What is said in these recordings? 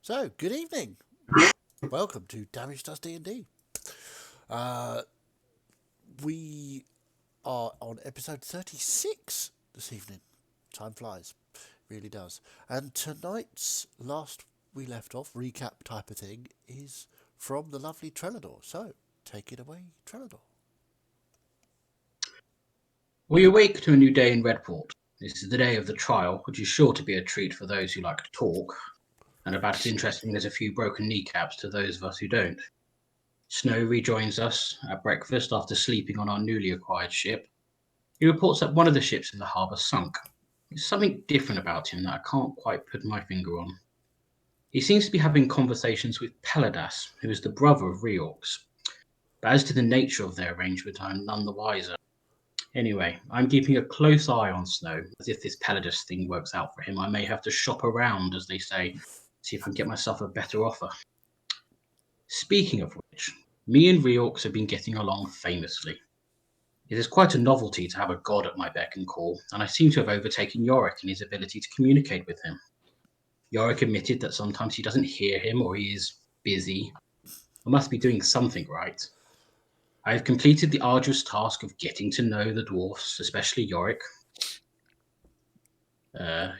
So, good evening. Welcome to Damage Does D&D. Uh, we are on episode 36 this evening. Time flies. Really does. And tonight's last we left off, recap type of thing, is from the lovely Trellador. So, take it away, Trellador. We awake to a new day in Redport. This is the day of the trial, which is sure to be a treat for those who like to talk, and about as interesting as a few broken kneecaps to those of us who don't. Snow rejoins us at breakfast after sleeping on our newly acquired ship. He reports that one of the ships in the harbour sunk. There's something different about him that I can't quite put my finger on. He seems to be having conversations with Peladas, who is the brother of Reorx. But as to the nature of their arrangement, I am none the wiser. Anyway, I'm keeping a close eye on Snow, as if this Peladus thing works out for him. I may have to shop around, as they say, see if I can get myself a better offer. Speaking of which, me and Reorx have been getting along famously. It is quite a novelty to have a god at my beck and call, and I seem to have overtaken Yorick in his ability to communicate with him. Yorick admitted that sometimes he doesn't hear him or he is busy. I must be doing something right. I have completed the arduous task of getting to know the dwarfs, especially Yorick.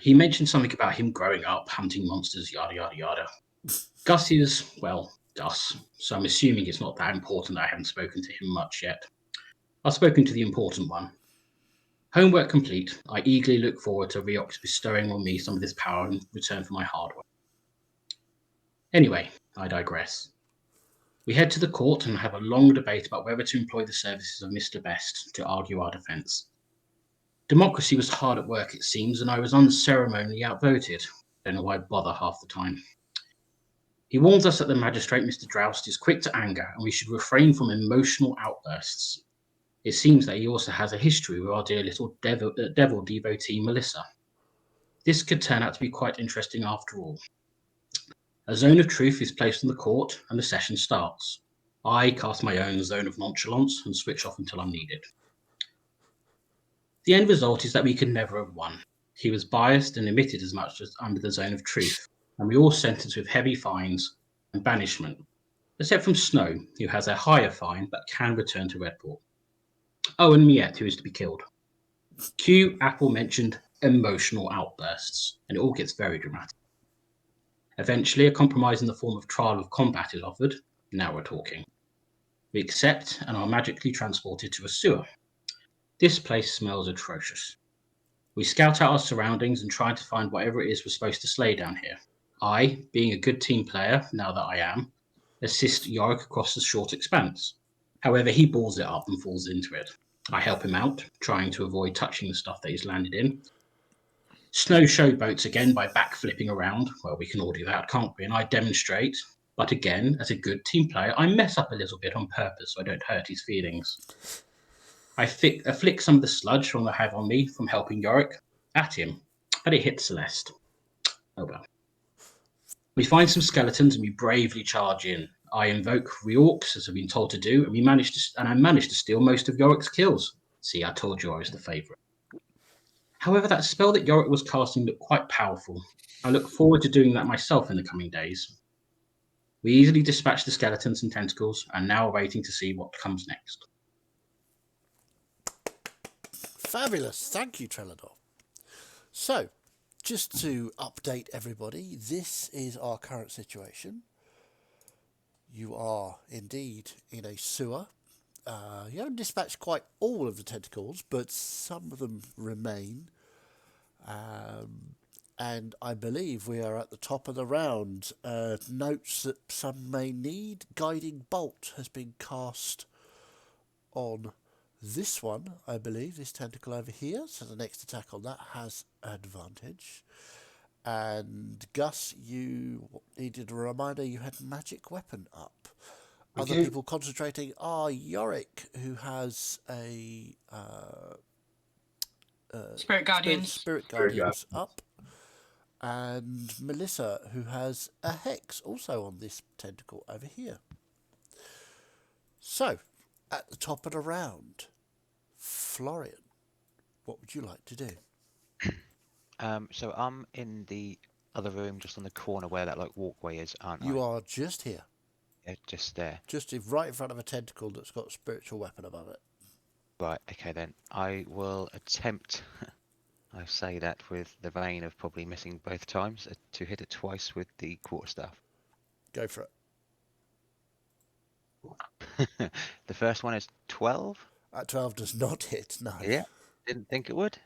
He mentioned something about him growing up, hunting monsters, yada, yada, yada. Gus is, well, Gus, so I'm assuming it's not that important that I haven't spoken to him much yet. I've spoken to the important one. Homework complete, I eagerly look forward to Riox bestowing on me some of this power in return for my hard work. Anyway, I digress. We head to the court and have a long debate about whether to employ the services of Mr. Best to argue our defence. Democracy was hard at work, it seems, and I was unceremonially outvoted. Don't know why I bother half the time. He warns us that the magistrate, Mr. Droust, is quick to anger and we should refrain from emotional outbursts. It seems that he also has a history with our dear little devil devotee, Melissa. This could turn out to be quite interesting after all. A zone of truth is placed in the court and the session starts. I cast my own zone of nonchalance and switch off until I'm needed. The end result is that we could never have won. He was biased and admitted as much as under the zone of truth, and we all sentenced with heavy fines and banishment, except from Snow, who has a higher fine but can return to Redport. Oh, and Miette, who is to be killed. Q Apple mentioned emotional outbursts, and it all gets very dramatic. Eventually, a compromise in the form of trial of combat is offered. Now we're talking. We accept and are magically transported to a sewer. This place smells atrocious. We scout out our surroundings and try to find whatever it is we're supposed to slay down here. I, being a good team player, now that I am, assist Yorick across the short expanse. However, he balls it up and falls into it. I help him out, trying to avoid touching the stuff that he's landed in. Snow showboats again by backflipping around. Well, we can all do that, can't we? And I demonstrate. But again, as a good team player, I mess up a little bit on purpose so I don't hurt his feelings. I flick some of the sludge from I have on me from helping Yorick at him, but it hits Celeste. Oh well. We find some skeletons and we bravely charge in. I invoke Reorx, as I've been told to do, and I managed to steal most of Yorick's kills. See, I told you I was the favourite. However, that spell that Yorick was casting looked quite powerful. I look forward to doing that myself in the coming days. We easily dispatch the skeletons and tentacles, and now are waiting to see what comes next. Fabulous. Thank you, Trellador. So, just to update everybody, this is our current situation. You are indeed in a sewer. You haven't dispatched quite all of the tentacles, but some of them remain. And I believe we are at the top of the round. Notes that some may need. Guiding Bolt has been cast on this one, I believe, this tentacle over here. So the next attack on that has advantage. And Gus, you needed a reminder you had magic weapon up. Other people concentrating are Yorick, who has a Spirit Guardians. Spirit Guardians up. And Melissa, who has a hex also on this tentacle over here. So, at the top of the round, Florian, what would you like to do? So I'm in the other room, just on the corner where that like walkway is, aren't You I? are just here. Yeah, just there. Just right in front of a tentacle that's got a spiritual weapon above it. Right, okay then. I will attempt, I say that with the vein of probably missing both times, to hit it twice with the quarterstaff. Go for The first one is 12. it. 12 does not hit, no. Yeah, didn't think it would.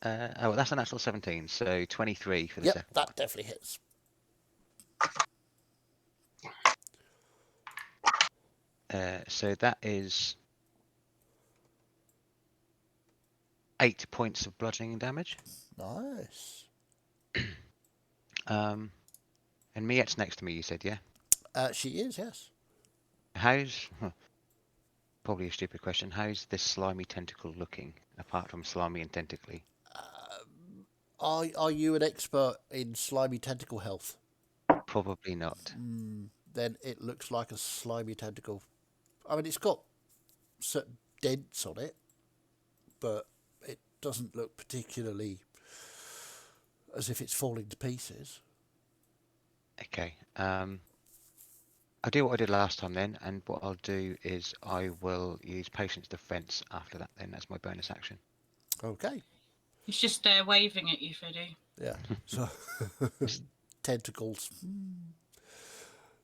Oh, that's a natural 17, so 23 for the Yep, second that definitely hits. one. So that is 8 points of bludgeoning damage. Nice. And Miette's next to me, you said, yeah? She is, yes. How's... Probably a stupid question. How's this slimy tentacle looking, apart from slimy and tentacly? Are you an expert in slimy tentacle health? Probably not. Then it looks like a slimy tentacle. I mean, it's got certain dents on it, but it doesn't look particularly as if it's falling to pieces. Okay. I'll do what I did last time then, and what I'll do is I will use Patience Defense after that then. That's my bonus action. Okay. He's just there waving at you, Fiddy. Yeah. So tentacles.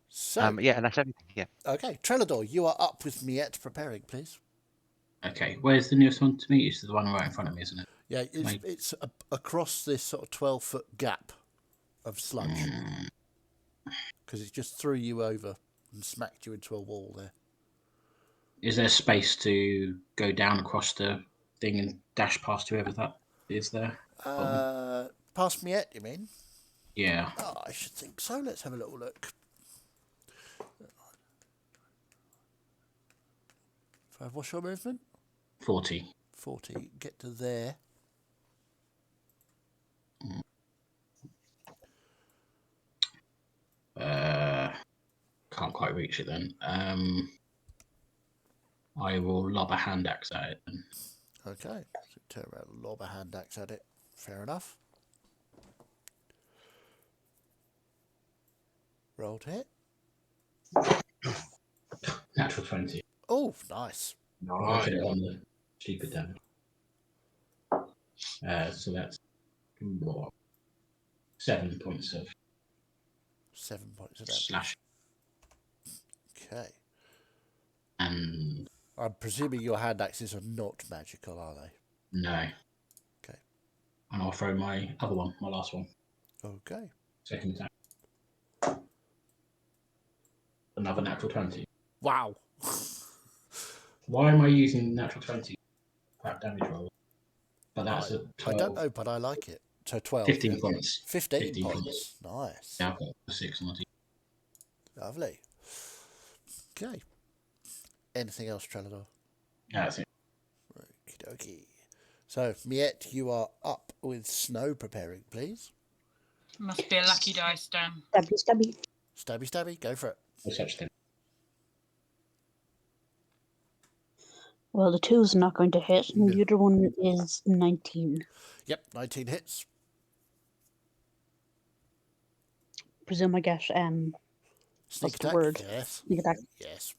So Yeah, and that's everything. Yeah. okay, Trelador, you are up with Miette preparing, please. Okay, where's the nearest one to me? It's the one right in front of me, isn't it? Yeah, it's across this sort of 12-foot gap of sludge. Because it just threw you over and smacked you into a wall there. Is there space to go down across the thing and dash past whoever that is there? Past Miette, you mean? Yeah. Oh, I should think so. Let's have a little look. What's your movement? 40. 40. Get to there. Can't quite reach it then. I will lob a hand axe at it then. Okay. So turn around and lob a hand axe at it. Fair enough. Roll to hit. Natural 20. Oh, nice. I'll put it on the stupid damage. So that's 7 points of 7 points of damage. slash. Okay. And I'm presuming your hand axes are not magical, are they? no. Okay. And I'll throw my other one, my last one. Okay. Second attack. Another natural 20. Wow. Why am I using natural 20 crap damage roll? But that's a 12. I don't know, but I like it. So 12. 15 yeah. points. 15 points. Nice. Yeah, I've got a 6 on the team. Lovely. Okay. Anything else, Trelador? Yeah, that's it. Okie dokie. So, Miette, you are up with Snow preparing, please. Must be a lucky dice, Dan. Stabby, stabby. Stabby, stabby, go for it. No such thing. Well, the 2's not going to hit, and the other one is 19. Yep, 19 hits. Presume I get Sneak what's the attack. word? Yes. Sneak attack. Yes.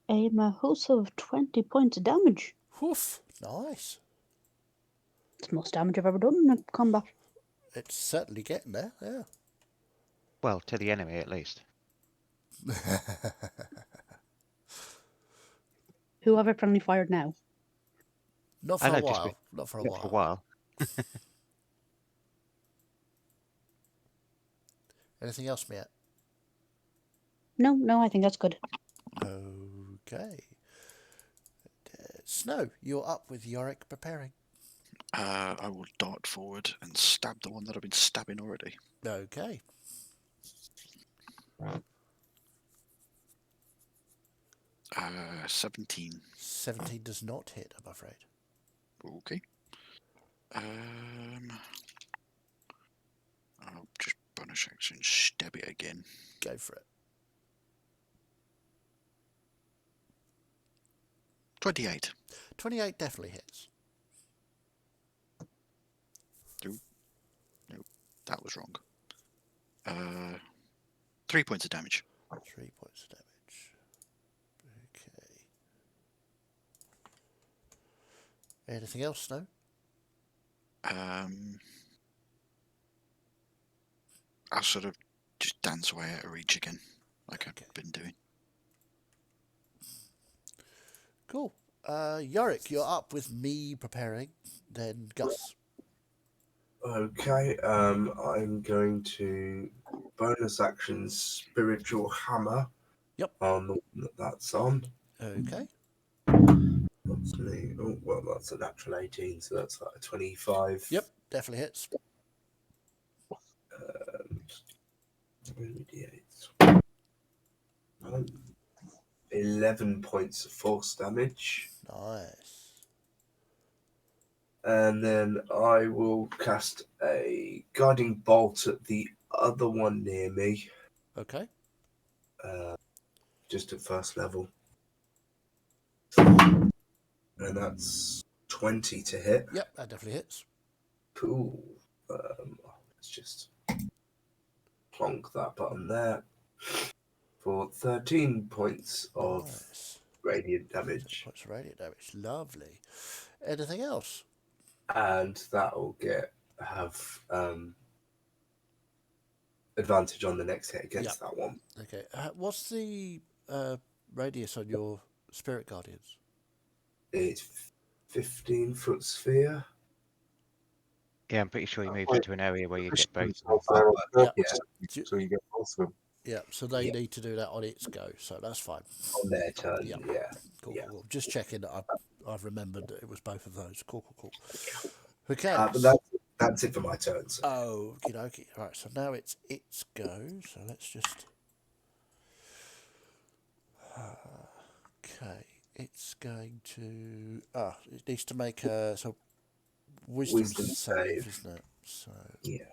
A wholes of 20 points of damage. Woof. Nice. It's the most damage I've ever done in a combat. It's certainly getting there, yeah. Well, to the enemy at least. Who have I friendly fired now? Not for I a know, just while. Not for a Not while. for a while. Anything else, Miette? No, I think that's good. Okay. Snow, you're up with Yorick preparing. I will dart forward and stab the one that I've been stabbing already. Okay. 17. 17 does not hit, I'm afraid. Okay. I'll just bonus action stab it again. Go for it. 28. 28 definitely hits. Nope, that was wrong. 3 points of damage. 3 points of damage. Okay. Anything else, Snow? I'll sort of just dance away out of reach again, like Okay. I've been doing. Cool. Yorick, you're up with me preparing. Then Gus. Okay, I'm going to bonus action spiritual hammer. Yep. On the one that's on. Okay. That's me. Oh, well, that's a natural 18, so that's like a 25. Yep, definitely hits. 11 points of force damage. Nice. And then I will cast a guiding bolt at the other one near me, Okay. just at first level. And that's 20 to hit. Yep, that definitely hits. Cool. Let's just plonk that button there for 13 points of Nice. radiant damage. Points of radiant damage. Lovely. Anything else? And that will have advantage on the next hit against that one. Okay. What's the radius on your spirit guardians? It's 15-foot sphere. Yeah, I'm pretty sure you moved into an area where you get both. Yeah. So you get both of them Yeah, so they need to do that on its go, so that's fine. on their turn. Yeah. Yeah. Cool, Yeah. cool. Just checking that I've remembered that it was both of those. Cool. Okay. But that's it for my turns. Oh, okie. Right, so now it's its go. So let's just. Okay, it's going to. It needs to make a wisdom save, isn't it? So Yeah.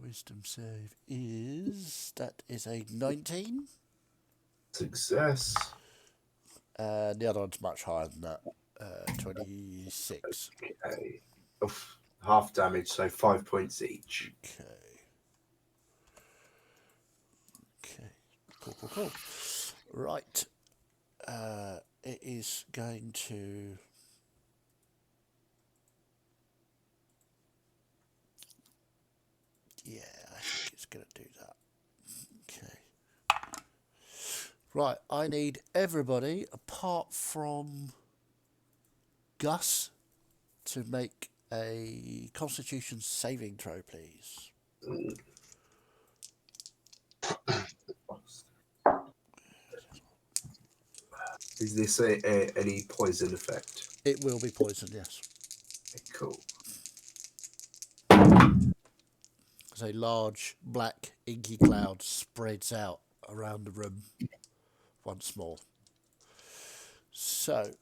wisdom save is a 19. Success. And the other one's much higher than that. 26. Okay. Half damage, so 5 points each. Okay. Cool. Right. It is going to. Yeah, I think it's going to do that. Okay. Right, I need everybody apart from Gus to make a Constitution saving throw, please. Is this any poison effect? It will be poison, yes. Okay, cool. As a large black inky cloud spreads out around the room once more. So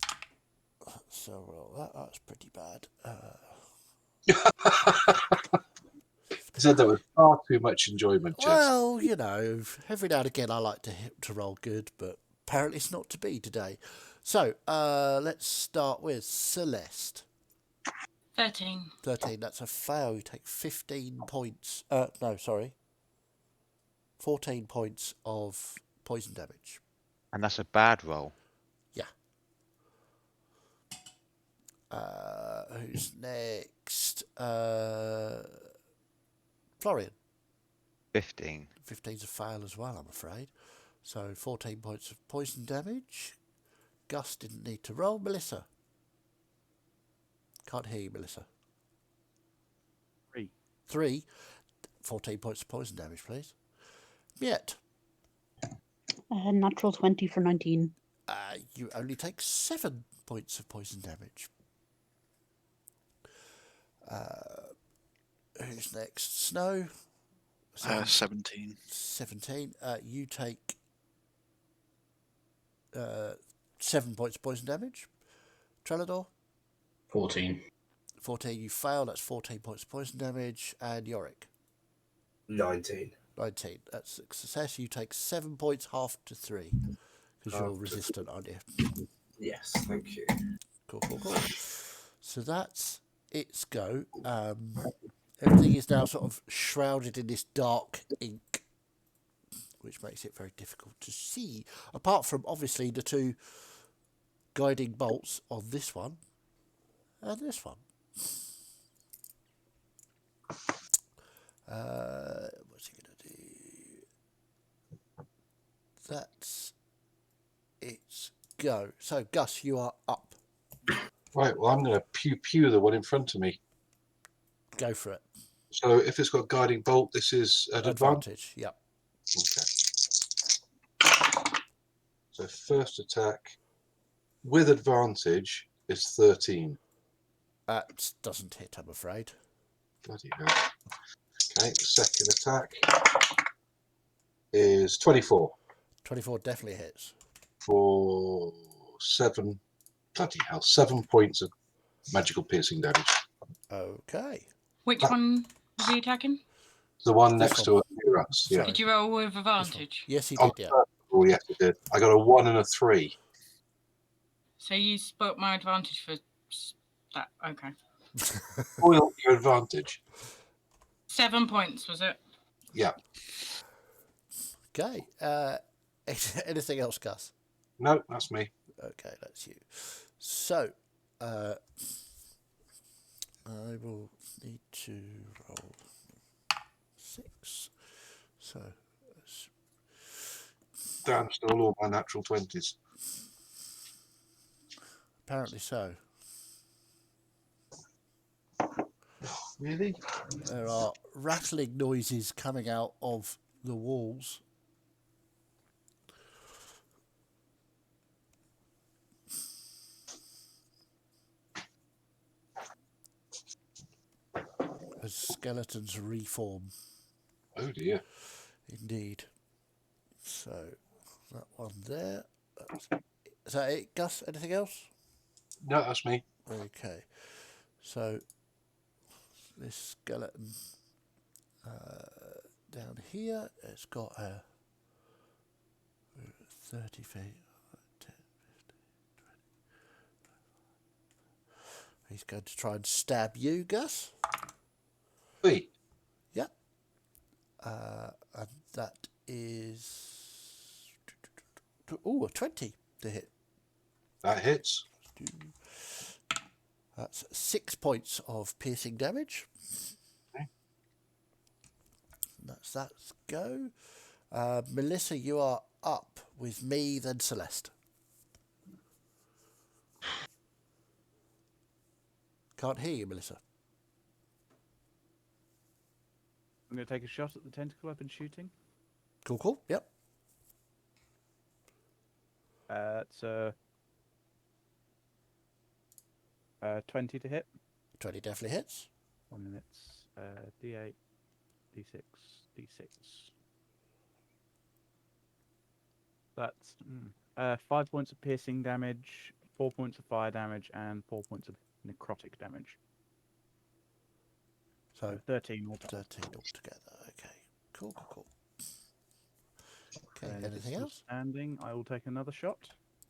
well, that's pretty bad. He said that with far too much enjoyment. Well, every now and again I like to roll good, but apparently it's not to be today. So let's start with Celeste. 13. 13. That's a fail. You take 15 points. 14 points of poison damage. And that's a bad roll. Yeah. Who's next? Florian. 15. 15's a fail as well, I'm afraid. So 14 points of poison damage. Gus didn't need to roll. Melissa. Can't hear you, Melissa. 3. 14 points of poison damage, please. Miet. Natural 20 for 19. You only take 7 points of poison damage. Who's next? Snow. 17. 17. You take 7 points of poison damage. Trelador. 14. 14. You fail. That's 14 points of poison damage. And Yorick. 19. 19. That's a success. You take 7 points, half to 3. because you're resistant, aren't you? Yes, thank you. Cool. So that's its go. Everything is now sort of shrouded in this dark ink, which makes it very difficult to see. Apart from, obviously, the two guiding bolts on this one and this one. What's he going to do? That's its go. So, Gus, you are up. Right, well, I'm going to pew the one in front of me. Go for it. So if it's got guiding bolt, this is at advantage. Yep. Okay. So first attack with advantage is 13. That doesn't hit, I'm afraid. Bloody hell. Okay, second attack is 24 24 definitely hits. for 7. Bloody hell, 7 points of magical piercing damage. Okay. Which Ah. one was he attacking? The one This next one. to us. Yeah. Sorry. Did you roll with advantage? Yes, he Oh, did, yeah. oh, yes, it did. I got a 1 and a 3. So you spoke my advantage for that. Okay. Spoil your advantage. 7 points, was it? Yeah. Okay. Anything else, Gus? No, that's me. Okay, that's you. So, I will need to roll 6. So, Dan stole all my natural 20s. apparently so. Really? There are rattling noises coming out of the walls. As skeletons reform. Oh dear. Indeed. So, that one there. Is that it, Gus? Anything else? No, that's me. Okay. So, this skeleton down here, it's got a 30 feet. 10, 15, 20. He's going to try and stab you, Gus. Wait. Yep. And that is... Oh, a 20 to hit. That hits. That's 6 points of piercing damage. Okay. That's go. Melissa, you are up with me, then Celeste. Can't hear you, Melissa. I'm going to take a shot at the tentacle I've been shooting. Cool. Yep. It's 20 to hit. 20 definitely hits. 1 minute. D8, D6, D6. That's 5 points of piercing damage, 4 points of fire damage, and 4 points of necrotic damage. So 13 altogether. 13 altogether. Okay. Cool. Okay, And if anything it's still else? standing, I will take another shot.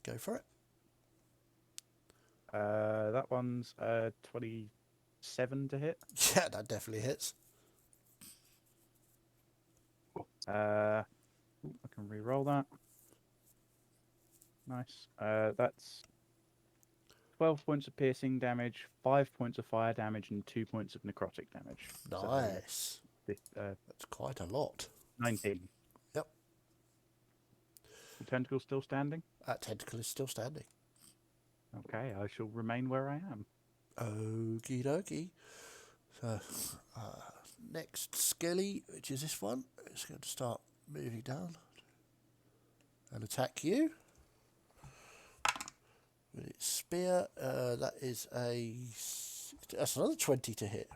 Go for it. That one's 27 to hit. Yeah, that definitely hits. I can re-roll that. Nice. That's 12 points of piercing damage, 5 points of fire damage, and 2 points of necrotic damage. Nice. So, That's quite a lot. 19. Yep. The tentacle still standing? That tentacle is still standing. Okay, I shall remain where I am. Okie dokie. So, next skelly, which is this one, it's going to start moving down and attack you with its spear. That's another 20 to hit.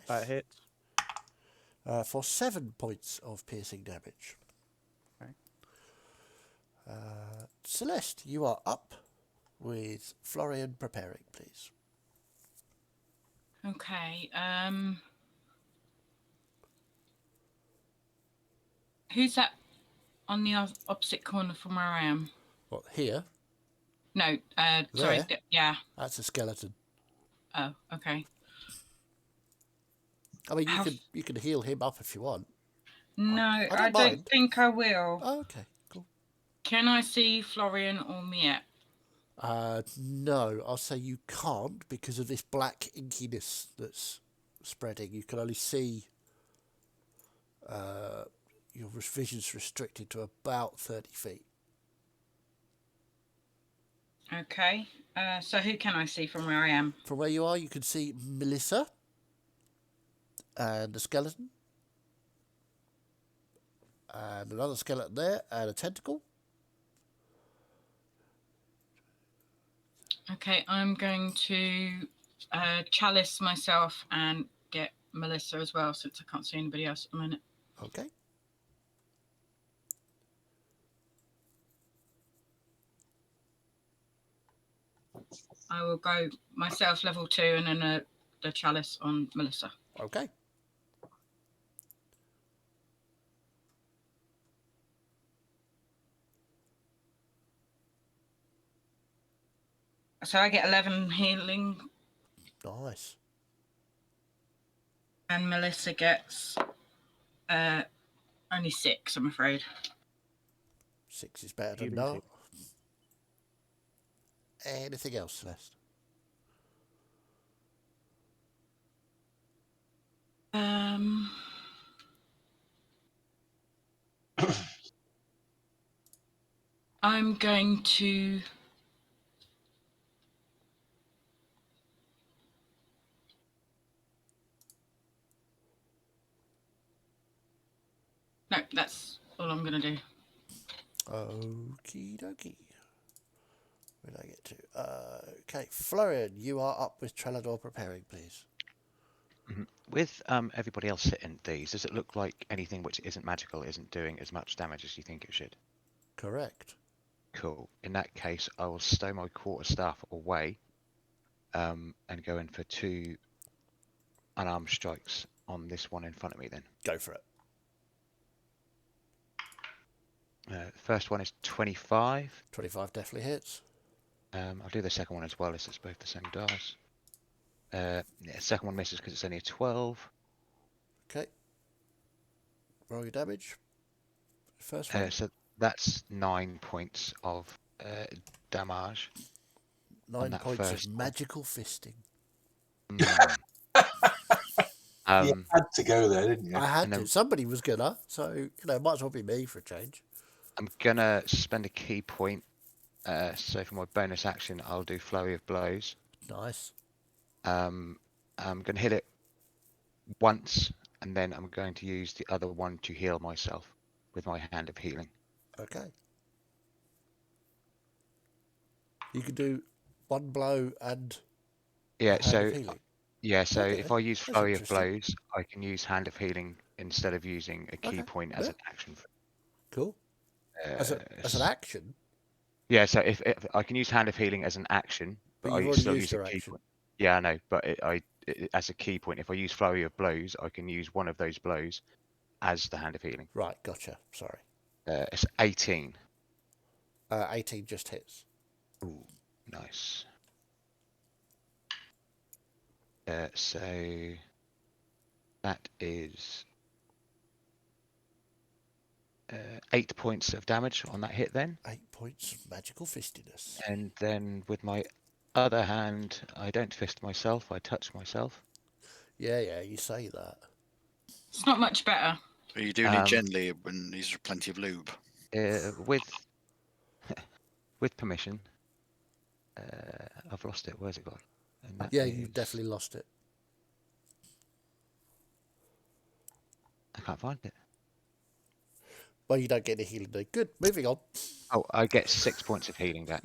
That hits. For 7 points of piercing damage. Okay. Celeste, you are up with Florian preparing, please. Okay. Who's that on the opposite corner from where I am? What, here? No, sorry. There? Yeah. That's a skeleton. Oh, okay. I mean, How you can heal him up if you want. No, I I don't don't mind. think I will. Oh, okay, cool. Can I see Florian or Miette? No, I'll say you can't because of this black inkiness that's spreading. You can only see. Your vision's restricted to about 30 feet. Okay. So who can I see from where I am? From where you are, you can see Melissa and a skeleton. And another skeleton there, and a tentacle. Okay, I'm going to chalice myself and get Melissa as well, since I can't see anybody else at the minute. Okay. I will go myself level 2 and then the chalice on Melissa. Okay. So I get 11 healing. Nice. And Melissa gets only 6, I'm afraid. 6 is better than Healing no. 6. Anything else, Celeste? I'm going to... No, that's all I'm going to do. Okie dokie. Where did I get to? Okay, Florian, you are up with Trelador preparing, please. With everybody else sitting these, does it look like anything which isn't magical isn't doing as much damage as you think it should? Correct. Cool. In that case, I will stow my quarterstaff away and go in for 2 unarmed strikes on this one in front of me then. Go for it. First one is 25. 25 definitely hits. I'll do the second one as well, as it's both the same dice. Yeah, second one misses because it's only a 12. Okay. Roll your damage. First one. So that's 9 points of damage. 9 that points of first one. magical fisting. You had to go there, didn't you? I had to. Somebody was gonna, so might as well be me for a change. I'm gonna spend a key point. So for my bonus action, I'll do Flurry of Blows. Nice. I'm gonna hit it once, and then I'm going to use the other one to heal myself with my Hand of Healing. Okay. You can do one blow and Yeah. Hand of Healing. Yeah. So Okay, if I use that's Flurry of interesting. Blows, I can use Hand of Healing instead of using a key Okay, point as yeah. an action. Cool. As an action. Yeah. So if I can use Hand of Healing as an action, But but you've I already still used use a your key action. point. Yeah, I know, but as a key point, if I use Flurry of Blows, I can use one of those blows as the Hand of Healing. Right, gotcha. Sorry. It's 18. 18 just hits. Ooh, nice. So that is 8 points of damage on that hit then. 8 points of magical fistiness. And then with my other hand, I don't fist myself, I touch myself. Yeah, you say that. It's not much better. Are you doing it gently when there's plenty of lube? With permission. I've lost it. Where's it gone? Yeah, you've definitely lost it. I can't find it. Well, you don't get any healing though. Good, moving on. Oh, I get 6 points of healing back.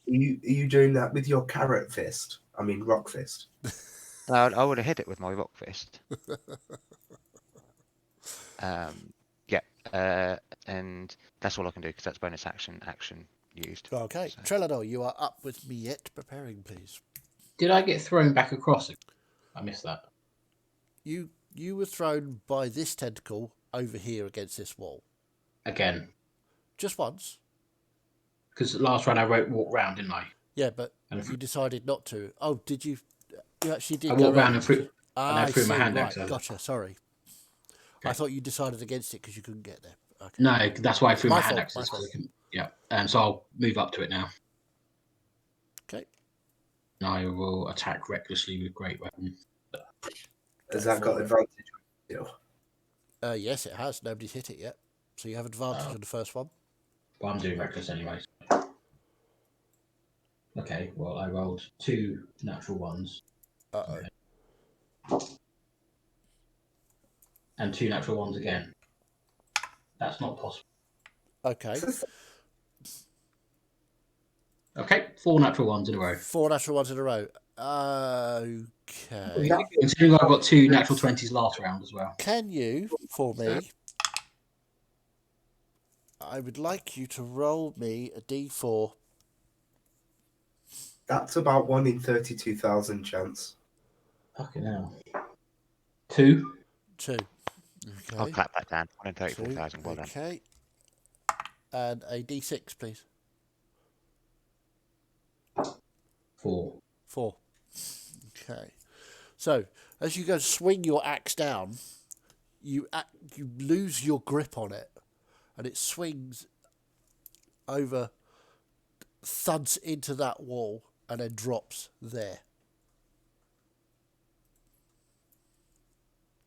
Are you doing that with your carrot fist? I mean, rock fist. I would have hit it with my rock fist. And that's all I can do because that's bonus action used. Okay, So. Trelador, you are up with Miette preparing, please. Did I get thrown back across it? I missed that. You were thrown by this tentacle over here against this wall? Again, Just once? because last round I walked round, didn't I? Yeah, but And if- you decided not to. Oh, did you? You actually did I go walked round around. and threw, and I I threw see. my hand Right, out. gotcha. Sorry. I Okay. thought you decided against it because you couldn't get there. Okay. No, that's why I threw my, hand fault, out. my 'Cause fault. I couldn't- yeah. So I'll move up to it now. Okay. And I will attack recklessly with great weapon. Has Go that got for it. advantage? Still? Yes, it has. Nobody's hit it yet. So you have advantage Oh. on the first one. Well, I'm doing reckless anyway. Okay, well, I rolled 2 natural ones. Uh-oh. Okay. And 2 natural ones again. That's not possible. Okay. Okay, 4 natural ones in a row. 4 natural ones in a row. Okay. Considering I got 2 natural 20s last round as well. Can you, for me, I would like you to roll me a d4. That's about 1 in 32,000 chance. Fucking hell. 2. 2. I'll Okay. clap that down. 2. 134,000. Well done. Okay. And a d6, please. 4. 4. Okay. So, as you go to swing your axe down, you lose your grip on it, and it swings over, thuds into that wall, and then drops there.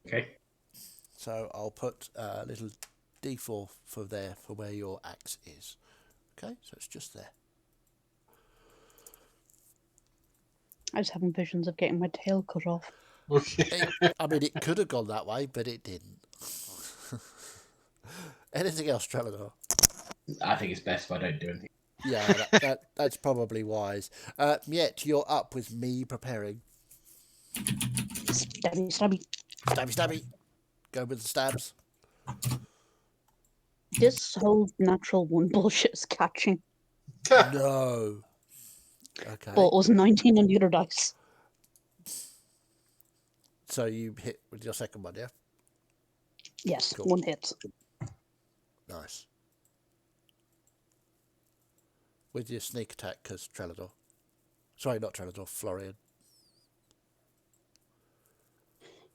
Okay. So I'll put a little d4 for there for where your axe is. Okay, so it's just there. I was having visions of getting my tail cut off. I mean, it could have gone that way, but it didn't. Anything else, Trellador? I think it's best if I don't do anything. Yeah, that's probably wise. Miet, you're up with me preparing. Stabby, stabby. Stabby, stabby. Go with the stabs. This whole natural one bullshit is catching. No. Okay. But it was 19 on the other dice. So you hit with your second one, yeah? Yes, Cool. 1 hit. Nice. With your sneak attack, because Trellador. Sorry, not Trellador, Florian.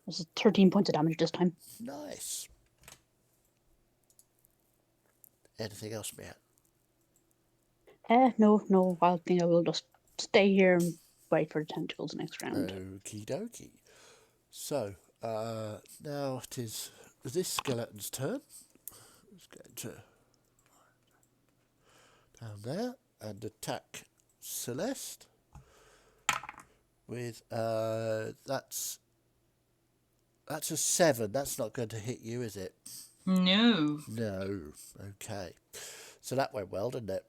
This is 13 points of damage this time. Nice. Anything else, Miet? No, I think I will just stay here and wait for the tentacles next round. Okie dokie. So, now it is this skeleton's turn. Let's go to down there and attack Celeste with that's a 7. That's not going to hit you, is it? No. No. Okay. So that went well, didn't it?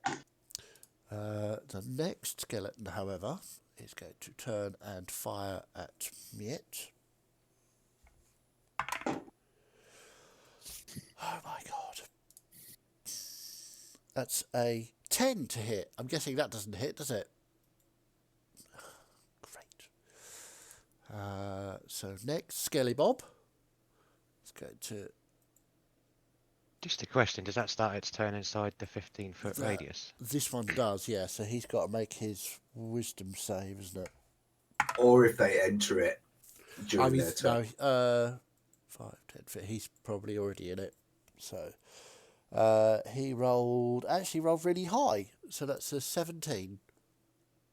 The next skeleton, however, is going to turn and fire at Miet. Oh my god. That's a 10 to hit. I'm guessing that doesn't hit, does it? Great. So next, Skelly Bob. It's going to... Just a question. Does that start its turn inside the 15-foot radius? This one does, yeah. So he's got to make his wisdom save, isn't it? Or if they enter it during their turn. No, 5, 10 feet. He's probably already in it. So he rolled really high. So that's a 17.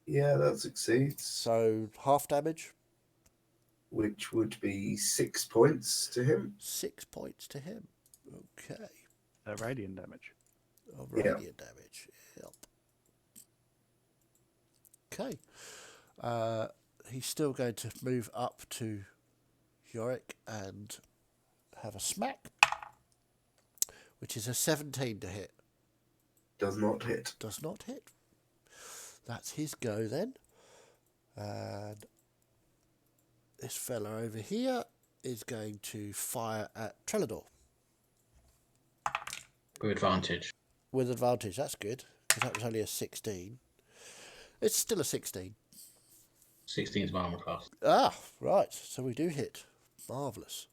Yeah, that succeeds. So half damage. Which would be 6 points to him. 6 points to him. Okay. Radiant damage. Of radiant damage. Yep. Okay. He's still going to move up to Yorick and have a smack, which is a 17 to hit. Does not hit. Does not hit. That's his go then. And this fella over here is going to fire at Trellador. With advantage. With advantage, that's good, because that was only a 16. It's still a 16. 16 is my armor class. Ah, right, so we do hit. Marvellous.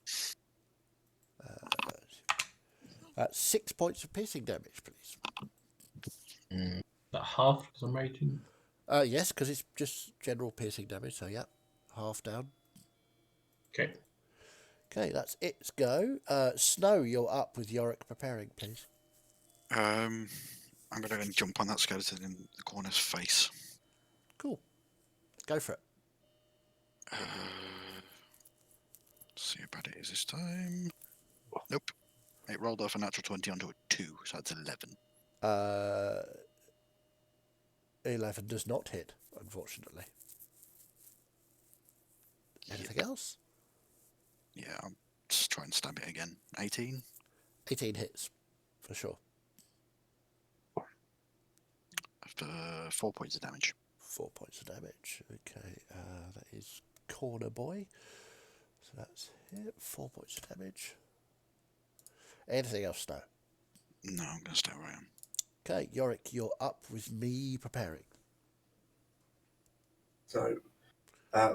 That's 6 points of piercing damage, please. That half because I'm raging. Yes, because it's just general piercing damage. So yeah, half down. Okay. Okay, that's its go. Snow, you're up with Yorick preparing, please. I'm going to jump on that skeleton in the corner's face. Cool. Go for it. See how bad it is this time. Nope. It rolled off a natural 20 onto a 2, so that's 11. 11 does not hit, unfortunately. Anything else? Yeah, I'll just try and stab it again. 18. 18 hits, for sure. For 4 points of damage. 4 points of damage. Okay, that is Corner Boy. So that's hit. 4 points of damage. Anything else, Snow? No, I'm going to stay where I am. Okay, Yorick, you're up with me preparing. So,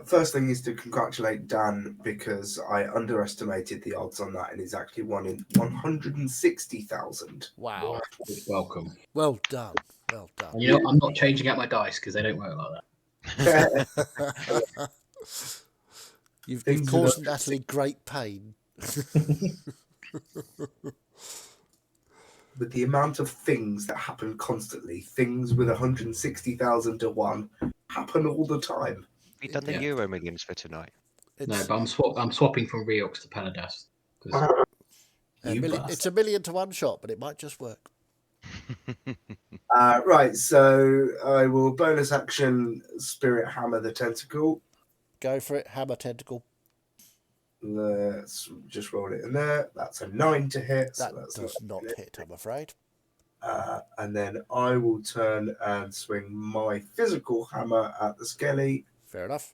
first thing is to congratulate Dan because I underestimated the odds on that, and it's actually 1 in 160,000. Wow. Welcome. Well done. Well done. And you know, I'm not changing out my dice because they don't work like that. You've Things caused with Natalie great pain. With the amount of things that happen constantly, things with 160,000 to 1 happen all the time. Have you done the Yeah. Euro Millions for tonight? No, but I'm swapping from Reox to Panadas. It's a 1,000,000 to 1 shot, but it might just work. Right, so I will bonus action Spirit Hammer the Tentacle. Go for it. Hammer Tentacle. Let's just roll it in there. That's a 9 to hit. That so that's does not hit, I'm afraid. And then I will turn and swing my physical hammer at the skelly. Fair enough.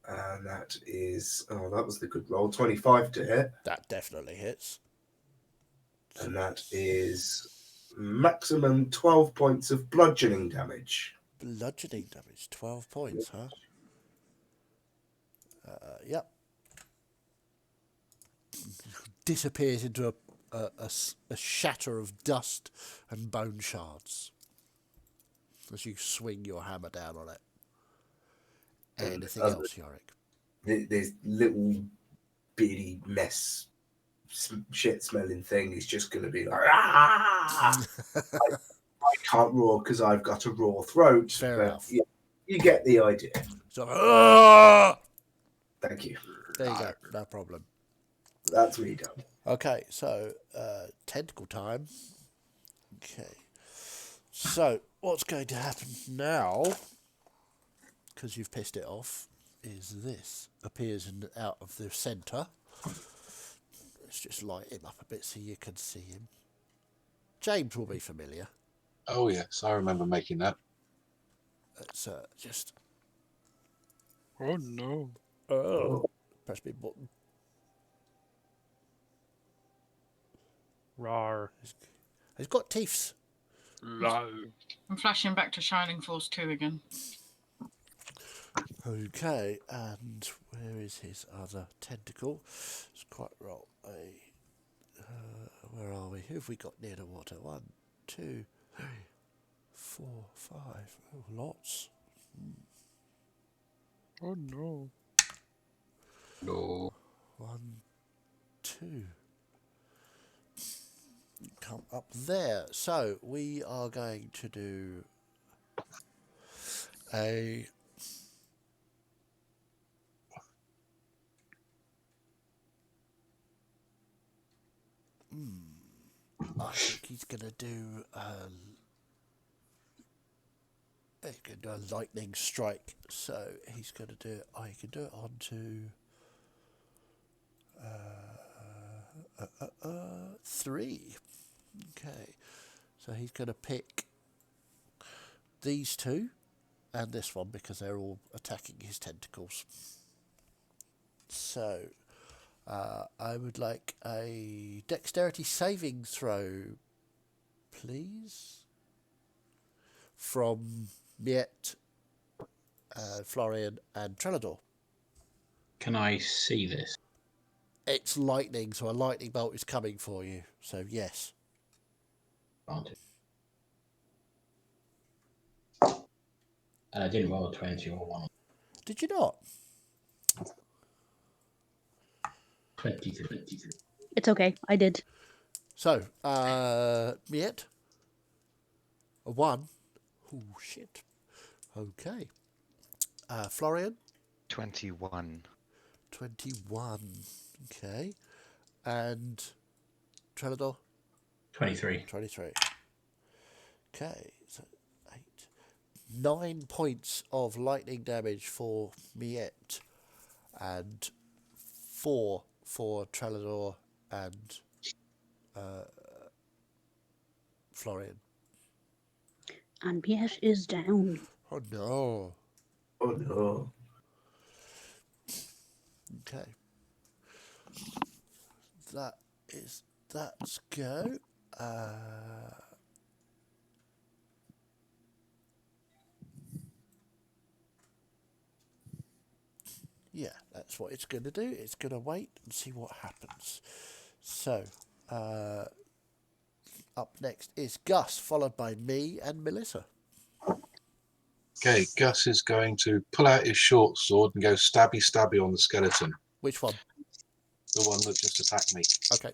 And that is, that was the good roll, 25 to hit. That definitely hits. And that is maximum 12 points of bludgeoning damage. Bludgeoning damage, 12 points, huh? Yep. Disappears into a shatter of dust and bone shards as you swing your hammer down on it. Anything else, Yorick? This little bitty mess, shit smelling thing is just going to be like, I can't roar because I've got a raw throat. Fair enough. You get the idea. So, Thank you. there you go. No problem. That's me done. Okay, so tentacle time. Okay. So what's going to happen now, because you've pissed it off, is this appears out of the centre. Let's just light him up a bit so you can see him. James will be familiar. Oh, yes, I remember making that. Let's just... Oh, no. Press me button. Rar. He's got teeth. No. I'm flashing back to Shining Force 2 again. Okay, and where is his other tentacle? It's quite roll. Where are we? Who have we got near the water? 1, 2, 3, 4, 5. Oh, lots. Oh, no. No. 1, 2. Come up there. So we are going to do a I think he's going to do a lightning strike. So he's going to do it. I can do it onto 3. Okay, so he's going to pick these two and this one because they're all attacking his tentacles. So I would like a dexterity saving throw, please, from Miette, Florian and Trelador. Can I see this? It's lightning, so a lightning bolt is coming for you. So yes. Advantage. And I didn't roll a 20 or 1. Did you not? 23. It's okay. I did. So, Miet? A 1. Oh, shit. Okay. Florian? 21. 21. Okay. And Trelador? 23. 23. Okay. So, 8. 9 points of lightning damage for Miet. And 4 for Trelador and Florian. And Miet is down. Oh, no. Oh no. Okay. That's go. Yeah, that's what it's going to do. It's going to wait and see what happens. So, up next is Gus, followed by me and Melissa. Okay, Gus is going to pull out his short sword and go stabby stabby on the skeleton. Which one? The one that just attacked me. Okay.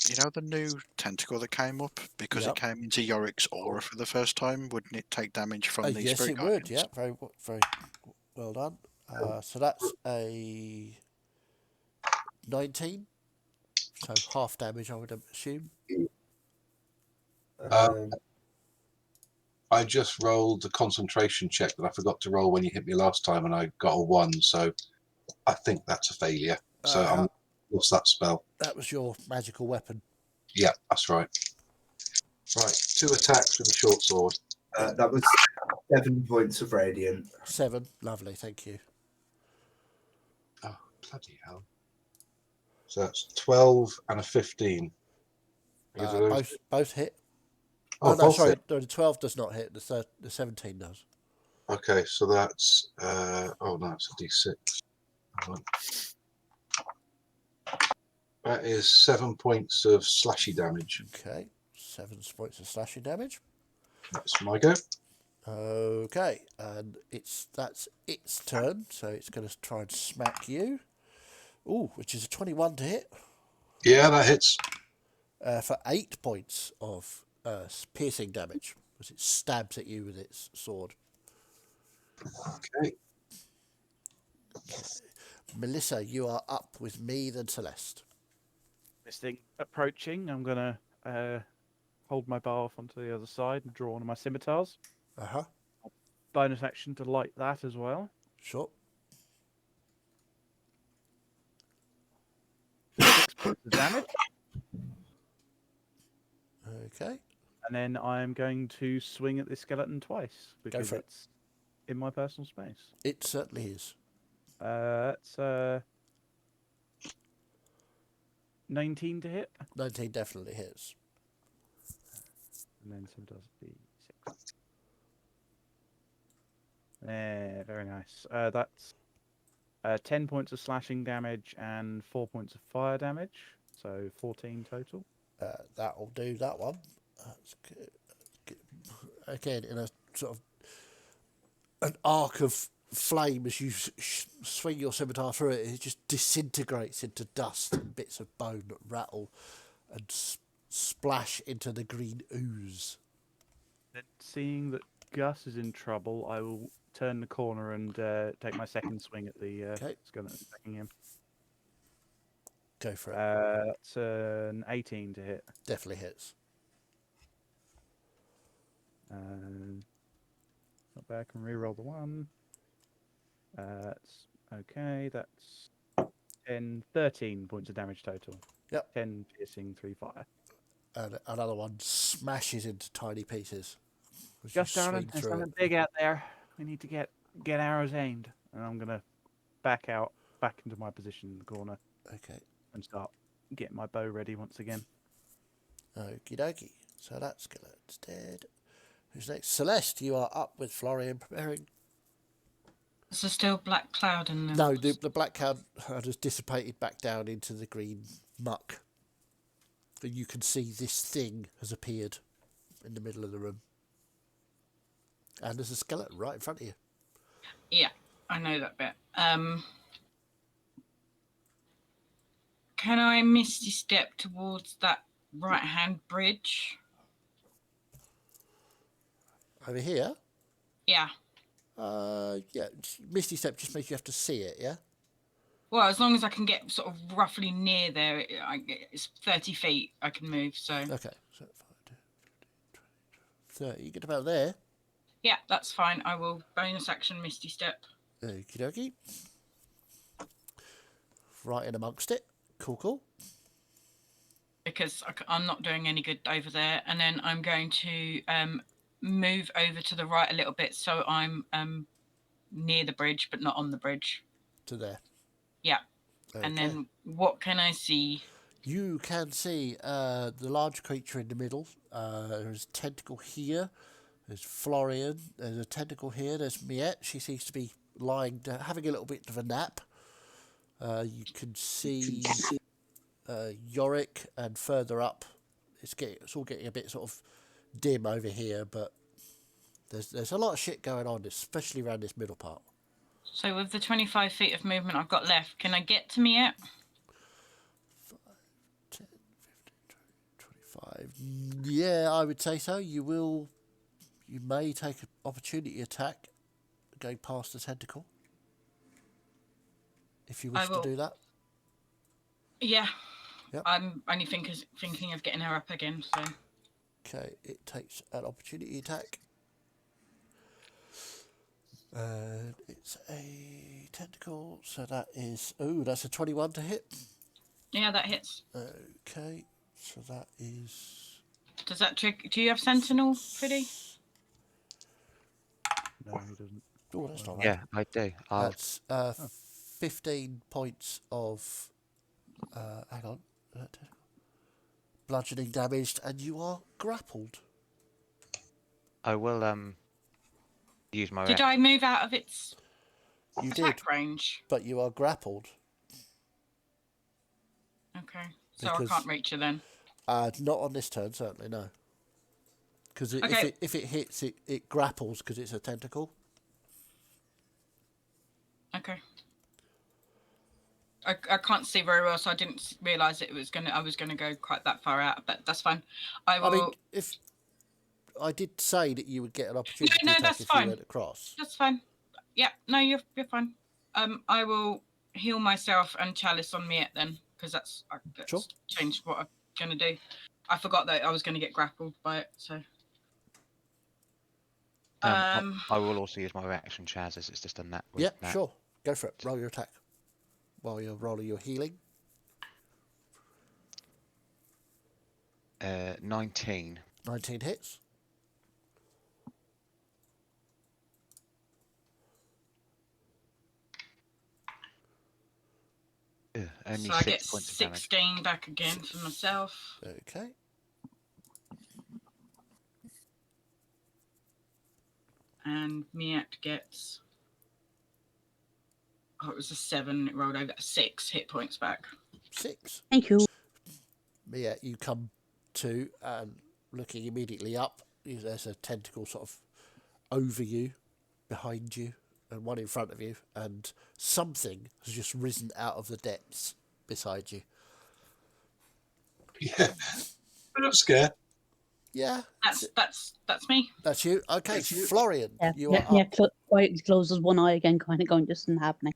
You know the new tentacle that came up because Yep. it came into Yorick's aura for the first time? Wouldn't it take damage from these Yes, spirit it would. guardians? Yeah, very well done. So that's a 19. So half damage, I would assume. I just rolled the concentration check that I forgot to roll when you hit me last time, and I got a 1, so I think that's a failure. So I'm lost that spell. That was your magical weapon. Yeah, that's right. Right, 2 attacks with the short sword. That was 7 points of radiant. 7. Lovely, thank you. Oh, bloody hell. So that's 12 and a 15. Either of those? Both hit. Oh, Oh, no, both sorry. hit. No, the 12 does not hit. The 17 does. Okay, so that's oh no, it's a D6. Hold on. That is 7 points of slashy damage. Okay. 7 points of slashing damage. That's my go. Okay, and that's its turn, so it's going to try and smack you. Ooh, which is a 21 to hit Yeah, that hits. for 8 points of piercing damage as it stabs at you with its sword. Okay. Melissa, you are up with me then Celeste. This thing approaching, I'm gonna hold my bow off onto the other side and draw one of my scimitars. Uh-huh. Bonus action to light that as well. Sure. 6 points of damage. Okay. And then I'm going to swing at this skeleton twice because for it. it's in my personal space. It certainly is. That's 19 to hit. 19 definitely hits. And then so does the 6. Very nice. That's 10 points of slashing damage and 4 points of fire damage. So 14 total. That'll do that one. That's good. Again, in a sort of an arc of flame as you swing your scimitar through it, it just disintegrates into dust and bits of bone that rattle and splash into the green ooze. Then seeing that Gus is in trouble, I will turn the corner and take my second swing at the skeleton attacking him. Go for it. That's an 18 to hit. Definitely hits. Not bad. Can reroll the 1. That's okay. That's 13 points of damage total. Yep. 10 piercing, 3 fire. And another one smashes into tiny pieces. Just darling, there's something big out there. We need to get arrows aimed. And I'm gonna back into my position in the corner. Okay. And start getting my bow ready once again. Okie dokie. So that skeleton's dead. Who's next? Celeste, you are up with Florian preparing. Is there still black cloud in there? No, the black cloud has dissipated back down into the green muck. And you can see this thing has appeared in the middle of the room. And there's a skeleton right in front of you. Yeah, I know that bit. Can I misty step towards that right-hand bridge? Over here? Yeah. Yeah, Misty Step just makes you have to see it, yeah? Well, as long as I can get sort of roughly near there, it's 30 feet I can move, so... Okay, so 5, 10, 15, 20, 30. You get about there. Yeah, that's fine. I will bonus action misty step. Okie dokie. Right in amongst it. Cool, cool. Because I'm not doing any good over there. And then I'm going to move over to the right a little bit so I'm near the bridge, but not on the bridge. To there. Yeah. Okay. And then what can I see? You can see the large creature in the middle. There's a tentacle here. There's Florian. There's a tentacle here. There's Miette. She seems to be lying, having a little bit of a nap. You can see Yorick, and further up, it's all getting a bit sort of dim over here, but there's a lot of shit going on, especially around this middle part. So with the 25 feet of movement I've got left, can I get to Miette? 5, 10, 15, 20, 25. Yeah, I would say so. You may take an opportunity attack going past the tentacle. If you wish to do that. Yeah. Yep. I'm only thinking of getting her up again, so... Okay, it takes an opportunity attack. It's a tentacle, so that is... Oh, that's a 21 to hit. Yeah, that hits. Okay, so that is... Does that trick... Do you have Sentinel, Fiddy? No, he doesn't. Oh, that's not Yeah, right. I do. That's 15 points of... hang on. Bludgeoning damage, and you are grappled. I will use my. Did I move out of its attack range? But you are grappled. Okay, so I can't reach her then. Not on this turn, certainly, no. Because if it hits, it grapples because it's a tentacle. Okay. I can't see very well, so I didn't realise I was gonna go quite that far out, but that's fine. I mean, if I did say that you would get an opportunity no, attack that's if fine. you went across. That's fine. Yeah, no, you're fine. I will heal myself and chalice on Miette then, because that's Sure. changed what I'm gonna do. I forgot that I was gonna get grappled by it, so. I will also use my reaction, Chaz, as it's just done that. Yeah, sure. Go for it. Roll your attack while you're rolling your healing. 19. 19 hits. Only so I 6 get points of damage. 16 back again for myself. Okay. And Miette gets... Oh, it was a 7. It rolled over 6 hit points back. 6. Thank you. Yeah, you come to, and looking immediately up, there's a tentacle sort of over you, behind you, and one in front of you, and something has just risen out of the depths beside you. Yeah. Bit of scare. Yeah. That's me. That's you. Okay, That's you. Florian, Yeah, you are up. quietly closes one eye again, kind of going, this isn't happening.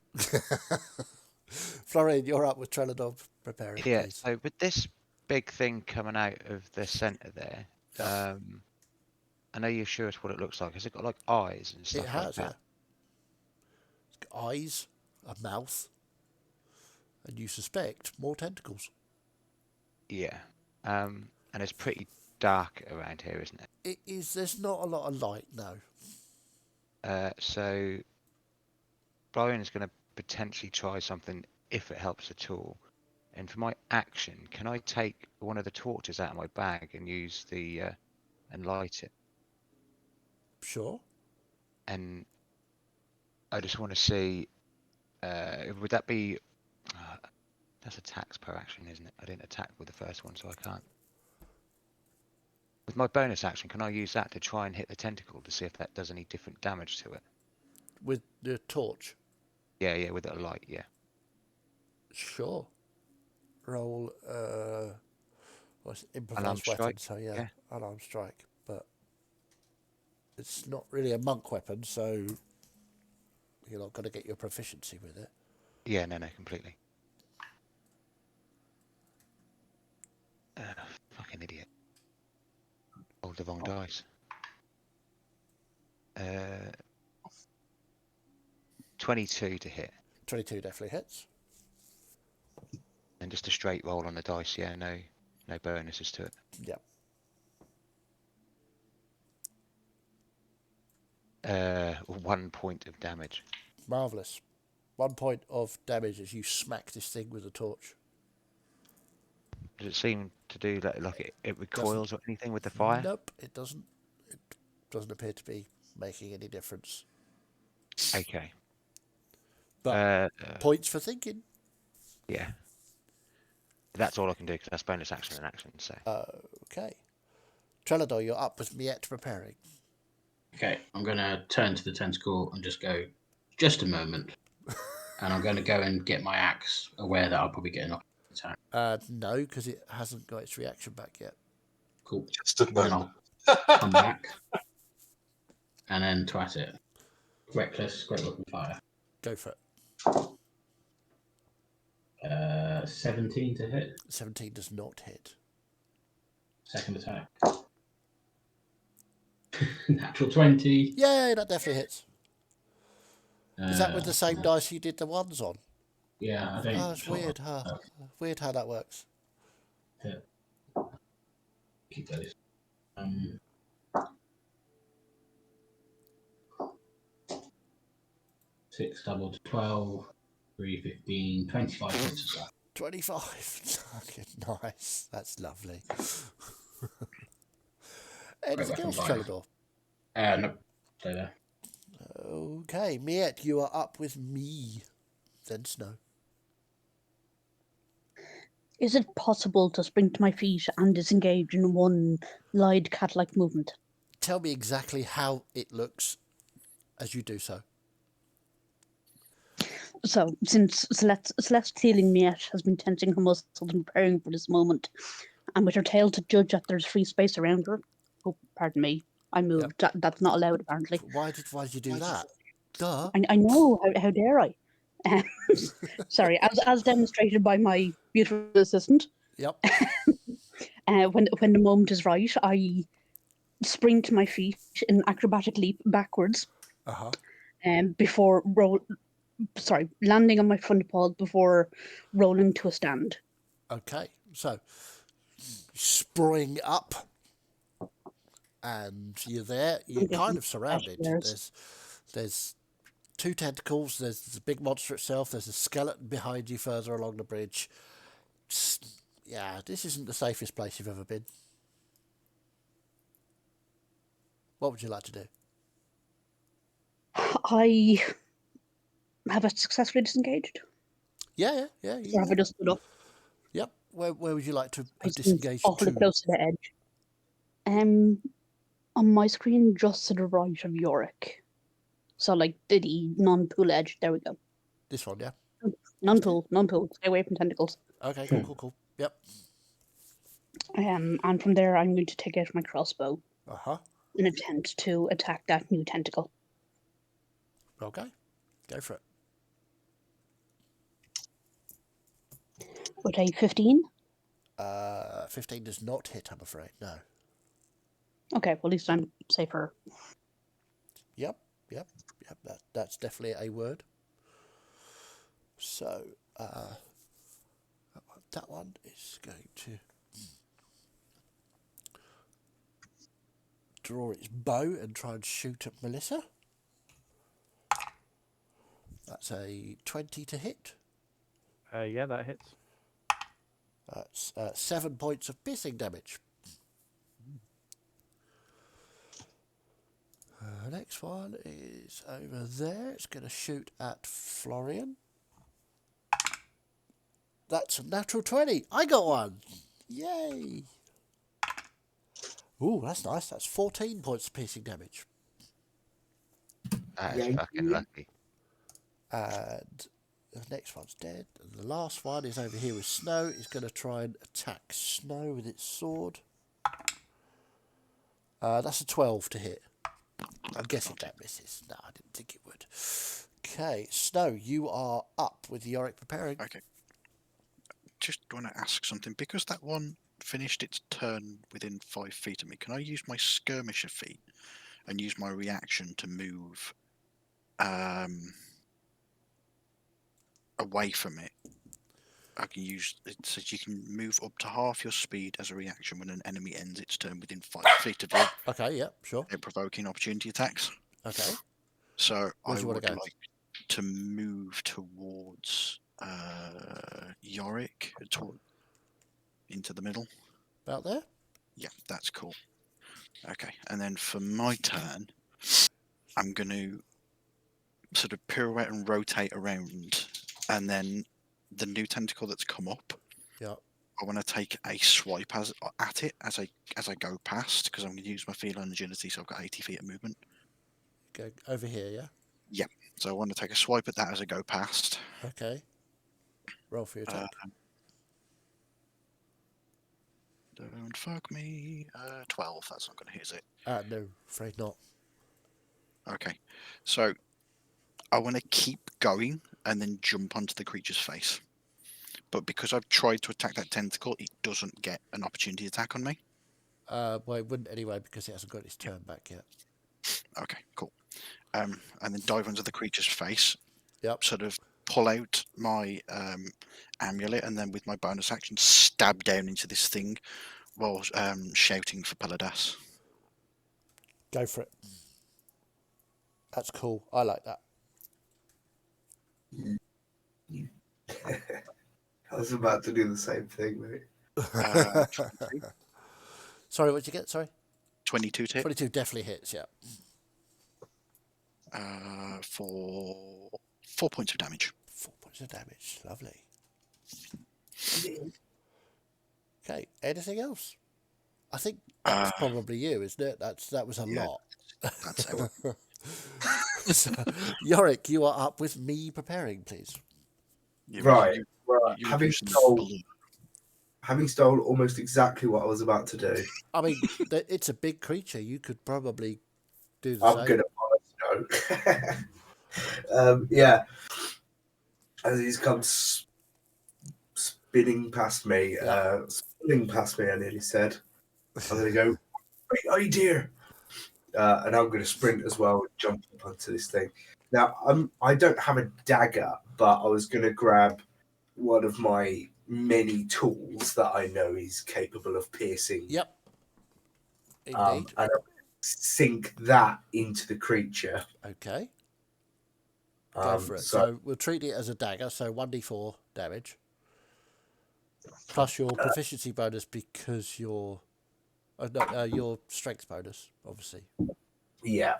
Florian, you're up with Treladov preparing. Yeah, Please. so with this big thing coming out of the centre there, I know you showed us what it looks like. Has it got like eyes and stuff It has, like that? yeah. It's got eyes, a mouth, and you suspect more tentacles. Yeah. And it's pretty dark around here, isn't it? It is. There's not a lot of light, no. So Brian is going to potentially try something if it helps at all. And for my action, can I take one of the torches out of my bag and use the and light it? Sure. And I just want to see. Would that be? That's attacks per action, isn't it? I didn't attack with the first one, so I can't. With my bonus action, can I use that to try and hit the tentacle to see if that does any different damage to it? With the torch? Yeah, with a light, yeah. Sure. Roll what's it, Alarm improvised weapon, strike, so yeah, yeah. alarm strike. But it's not really a monk weapon, so you're not going to get your proficiency with it. Yeah, no, completely. Fucking idiot. Rolled the wrong dice. 22 to hit. 22 definitely hits. And just a straight roll on the dice, yeah, no bonuses to it. Yeah. 1 point of damage. Marvellous. 1 point of damage as you smack this thing with a torch. Does it seem to do that, like it recoils or anything with the fire? Nope, it doesn't. It doesn't appear to be making any difference. Okay. But points for thinking. Yeah. That's all I can do because that's bonus action and action. So. Okay. Trelador, you're up with Miette preparing. Okay, I'm going to turn to the tentacle and just go, just a moment. And I'm going to go and get my axe, aware that I'll probably get an attack. No, because it hasn't got its reaction back yet. Cool. Just a Then moment. I'll come back and then twat it. Reckless, great weapon fire. Go for it. 17 to hit. 17 does not hit. Second attack. Natural 20. Yay, that definitely hits. Is that with the same dice you did the ones on? Yeah, I think. Oh, it's weird, huh? Weird how that works. Yeah. Keep those. 6 double to 12, 3, 15, 25 hits as well. 25. Okay, nice. That's lovely. Anything else, Trelador? Nope. Stay there. Okay, Miette, you are up with me. Then Snow. Is it possible to spring to my feet and disengage in one light cat-like movement? Tell me exactly how it looks as you do so. So, since Celestialing Miette has been tensing her muscles and preparing for this moment, and with her tail to judge that there's free space around her, oh, pardon me, I moved. Yep. That's not allowed, apparently. Why did you do that? Duh. I know, how dare I? Sorry, as demonstrated by my beautiful assistant. Yep. When the moment is right, I spring to my feet in an acrobatic leap backwards. Before landing on my front paws before rolling to a stand. Okay, so spring up, and you're there. You're kind of surrounded. There's two tentacles. There's the big monster itself. There's a skeleton behind you further along the bridge. Yeah, this isn't the safest place you've ever been. What would you like to do? I have I successfully disengaged? Yeah. Or have I just stood up? Yep. Where would you like to disengage awfully to? close to the edge. On my screen, just to the right of Yorick. So, like, the non-pool edge. There we go. This one, yeah? Non-pool. Stay away from tentacles. Okay, cool. Yep. And from there, I'm going to take out my crossbow. In an attempt to attack that new tentacle. Okay. Go for it. With a 15? 15 does not hit, I'm afraid. No. Okay, well, at least I'm safer. Yep. That's definitely a word. So, that one is going to draw its bow and try and shoot at Melissa. That's a 20 to hit. Yeah, that hits. That's 7 points of piercing damage. Next next one is over there. It's going to shoot at Florian. That's a natural 20. I got one. Yay. Ooh, that's nice. That's 14 points of piercing damage. That is Yeah, fucking lucky. And the next one's dead. And the last one is over here with Snow. He's going to try and attack Snow with its sword. That's a 12 to hit. I'm guessing that misses. No, I didn't think it would. Okay, Snow, you are up with Yorick preparing. Okay. Just want to ask something. Because that one finished its turn within 5 feet of me, can I use my skirmisher feat and use my reaction to move away from it? I can use it says you can move up to half your speed as a reaction when an enemy ends its turn within 5 feet of you. Okay, yeah, sure. They're provoking opportunity attacks. Okay. So Where do I you wanna would go? like to move towards Yorick, into the middle. About there? Yeah, that's cool. Okay, and then for my turn, I'm going to sort of pirouette and rotate around, and then the new tentacle that's come up, Yeah. I want to take a swipe at it as I go past, because I'm going to use my feline agility, so I've got 80 feet of movement. Go over here, yeah? Yeah, so I want to take a swipe at that as I go past. Okay. Roll for your attack. Don't fuck me. 12, that's not going to hit, is it? No, afraid not. Okay, so I want to keep going and then jump onto the creature's face. But because I've tried to attack that tentacle, it doesn't get an opportunity attack on me. Well, it wouldn't anyway because it hasn't got its turn back yet. Okay, cool. And then dive onto the creature's face. Yep. Sort of pull out my amulet, and then with my bonus action, stab down into this thing while shouting for Peladas. Go for it. That's cool. I like that. I was about to do the same thing, mate. 22, Sorry, what'd you get? Sorry? 22 to hit. 22 definitely hits, yeah. For 4 points of damage. 4 points of damage. Lovely. Okay, anything else? I think that's probably you, isn't it? That was a lot. That's how So, Yorick, you are up with me preparing, please. Right. Well, you having use some stole almost exactly what I was about to do, I mean, it's a big creature. You could probably do the I'm same. going to follow Snow. Yeah. As he's come spinning past me, I nearly said. I'm going to go, great idea. And I'm going to sprint as well and jump up onto this thing. Now, I don't have a dagger, but I was going to grab one of my many tools that I know is capable of piercing. Yep. And Indeed. I'm going to sink that into the creature. Okay. Go for it. So we'll treat it as a dagger, so 1d4 damage. Plus your proficiency bonus because your strength bonus, obviously. Yeah.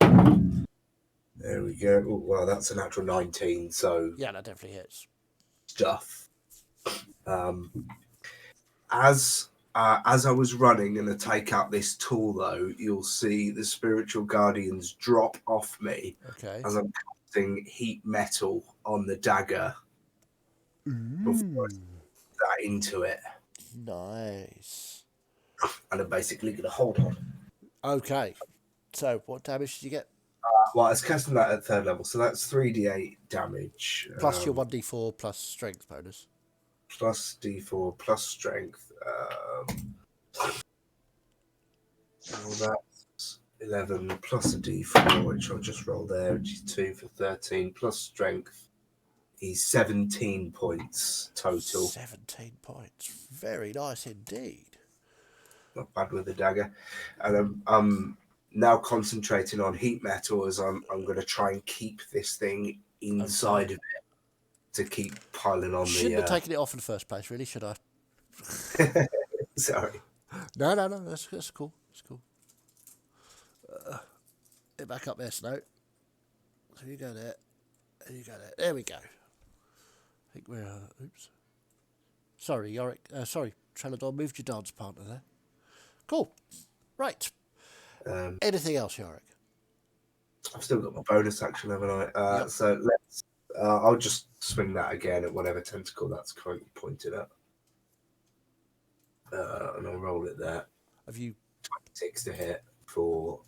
There we go. Oh, well, that's a natural 19, so Yeah, that definitely hits. stuff. As I was running and to take out this tool, though, you'll see the spiritual guardians drop off me Okay. as I'm casting heat metal on the dagger before I put that into it. Nice. And I'm basically going to hold on. Okay. So what damage did you get? Well, I was casting that at 3rd level, so that's 3d8 damage. Plus your 1d4 plus strength bonus. Plus d4 plus strength. Well, that's 11 plus a d4, which I'll just roll there, which is 2 for 13, plus strength is 17 points total. 17 points. Very nice indeed. Not bad with the dagger. And I'm now concentrating on heat metal as I'm going to try and keep this thing inside of it to keep piling on. Shouldn't have taken it off in the first place, really, should I? Sorry. No, that's cool. It's cool. Get back up there, Snow. So you go there. And you go there. There we go. I think we're... oops. Sorry, Yorick. Sorry, Trellador. Moved your dance partner there. Cool. Right. Anything else, Yorick? I've still got my bonus action, haven't I? Yep. So let's. I'll just swing that again at whatever tentacle that's currently pointed at. And I'll roll it there. Have you... 26 to hit for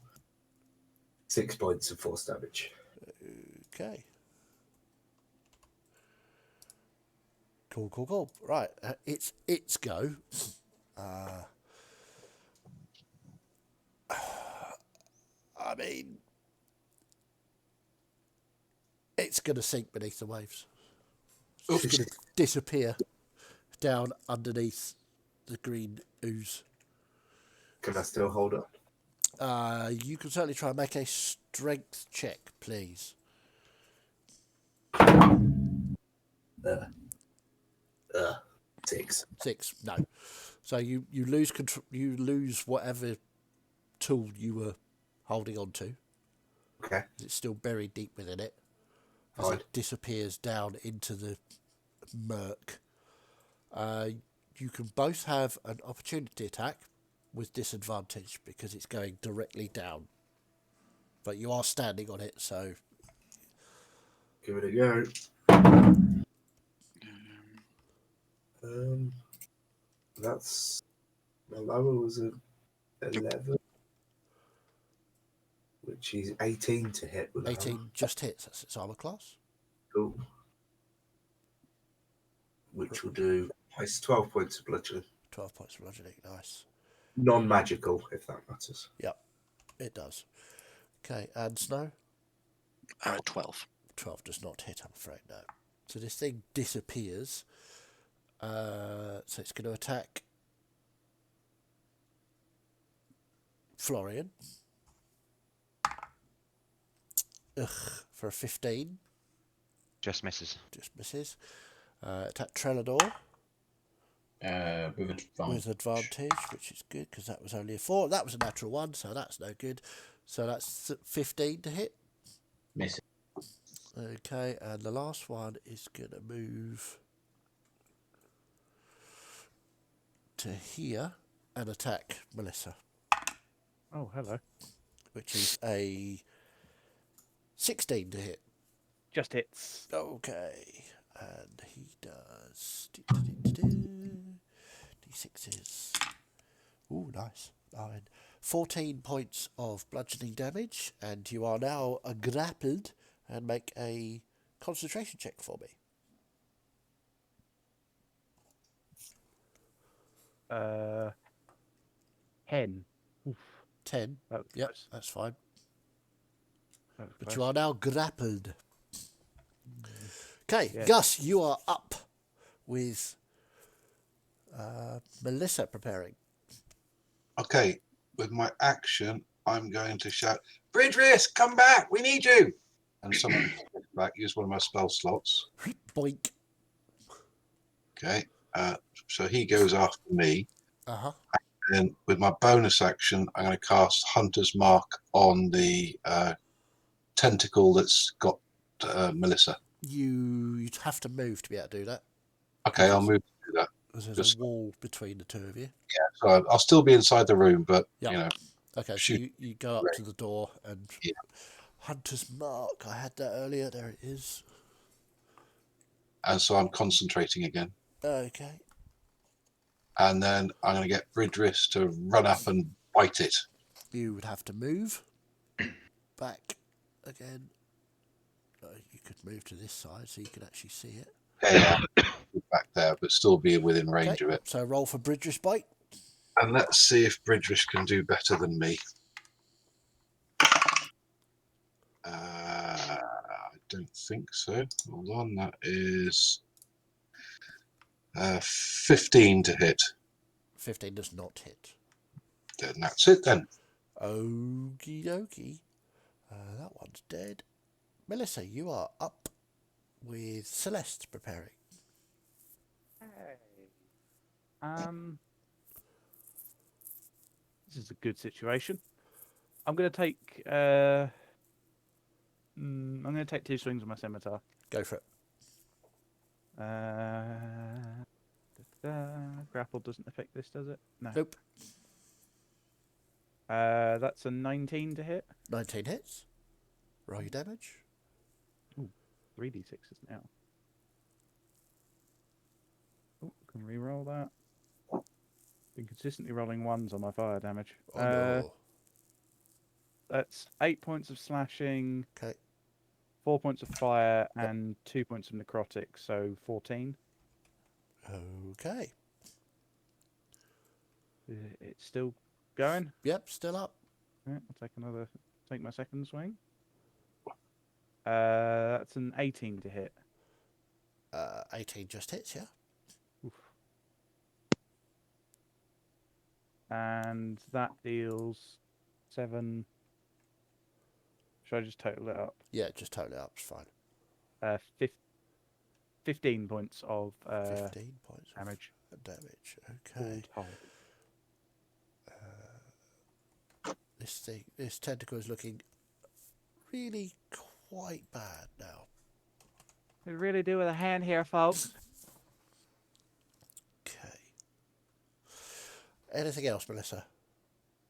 6 points of force damage. Okay. Cool. Right, it's go. I mean, it's going to sink beneath the waves. It's going to disappear down underneath the green ooze. Can I still hold up? You can certainly try and make a strength check, please. 6. 6. No. So you lose control. You lose whatever tool you were holding on to. Okay. It's still buried deep within it. As Fine. it disappears down into the murk. You can both have an opportunity attack with disadvantage because it's going directly down. But you are standing on it, so... Give it a go. That's... My lower was a 11. Which is 18 to hit with 18 just hits. That's its armor class. Cool. Which will do 12 points of bludgeoning. 12 points of bludgeoning. Nice. Non-magical, if that matters. Yep, it does. Okay, and Snow? 12. 12 does not hit, I'm afraid, no. So this thing disappears. So it's going to attack Florian. For a 15. Just misses. Just misses. Attack Trellador. With advantage, which is good because that was only a 4. That was a natural 1, so that's no good. So that's 15 to hit. Miss. Okay, and the last one is going to move to here and attack Melissa. Oh, hello. Which is a 16 to hit. Just hits. Okay, and he does D6s. Ooh, nice. 9. 14 points of bludgeoning damage, and you are now grappled. And make a concentration check for me. 10. Oof. 10. That was Yep, close. that's fine. That was But close. you are now grappled. Okay, Yes. Gus, you are up with Melissa preparing. Okay, with my action, I'm going to shout, Bridris, come back, we need you. And someone back, use one of my spell slots. Boink. Okay, so he goes after me. Uh-huh. And with my bonus action, I'm going to cast Hunter's Mark on the tentacle that's got Melissa. You'd have to move to be able to do that. Okay, I'll move to do that. Because there's Just- a wall between the two of you. Yeah, so I'll still be inside the room, but, Yep. you know. Okay, so shoot. you go up to the door and... Yeah. Hunter's Mark. I had that earlier. There it is. And so I'm concentrating again. Okay. And then I'm going to get Bridris to run up and bite it. You would have to move back again. You could move to this side so you can actually see it. Yeah, back there, but still be within range Okay, of it. so roll for Bridger's bite. And let's see if Bridris can do better than me. I don't think so. Hold on, that is 15 to hit. 15 does not hit. Then that's it then. Okie dokie. That one's dead. Melissa, you are up with Celeste preparing. This is a good situation. I'm going to take I'm going to take 2 swings with my scimitar. Go for it. Grapple doesn't affect this, does it? No. Nope. That's a 19 to hit. 19 hits. Roll your damage. 3d6s now. Oh, can re-roll that. Been consistently rolling 1s on my fire damage. Oh no. That's 8 points of slashing. Okay. 4 points of fire and 2 points of necrotic, so 14. Okay. It's still going. Yep, still up. Yeah, I'll take my second swing. That's an 18 to hit. 18 just hits, yeah. Oof. And that deals 7. Should I just total it up? Yeah, just total it up, it's fine. 15 points of 15 points damage. of damage. Okay. This tentacle is looking really quite bad now. We really do with a hand here, folks. Okay. Anything else, Melissa?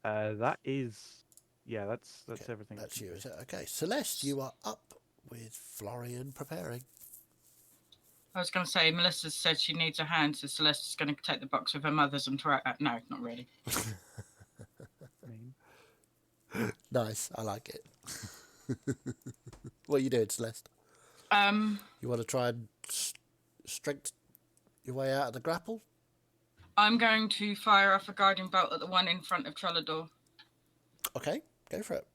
That's Okay, everything. That's you, is it? Okay. Celeste, you are up with Florian preparing. I was going to say, Melissa said she needs a hand, so Celeste is going to take the box of her mother's and throw it out. No, not really. Nice, I like it. What are you doing, Celeste? You want to try and strength your way out of the grapple? I'm going to fire off a guiding bolt at the one in front of Trellador. Okay, go for it.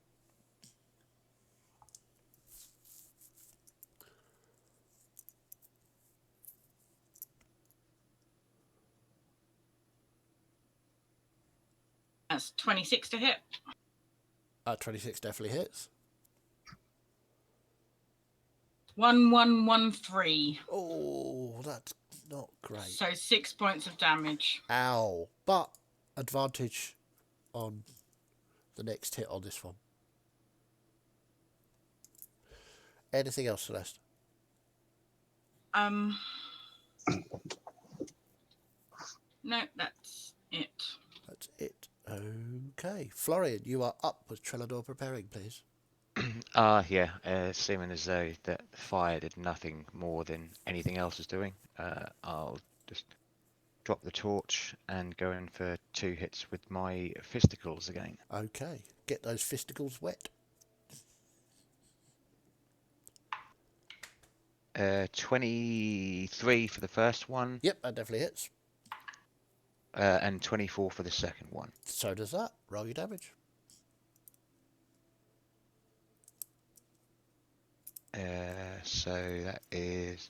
That's 26 to hit. 26 definitely hits. 1113. Oh, that's not great. So 6 points of damage. Ow. But advantage on the next hit on this one. Anything else, Celeste? No, that's it. That's it. Okay. Florian, you are up with Trellador preparing, please. Seeming as though that fire did nothing more than anything else is doing, I'll just drop the torch and go in for 2 hits with my fisticles again. Okay. Get those fisticles wet. 23 for the first one. Yep, that definitely hits. And 24 for the second one. So does that. Roll your damage. So that is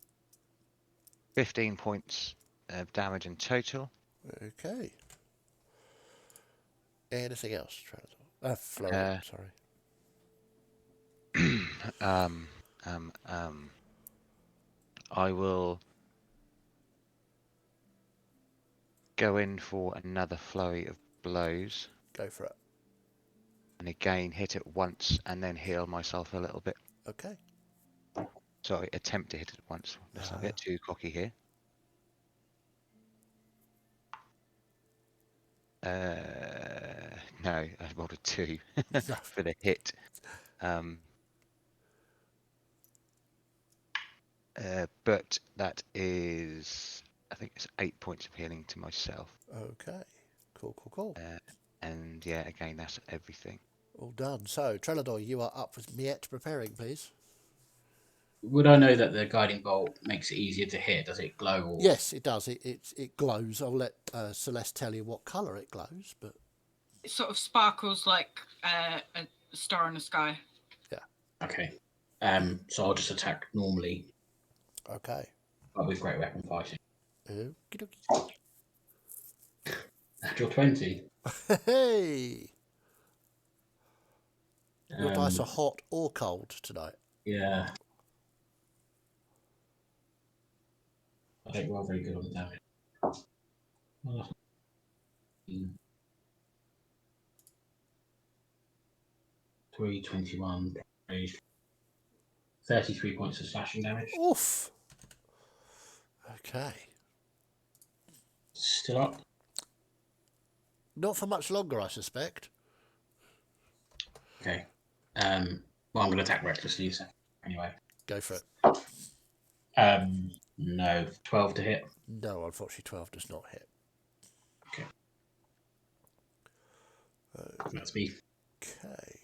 15 points of damage in total. Okay. Anything else, Trellador? Florian, sorry. I will go in for another flurry of blows. Go for it. And again, hit it once and then heal myself a little bit. Okay. Sorry, attempt to hit it once. Let's not get too cocky here. No, I rolled a 2 for the hit. But that is, I think it's 8 points of healing to myself. Okay. Cool. And yeah, again, that's everything. All done. So, Trellador, you are up with Miette preparing, please. Would I know that the guiding bolt makes it easier to hit? Does it glow? Or... Yes, it does. It glows. I'll let Celeste tell you what colour it glows, but It sort of sparkles like a star in the sky. Yeah. Okay. So I'll just attack normally. Okay. But with great weapon fighting. Okey-dokey. Natural 20. Hey! Your dice are hot or cold tonight. Yeah. I think we're very good on the damage. 321. 33 points of slashing damage. Oof. Okay. Still up. Not for much longer, I suspect. Okay. Well, I'm going to attack recklessly, so anyway. Go for it. No, 12 to hit. No, unfortunately, 12 does not hit. Okay. That's me. Okay.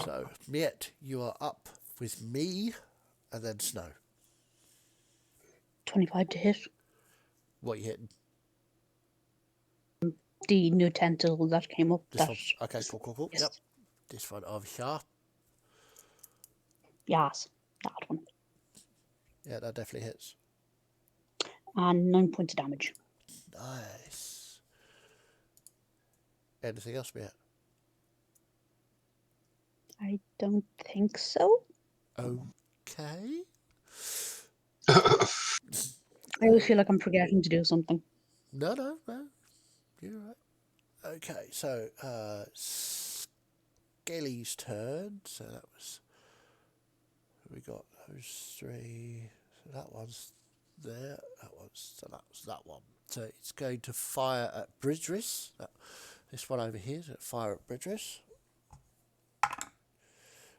So, Miet, you are up with me and then Snow. 25 to hit. What are you hitting? The new tentacle that came up. This one? Okay, cool. Yes. Yep. This one over here. Yes, that one. Yeah, that definitely hits. And 9 points of damage. Nice. Anything else, Miet? I don't think so. Okay. I always feel like I'm forgetting to do something. No. You're right. Okay, so Skelly's turn. So that was. We got those three. So that one's there. So that's that one. So it's going to fire at Bridris. This one over here is going to fire at Bridris,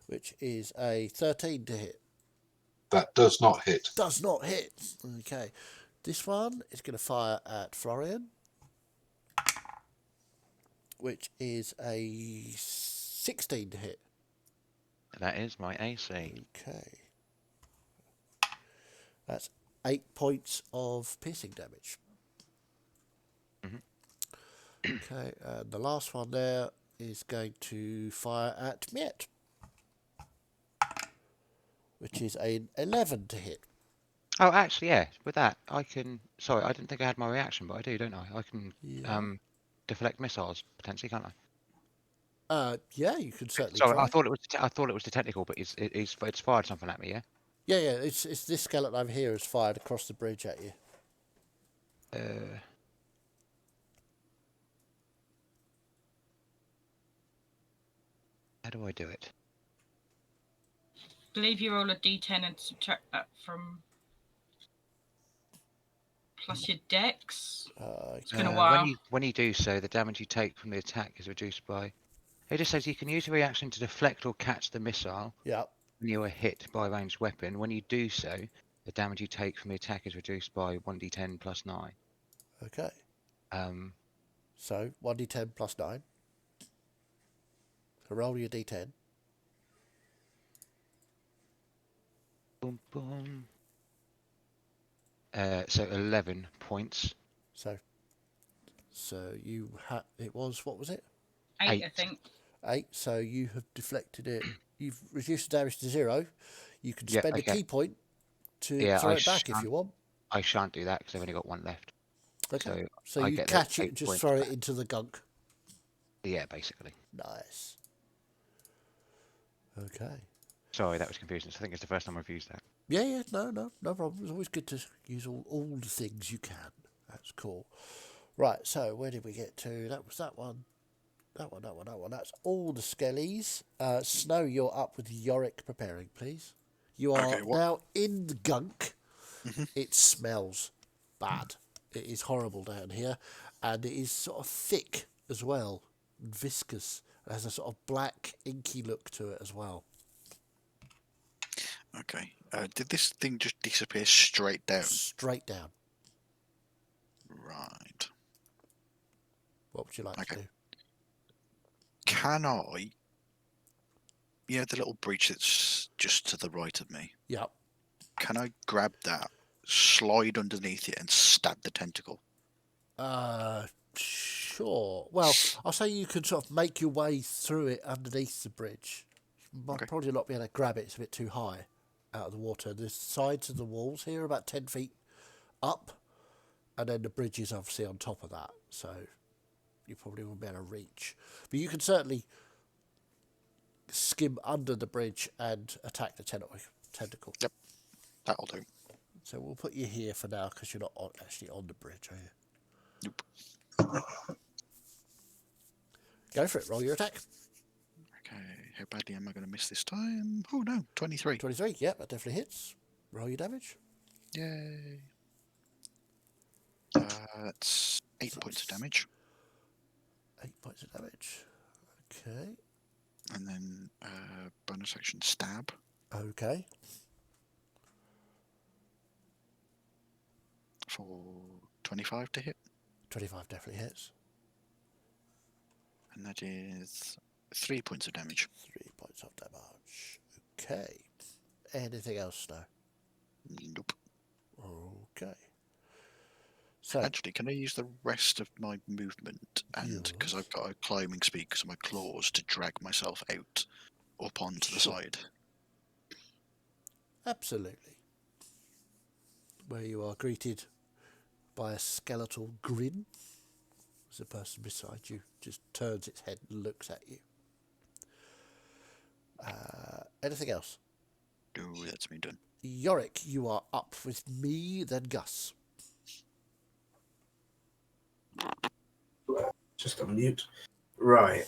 which is a 13 to hit. That does not hit. Does not hit. Okay. This one is going to fire at Florian, which is a 16 to hit. That is my AC. Okay. That's 8 points of piercing damage. Okay, and the last one there is going to fire at Miet, which is an 11 to hit. Oh, actually, yeah. With that, I can. Sorry, I didn't think I had my reaction, but I do, don't I? I can deflect missiles potentially, can't I? Yeah, you can certainly Sorry, try. I thought it was the technical, but it's fired something at me, yeah. Yeah. It's this skeleton over here has fired across the bridge at you. How do I do it? I believe you roll a d10 and subtract that from plus your dex. It's been a while. When you do so, the damage you take from the attack is reduced by. It just says you can use a reaction to deflect or catch the missile. Yeah. When you are hit by a ranged weapon. When you do so, the damage you take from the attack is reduced by 1d10 plus 9. Okay. So 1d10 plus 9. So roll your d10. Boom, boom. So 11 points. So you had it was what was it? 8, I think. 8. So you have deflected it. You've reduced the damage to 0. You can spend a key point to throw it back if you want. I shan't do that because I've only got one left. Okay. So you catch it and just throw it into the gunk. Yeah, basically. Nice. Okay. Sorry, that was confusing. I think it's the first time I've used that. Yeah. No problem. It's always good to use all the things you can. That's cool. Right. So where did we get to? That was that one. That one. That's all the skellies. Snow, you're up with Yorick preparing, please. You are now in the gunk. It smells bad. It is horrible down here. And it is sort of thick as well. And viscous. It has a sort of black, inky look to it as well. Okay. Did this thing just disappear straight down? Straight down. Right. What would you like to do? Can I... You know the little breach that's just to the right of me? Yep. Can I grab that, slide underneath it, and stab the tentacle? Sure. Well, I'll say you could sort of make your way through it underneath the bridge. You might probably not be able to grab it. It's a bit too high out of the water. The sides of the walls here are about 10 feet up, and then the bridge is obviously on top of that. So you probably won't be able to reach. But you can certainly skim under the bridge and attack the tentacle. Yep, that'll do. So we'll put you here for now because you're not actually on the bridge, are you? Nope. Go for it. Roll your attack. Okay. How badly am I going to miss this time? Oh no, 23. 23, yeah, that definitely hits. Roll your damage. Yay. That's 8 points of damage. 8 points of damage. Okay. And then bonus action stab Okay. for 25 to hit. 25 definitely hits. And that is 3 points of damage. 3 points of damage. Okay. Anything else now? Nope. Okay. So, Actually, can I use the rest of my movement and because I've got a climbing speed because of my claws to drag myself out up onto the side? absolutely. Where you are greeted by a skeletal grin as the person beside you just turns its head and looks at you. Anything else? No, that's me done. Yorick, you are up with me, then Gus. Just unmute. Right.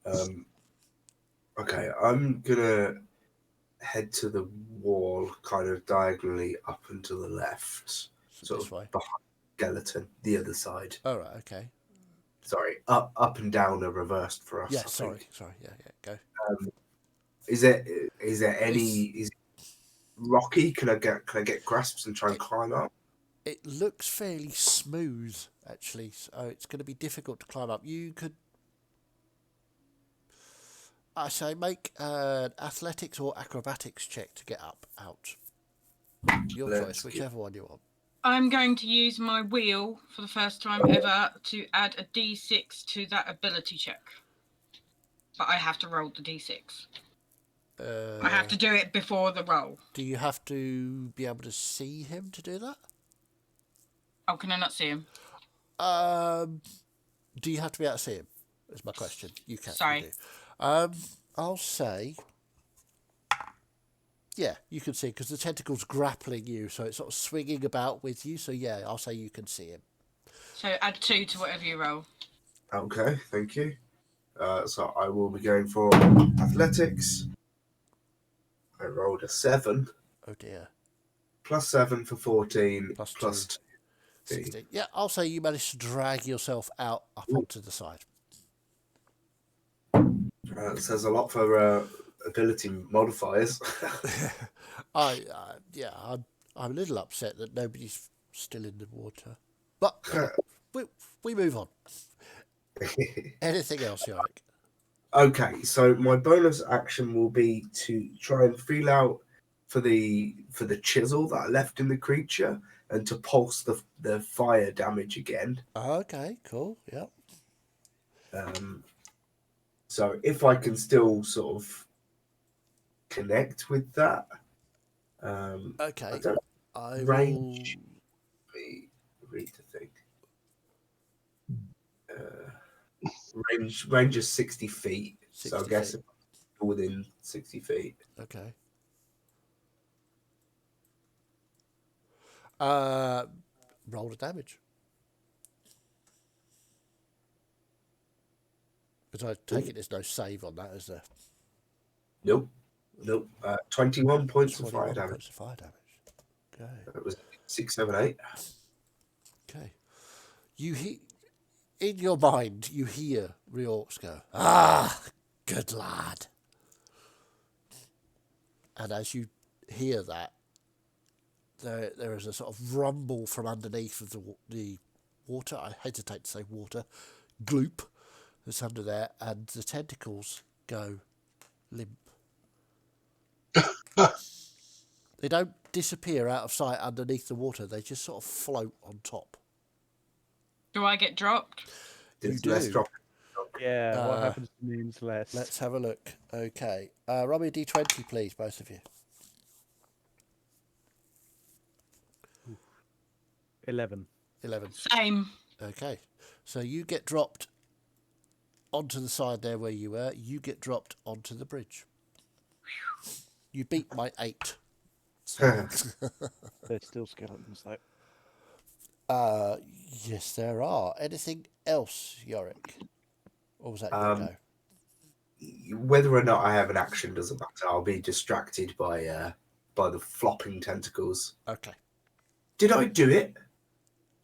Okay, I'm gonna head to the wall, kind of diagonally up and to the left, So this sort way. of behind the skeleton, the other side. All right, okay. Sorry, up and down are reversed for us. Yeah, I sorry, think. yeah, go. Is there any? Is it rocky? Can I get grasps and try and climb up? It looks fairly smooth, actually, so it's going to be difficult to climb up. You could, I say, make an athletics or acrobatics check to get out. Your choice, whichever one you want. I'm going to use my wheel for the first time ever to add a d6 to that ability check. But I have to roll the d6. I have to do it before the roll. Do you have to be able to see him to do that? Oh, can I not see him? Do you have to be able to see him? Is my question. You can. Sorry. You do. I'll say, yeah, you can see because the tentacle's grappling you, so it's sort of swinging about with you. So yeah, I'll say you can see him. So add 2 to whatever you roll. Okay, thank you. So I will be going for athletics. I rolled a 7. Oh dear. Plus 7 for 14. Plus Plus 2. 2. 16. Yeah, I'll say you managed to drag yourself up onto the side. It says a lot for ability modifiers. I'm a little upset that nobody's still in the water, but we move on. Anything else, Yorick? Okay, so my bonus action will be to try and feel out for the chisel that I left in the creature and to pulse the fire damage again. Okay, cool. Yep. So if I can still sort of connect with that, Okay. I don't range. Read the thing. Range is 60 feet. 60 so I guess feet. within 60 feet. Okay. Roll the damage. Because I take it there's no save on that, is there? Nope. 21 points of fire 21 damage. points of fire damage. Okay. That was 6, 7, 8. Okay. You hear, in your mind, you hear Riorks go, "Ah, good lad." And as you hear that, there is a sort of rumble from underneath of the water. I hesitate to say water. Gloop that's under there, and the tentacles go limp. They don't disappear out of sight underneath the water. They just sort of float on top. Do I get dropped? You It's less do. drop. Yeah, what happens to means less? Let's have a look. Okay. Roll me a d20, please, both of you. 11. 11. Same. Okay. So you get dropped onto the side there where you were. You get dropped onto the bridge. You beat my 8. So, There's still skeletons though. yes, there are. Anything else, Yorick? Or was that your go? whether or not I have an action doesn't matter. I'll be distracted by the flopping tentacles. Okay. Did I do it?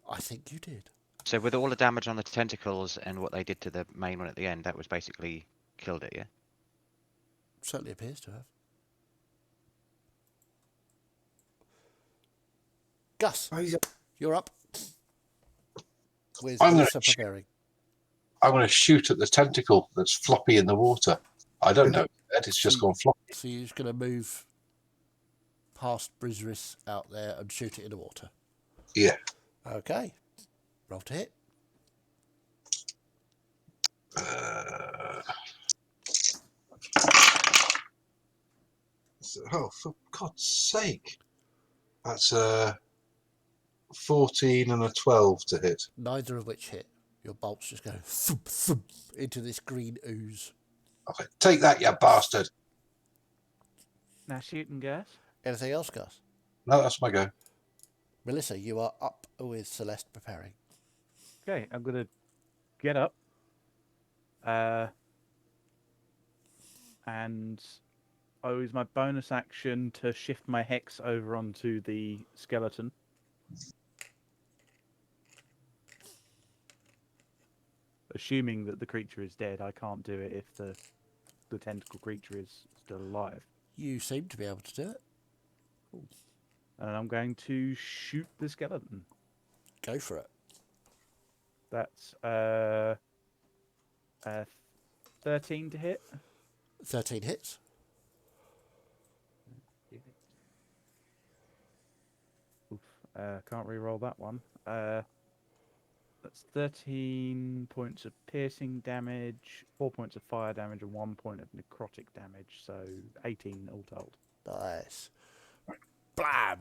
I think you did. So with all the damage on the tentacles and what they did to the main one at the end, that was basically killed it, yeah? Certainly appears to have. Gus, you're up. With I'm gonna Melissa preparing. I'm going to shoot at the tentacle that's floppy in the water. I don't know that it's just gone floppy. So you're just going to move past Brizris out there and shoot it in the water. Yeah. Okay. Roll to hit. Oh, for God's sake! That's a 14 and a 12 to hit. Neither of which hit. Your bolts just go thump, thump into this green ooze. Okay, take that, you bastard! Now shooting gas. Anything else, Gus? No, that's my go. Melissa, you are up with Celeste preparing. Okay, I'm gonna get up. And I use my bonus action to shift my hex over onto the skeleton. Assuming that the creature is dead, I can't do it if the tentacle creature is still alive. You seem to be able to do it. And I'm going to shoot the skeleton. Go for it. That's 13 to hit. 13 hits. Oof, can't re-roll that one. That's 13 points of piercing damage, 4 points of fire damage, and 1 point of necrotic damage. So 18 all told. Nice. Blam!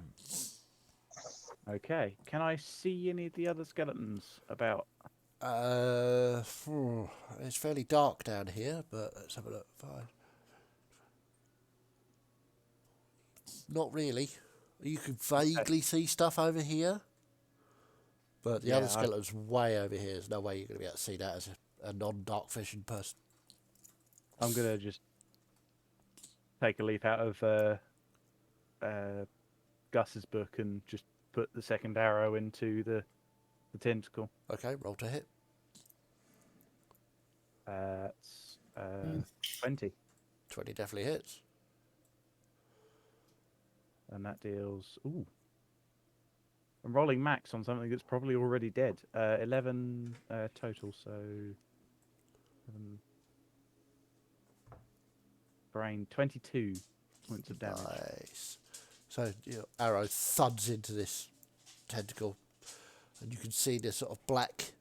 Okay. Can I see any of the other skeletons about? It's fairly dark down here, but let's have a look. Fine. Not really. You can vaguely see stuff over here, but the other skeleton's way over here. There's no way you're going to be able to see that as a non-dark vision person. I'm going to just take a leaf out of Gus's book and just put the second arrow into the tentacle. Okay, roll to hit. It's 20. 20 definitely hits. And that deals... Ooh. I'm rolling max on something that's probably already dead. 11 total, so... brain, 22 points of damage. Nice. So your arrow thuds into this tentacle, and you can see this sort of black,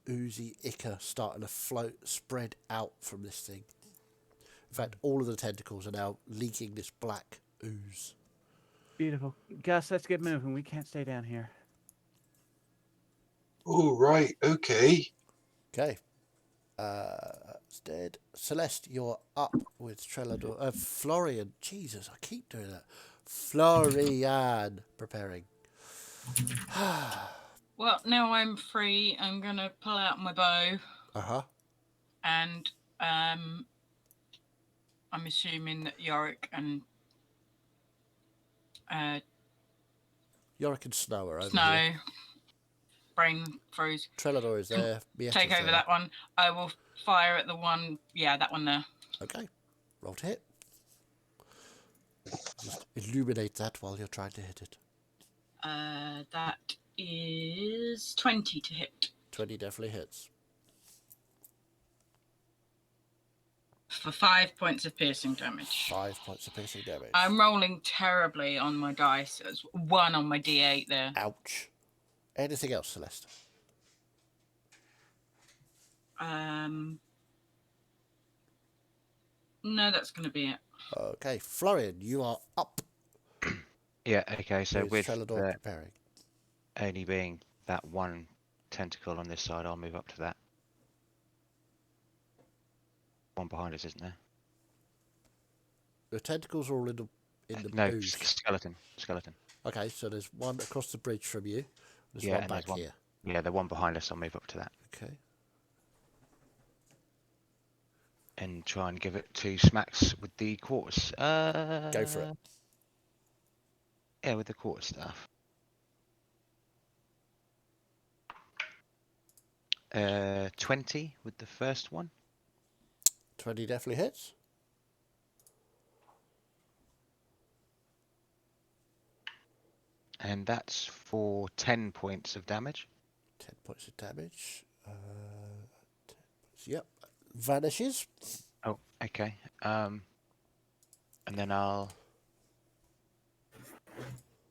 oozy ichor starting to float, spread out from this thing. In fact, all of the tentacles are now leaking this black ooze. Beautiful. Gus, let's get moving. We can't stay down here. Oh, right, okay. Okay. It's dead. Celeste, you're up with Trelador. Florian. Jesus, I keep doing that. Florian preparing. Well, now I'm free. I'm going to pull out my bow. Uh-huh. And I'm assuming that Yorick and Snow are over Snow, here. brain froze. Trelador is there. Take over that one. I will fire at the one. Yeah, that one there. Okay. Roll to hit. Just illuminate that while you're trying to hit it. That is 20 to hit. 20 definitely hits. For 5 points of piercing damage. 5 points of piercing damage. I'm rolling terribly on my dice. It's 1 on my D8 there. Ouch. Anything else, Celeste? No, that's going to be it. Okay, Florian, you are up. Yeah, okay, so with Trelador preparing. only being that one tentacle on this side, I'll move up to that. One behind us, isn't there? The tentacles are all in the No, ooze. skeleton. Okay, so there's one across the bridge from you. There's Yeah, one back here. Yeah, the one behind us, I'll move up to that. Okay. and try and give it 2 smacks with the quarters. Go for it. Yeah, with the quarter staff. 20 with the first one. 20 definitely hits. And that's for 10 points of damage. 10 points of damage. 10 points, yep. Vanishes. Oh, okay. And then I'll...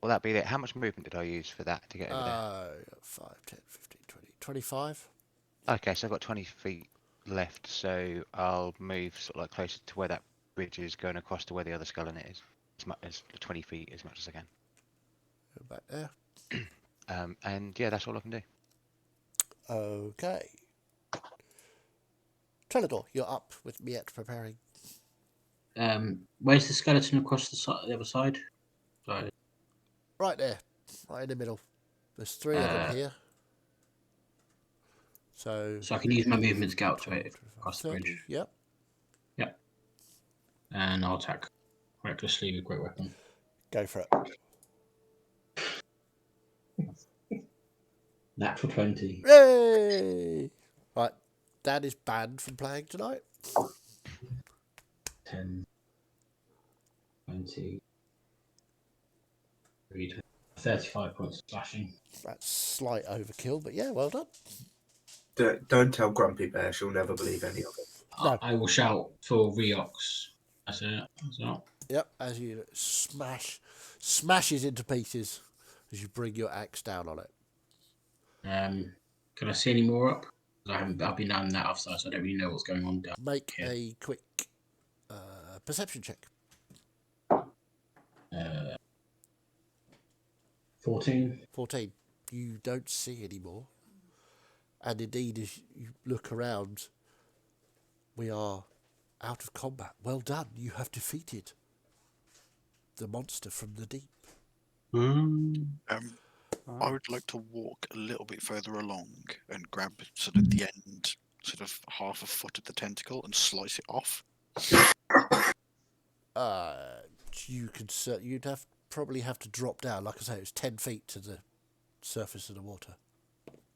Will that be it? How much movement did I use for that to get over there? 5, 10, 15, 20, 25. Okay, so I've got 20 feet left, so I'll move sort of like closer to where that bridge is, going across to where the other skeleton is. As much as 20 feet, as much as I can. Go back there. And yeah, that's all I can do. Okay. Trellador, you're up with Miette preparing. Where's the skeleton across the other side? Sorry. Right there. Right in the middle. There's 3 of them here. So I can use my movement to get up to it 25, across the 30, bridge. Yep. Yep. And I'll attack recklessly with great weapon. Go for it. Natural 20. Yay! Right. Dad is banned from playing tonight. 10, 20, 35 points of slashing. That's slight overkill, but yeah, well done. Don't tell Grumpy Bear; she'll never believe any of it. No. I will shout for Reox. That's it. That's it. Yep, as you smashes into pieces as you bring your axe down on it. Can I see any more up? I've been down that offside, so I don't really know what's going on down. Make here. a quick perception check. 14. 14. You don't see any more. And indeed, as you look around, we are out of combat. Well done. You have defeated the monster from the deep. I would like to walk a little bit further along and grab sort of the end, sort of half a foot of the tentacle, and slice it off. You could you'd probably have to drop down. Like I say, it was 10 feet to the surface of the water.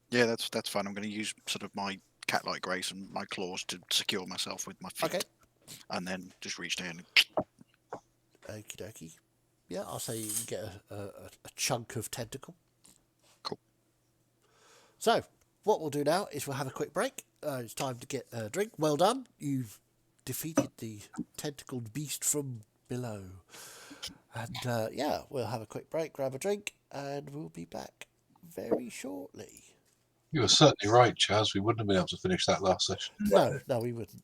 Yeah, that's fine. I'm going to use sort of my cat-like grace and my claws to secure myself with my feet, Okay. and then just reach down. Okie dokie. Yeah, I'll say you can get a chunk of tentacle. Cool. So, what we'll do now is we'll have a quick break. It's time to get a drink. Well done. You've defeated the tentacled beast from below. And yeah, we'll have a quick break, grab a drink, and we'll be back very shortly. You were certainly right, Chaz. We wouldn't have been able to finish that last session. No, we wouldn't.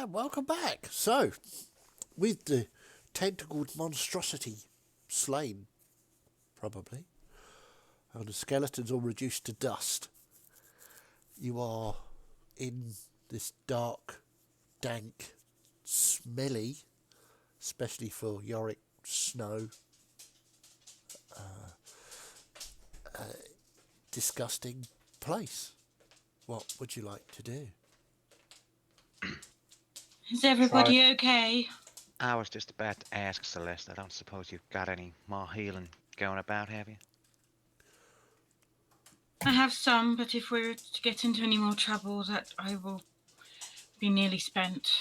And welcome back. So, with the tentacled monstrosity slain, probably, and the skeletons all reduced to dust, you are in this dark, dank, smelly, especially for Yorick, snow, disgusting place. What would you like to do? Is everybody okay? I was just about to ask Celeste. I don't suppose you've got any more healing going about, have you? I have some, but if we're to get into any more trouble, that I will be nearly spent.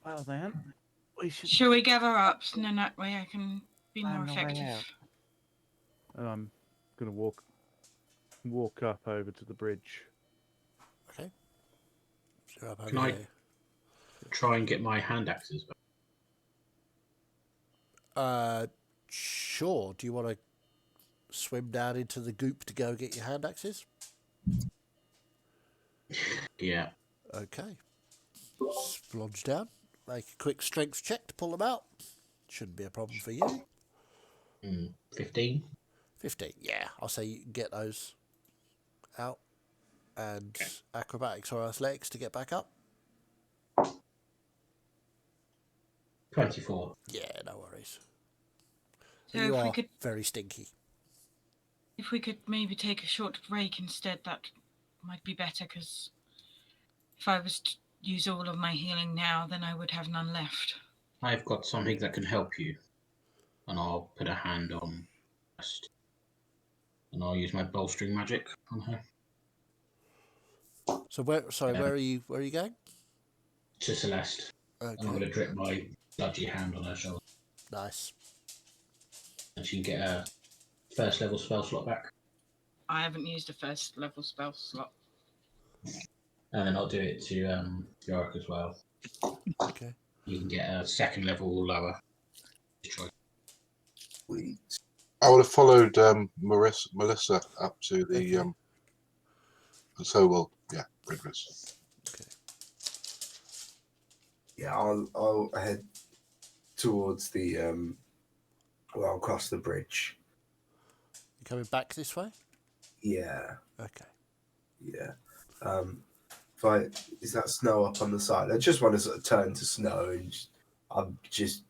Well then, we should. Shall we gather up, and then that way I can be more find a way effective? out. I'm gonna walk up over to the bridge. Okay. So up Can over I here. try and get my hand axes back? Sure. Do you want to swim down into the goop to go get your hand axes? Yeah. Okay. Splodge down. Make a quick strength check to pull them out. Shouldn't be a problem for you. 15. 15. Yeah, I'll say you can get those out. And Okay. acrobatics or athletics to get back up. 24. Yeah, no worries. So You if we are could, very stinky. if we could maybe take a short break instead, that might be better. Because if I was to use all of my healing now, then I would have none left. I've got something that can help you. And I'll put a hand on Celeste. And I'll use my bolstering magic on her. So where are you going? To Celeste. And I'm going Okay. to drip my sludgy hand on her shoulder. Nice. And she can get a first level spell slot back. I haven't used a first level spell slot. And then I'll do it to Yorick as well. Okay. You can get a second level or lower. Sweet. I would have followed Melissa up to the Okay. so well, yeah, Bridris. Okay. Yeah, I'll head towards the well, across the bridge. You coming back this way? Yeah, Okay. yeah. Is that snow up on the side? I just want to sort of turn to snow, and I'm just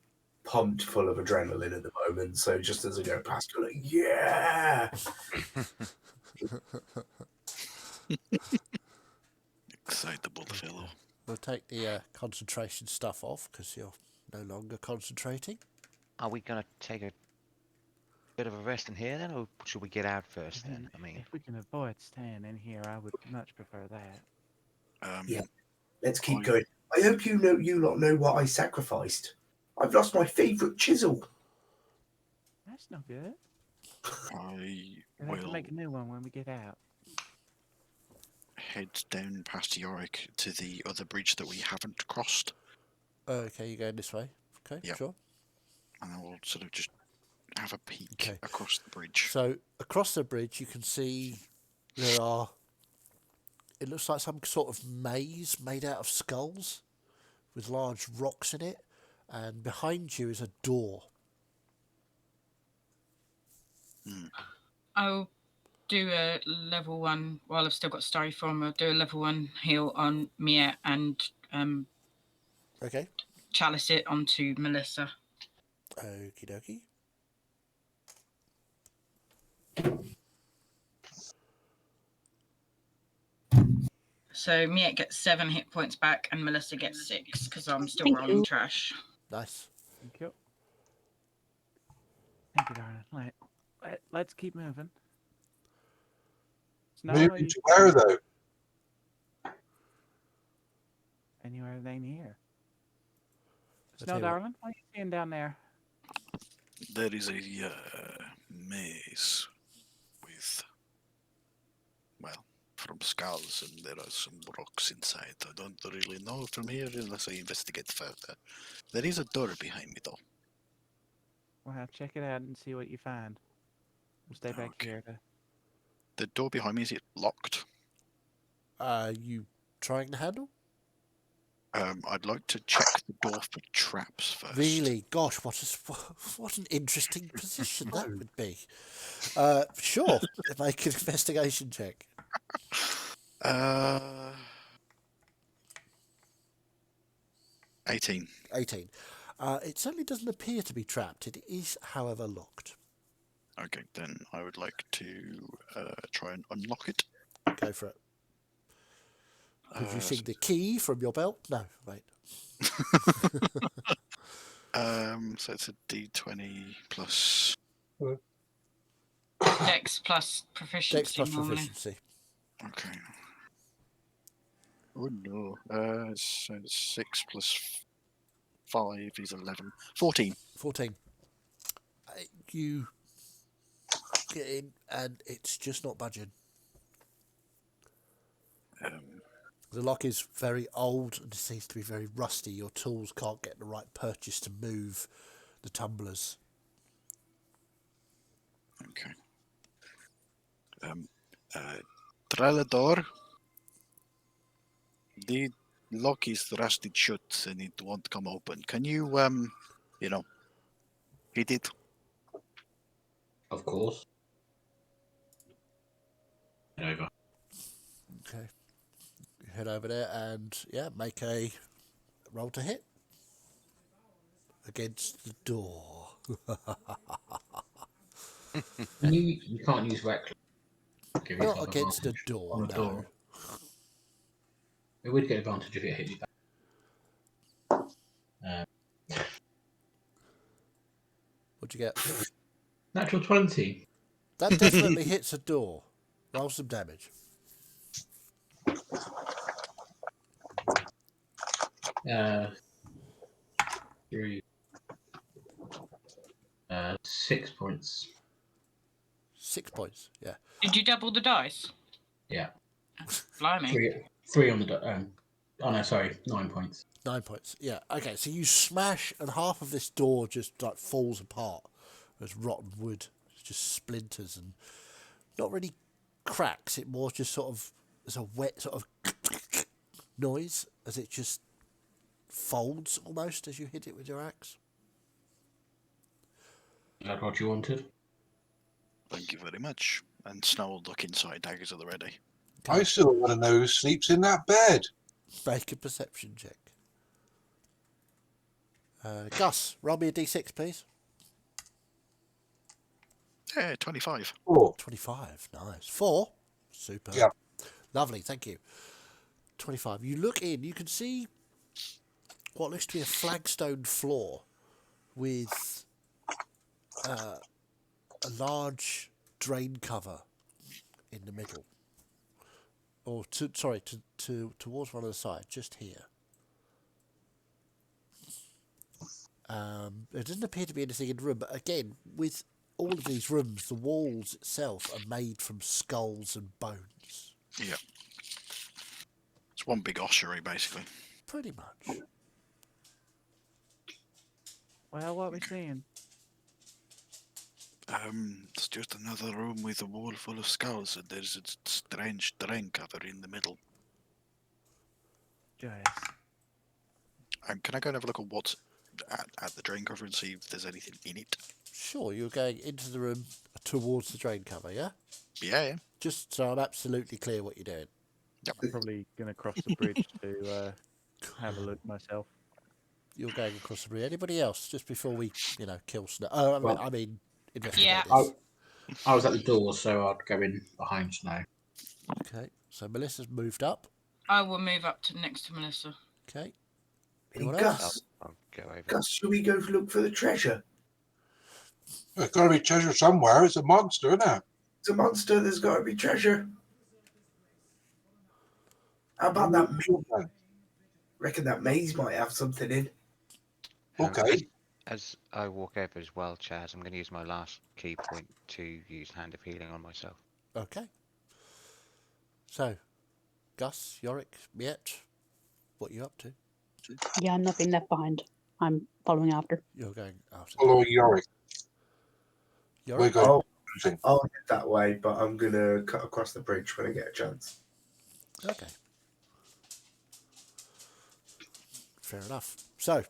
pumped full of adrenaline at the moment. So just as I go past, I'm like, yeah. Excitable fellow. We'll take the concentration stuff off because you're no longer concentrating. Are we gonna take a bit of a rest in here then, or should we get out first then? I mean, if we can avoid staying in here, I would much prefer that. Yeah. Let's keep going. I hope you lot know what I sacrificed. I've lost my favourite chisel. That's not good. I We'll have to will make a new one when we get out. head down past Yorick to the other bridge that we haven't crossed, Okay, you're going this way. Okay, Yep. sure. and I will sort of just have a peek Okay. across the bridge. So across the bridge, you can see there are. It looks like some sort of maze made out of skulls, with large rocks in it, and behind you is a door. I'll do a level 1 while I've still got Styrofoam. I'll do a level 1 heal on Mia and Okay. chalice it onto Melissa. Okie dokie. So Mia gets 7 hit points back and Melissa gets 6 because I'm still Thank rolling you. trash. Nice. Thank you. Thank you, darling. Let's keep moving. Snow, are Moving you to where though? anywhere they near? I'll Snow, tell you what. darling, what are you seeing down there? There is a maze with, well, from skulls, and there are some rocks inside. I don't really know from here unless I investigate further. There is a door behind me, though. Well, check it out and see what you find. We'll stay back Okay. here to... The door behind me, is it locked? You trying the handle? I'd like to check the door for traps first. Really? Gosh, what an interesting position that would be. Sure, make an investigation check. 18. 18. It certainly doesn't appear to be trapped. It is, however, locked. Okay, then I would like to try and unlock it. Go for it. Producing the key from your belt? No, wait. So it's a D20 plus... Dex plus proficiency. Dex plus normally. proficiency. Okay. Oh no. So 6 plus 5 is 11. 14. 14. You get in and it's just not budging. The lock is very old and it seems to be very rusty. Your tools can't get the right purchase to move the tumblers. Okay. Try the door. The lock is rusted shut and it won't come open. Can you, hit it? Of course. Over. Okay. You head over there and, yeah, make a roll to hit. Against the door. You can't use reckless. Not against the door, on the no. door. It would get advantage if it hit you back. What'd you get? Natural 20. That definitely hits a door. Roll some damage. 3. 6 points. 6 points, yeah. Did you double the dice? Yeah. Blimey. 3 on the... oh no, sorry. 9 points. 9 points, yeah. Okay, so you smash and half of this door just like falls apart. There's rotten wood. It's just splinters and not really cracks. It more just sort of... There's a wet sort of noise as it just folds almost as you hit it with your axe. Is that what you wanted? Thank you very much. And Snow will look inside, daggers at the ready. I still want to know who sleeps in that bed. Make a perception check. Gus, roll me a d6, please. Yeah, 25. 4. 25, nice. 4, super. Yeah. Lovely, thank you. 25. You look in, you can see what looks to be a flagstone floor with a large drain cover in the middle. Or, towards one of the sides, just here. There doesn't appear to be anything in the room, but again, with all of these rooms, the walls itself are made from skulls and bones. Yeah. It's one big ossuary, basically. Pretty much. Well, what are we seeing? It's just another room with a wall full of skulls, and there's a strange drain cover in the middle. Yes. And can I go and have a look at what's at the drain cover and see if there's anything in it? Sure, you're going into the room towards the drain cover, yeah? Yeah. Just so I'm absolutely clear what you're doing. Yep. I'm probably going to cross the bridge to have a look myself. You're going across the bridge. Anybody else? Just before we, kill Snow. I mean, investigate Yeah. this. I was at the door, so I'd go in behind Snow. Okay, so Melissa's moved up. I will move up to next to Melissa. Okay. Hey, Anyone Gus, else? I'll go over. Gus, should we go look for the treasure? There's got to be treasure somewhere. It's a monster, isn't it? It's a monster. There's got to be treasure. How about that maze? Reckon that maze might have something in. Okay. As I walk over as well, Chaz, I'm going to use my last key point to use Hand of Healing on myself. Okay. So, Gus, Yorick, Miet, what are you up to? Yeah, I'm not being left behind. I'm following after. You're going after. Follow Yorick. We're Yorick? going. I'll head that way, but I'm going to cut across the bridge when I get a chance. Okay. Fair enough. So,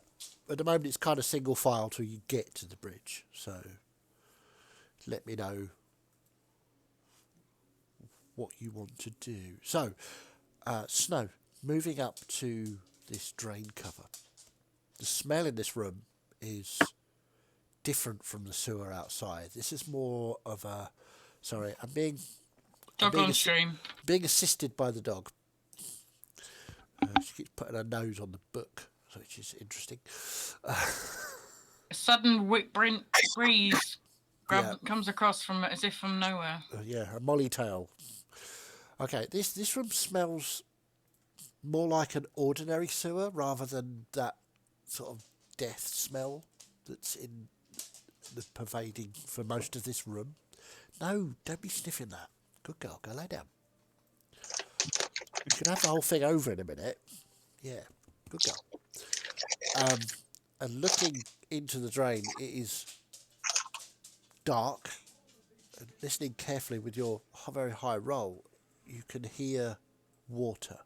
at the moment, it's kind of single file till you get to the bridge. So, let me know what you want to do. So, Snow, moving up to this drain cover. The smell in this room is different from the sewer outside. This is more of a... Sorry, I'm being stream. being assisted by the dog. She keeps putting her nose on the book, which is interesting. A sudden breeze comes across from as if from nowhere. A molly tail. Okay, this room smells more like an ordinary sewer rather than that sort of death smell that's in the pervading for most of this room. No, don't be sniffing that. Good girl, go lay down. You can have the whole thing over in a minute. Yeah, good girl. And looking into the drain, it is dark. And listening carefully with your very high roll, you can hear water.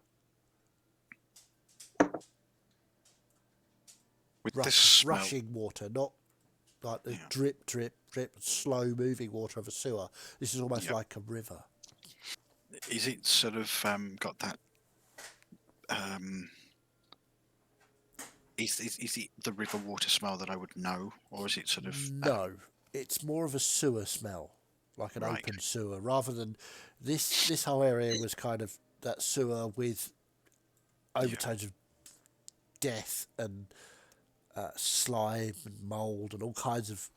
With this smell, Rushing water, not like the drip, drip, drip, slow moving water of a sewer. This is almost like a river. is it sort of got that? Is it the river water smell that I would know, or is it sort of? No, it's more of a sewer smell, like an open sewer, rather than this. This whole area was kind of that sewer with overtones of death and slime and mould and all kinds of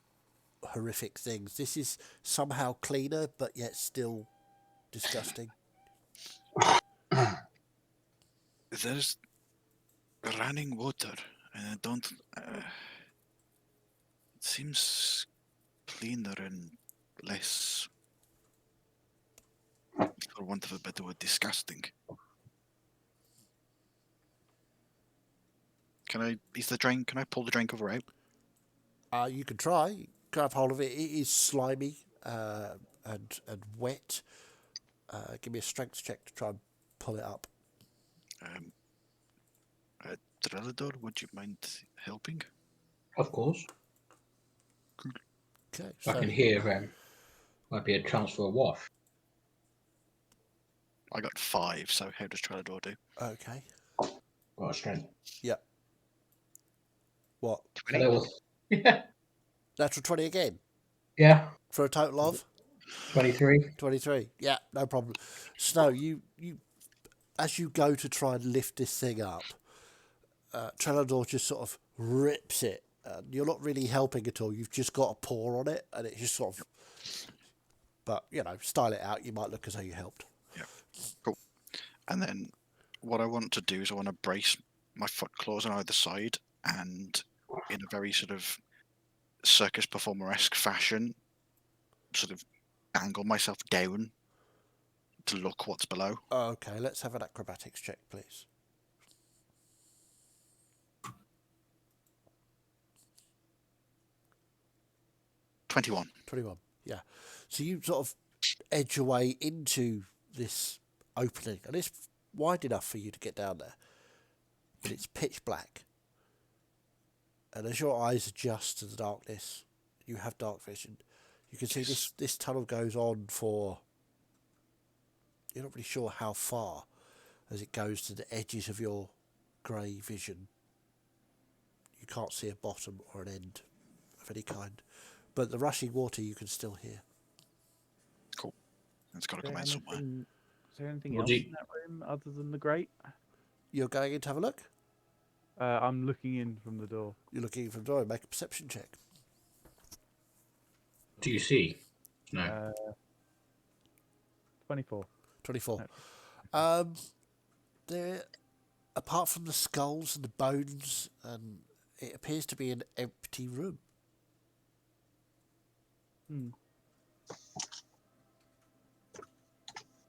horrific things. This is somehow cleaner, but yet still disgusting. There's running water, and I don't. It seems cleaner and less, for want of a better word, disgusting. Can I pull the drain cover out? You can try. Grab hold of it. It is slimy and wet. Give me a strength check to try and pull it up. Trelador, would you mind helping? Of course. Okay. I can hear might be a chance for a waft. I got 5, so how does Trelador do? Okay. Got a strength. Yep. What? 20. Yeah. Natural 20 again? Yeah. For a total of? 23. 23. Yeah, no problem. Snow, you as you go to try and lift this thing up, Trelador just sort of rips it. You're not really helping at all. You've just got a paw on it, and it's just sort of... But, style it out. You might look as though you helped. Yeah, cool. And then what I want to do is I want to brace my foot claws on either side and in a very sort of circus performer-esque fashion, sort of angle myself down to look what's below. Okay, let's have an acrobatics check, please. $21. 21, yeah. So you sort of edge your way into this opening, and it's wide enough for you to get down there, but it's pitch black. And as your eyes adjust to the darkness, you have dark vision. You can see this tunnel goes on for... You're not really sure how far as it goes to the edges of your grey vision. You can't see a bottom or an end of any kind. But the rushing water you can still hear. Cool. It's got to come out somewhere. Is there anything else in that room other than the grate? You're going in to have a look? I'm looking in from the door. You're looking in from the door. Make a perception check. Do you see? No. 24. 24. No. There, apart from the skulls and the bones, and it appears to be an empty room.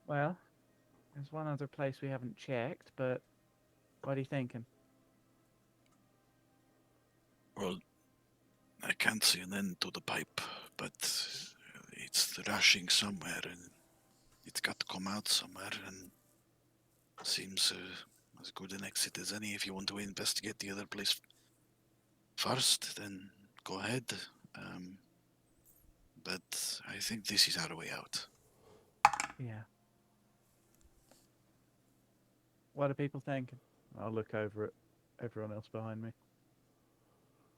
Well, there's one other place we haven't checked, but what are you thinking? Well, I can't see an end to the pipe, but it's rushing somewhere, and it's got to come out somewhere, and seems as good an exit as any. If you want to investigate the other place first, then go ahead. But I think this is our way out. Yeah. What are people thinking? I'll look over at everyone else behind me.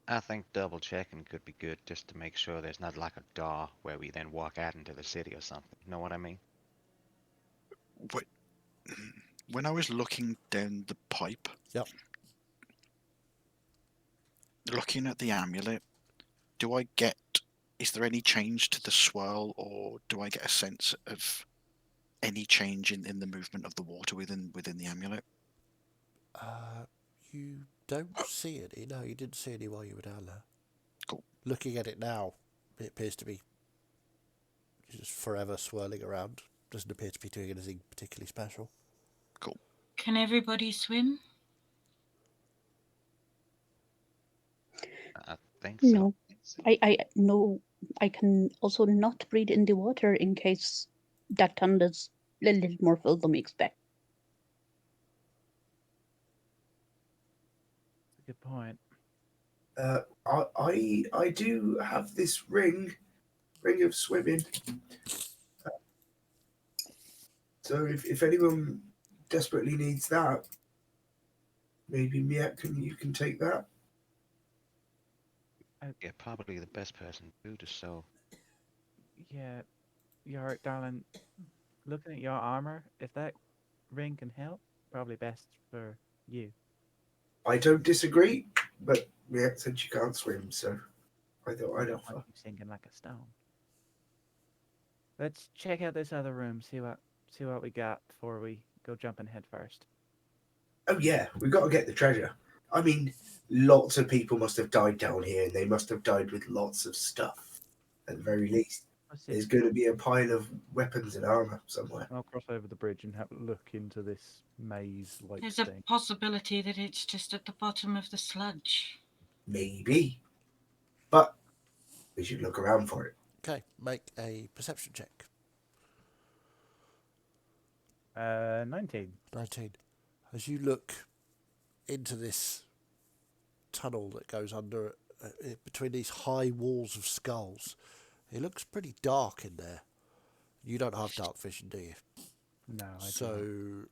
I think double checking could be good just to make sure there's not like a door where we then walk out into the city or something. Know what I mean? When I was looking down the pipe, Yep. looking at the amulet, is there any change to the swirl, or do I get a sense of any change in the movement of the water within the amulet? You don't see any. No, you didn't see any while you were down there. Cool. Looking at it now, it appears to be just forever swirling around. Doesn't appear to be doing anything particularly special. Cool. Can everybody swim? I think so. No. I know I can also not breathe in the water in case that thunder's a little more full than we expect. Good point. I do have this ring of swimming. So if anyone desperately needs that, maybe Miak you can take that. Yeah, probably the best person to do this. So Yeah, Yorick, darling, looking at your armor, if that ring can help, probably best for you. I don't disagree, but Miak said she can't swim, so I thought I'd I offer. want you sinking like a stone. Let's check out this other room, see what we got before we go jumping head first. Oh yeah, we've got to get the treasure. I mean, lots of people must have died down here, and they must have died with lots of stuff. At the very least, there's going to be a pile of weapons and armor somewhere. I'll cross over the bridge and have a look into this maze-like There's thing. a possibility that it's just at the bottom of the sludge. Maybe, but we should look around for it. Okay, make a perception check. 19. 19. As you look into this tunnel that goes under between these high walls of skulls, it looks pretty dark in there. You don't have dark vision, do you? No, I So don't.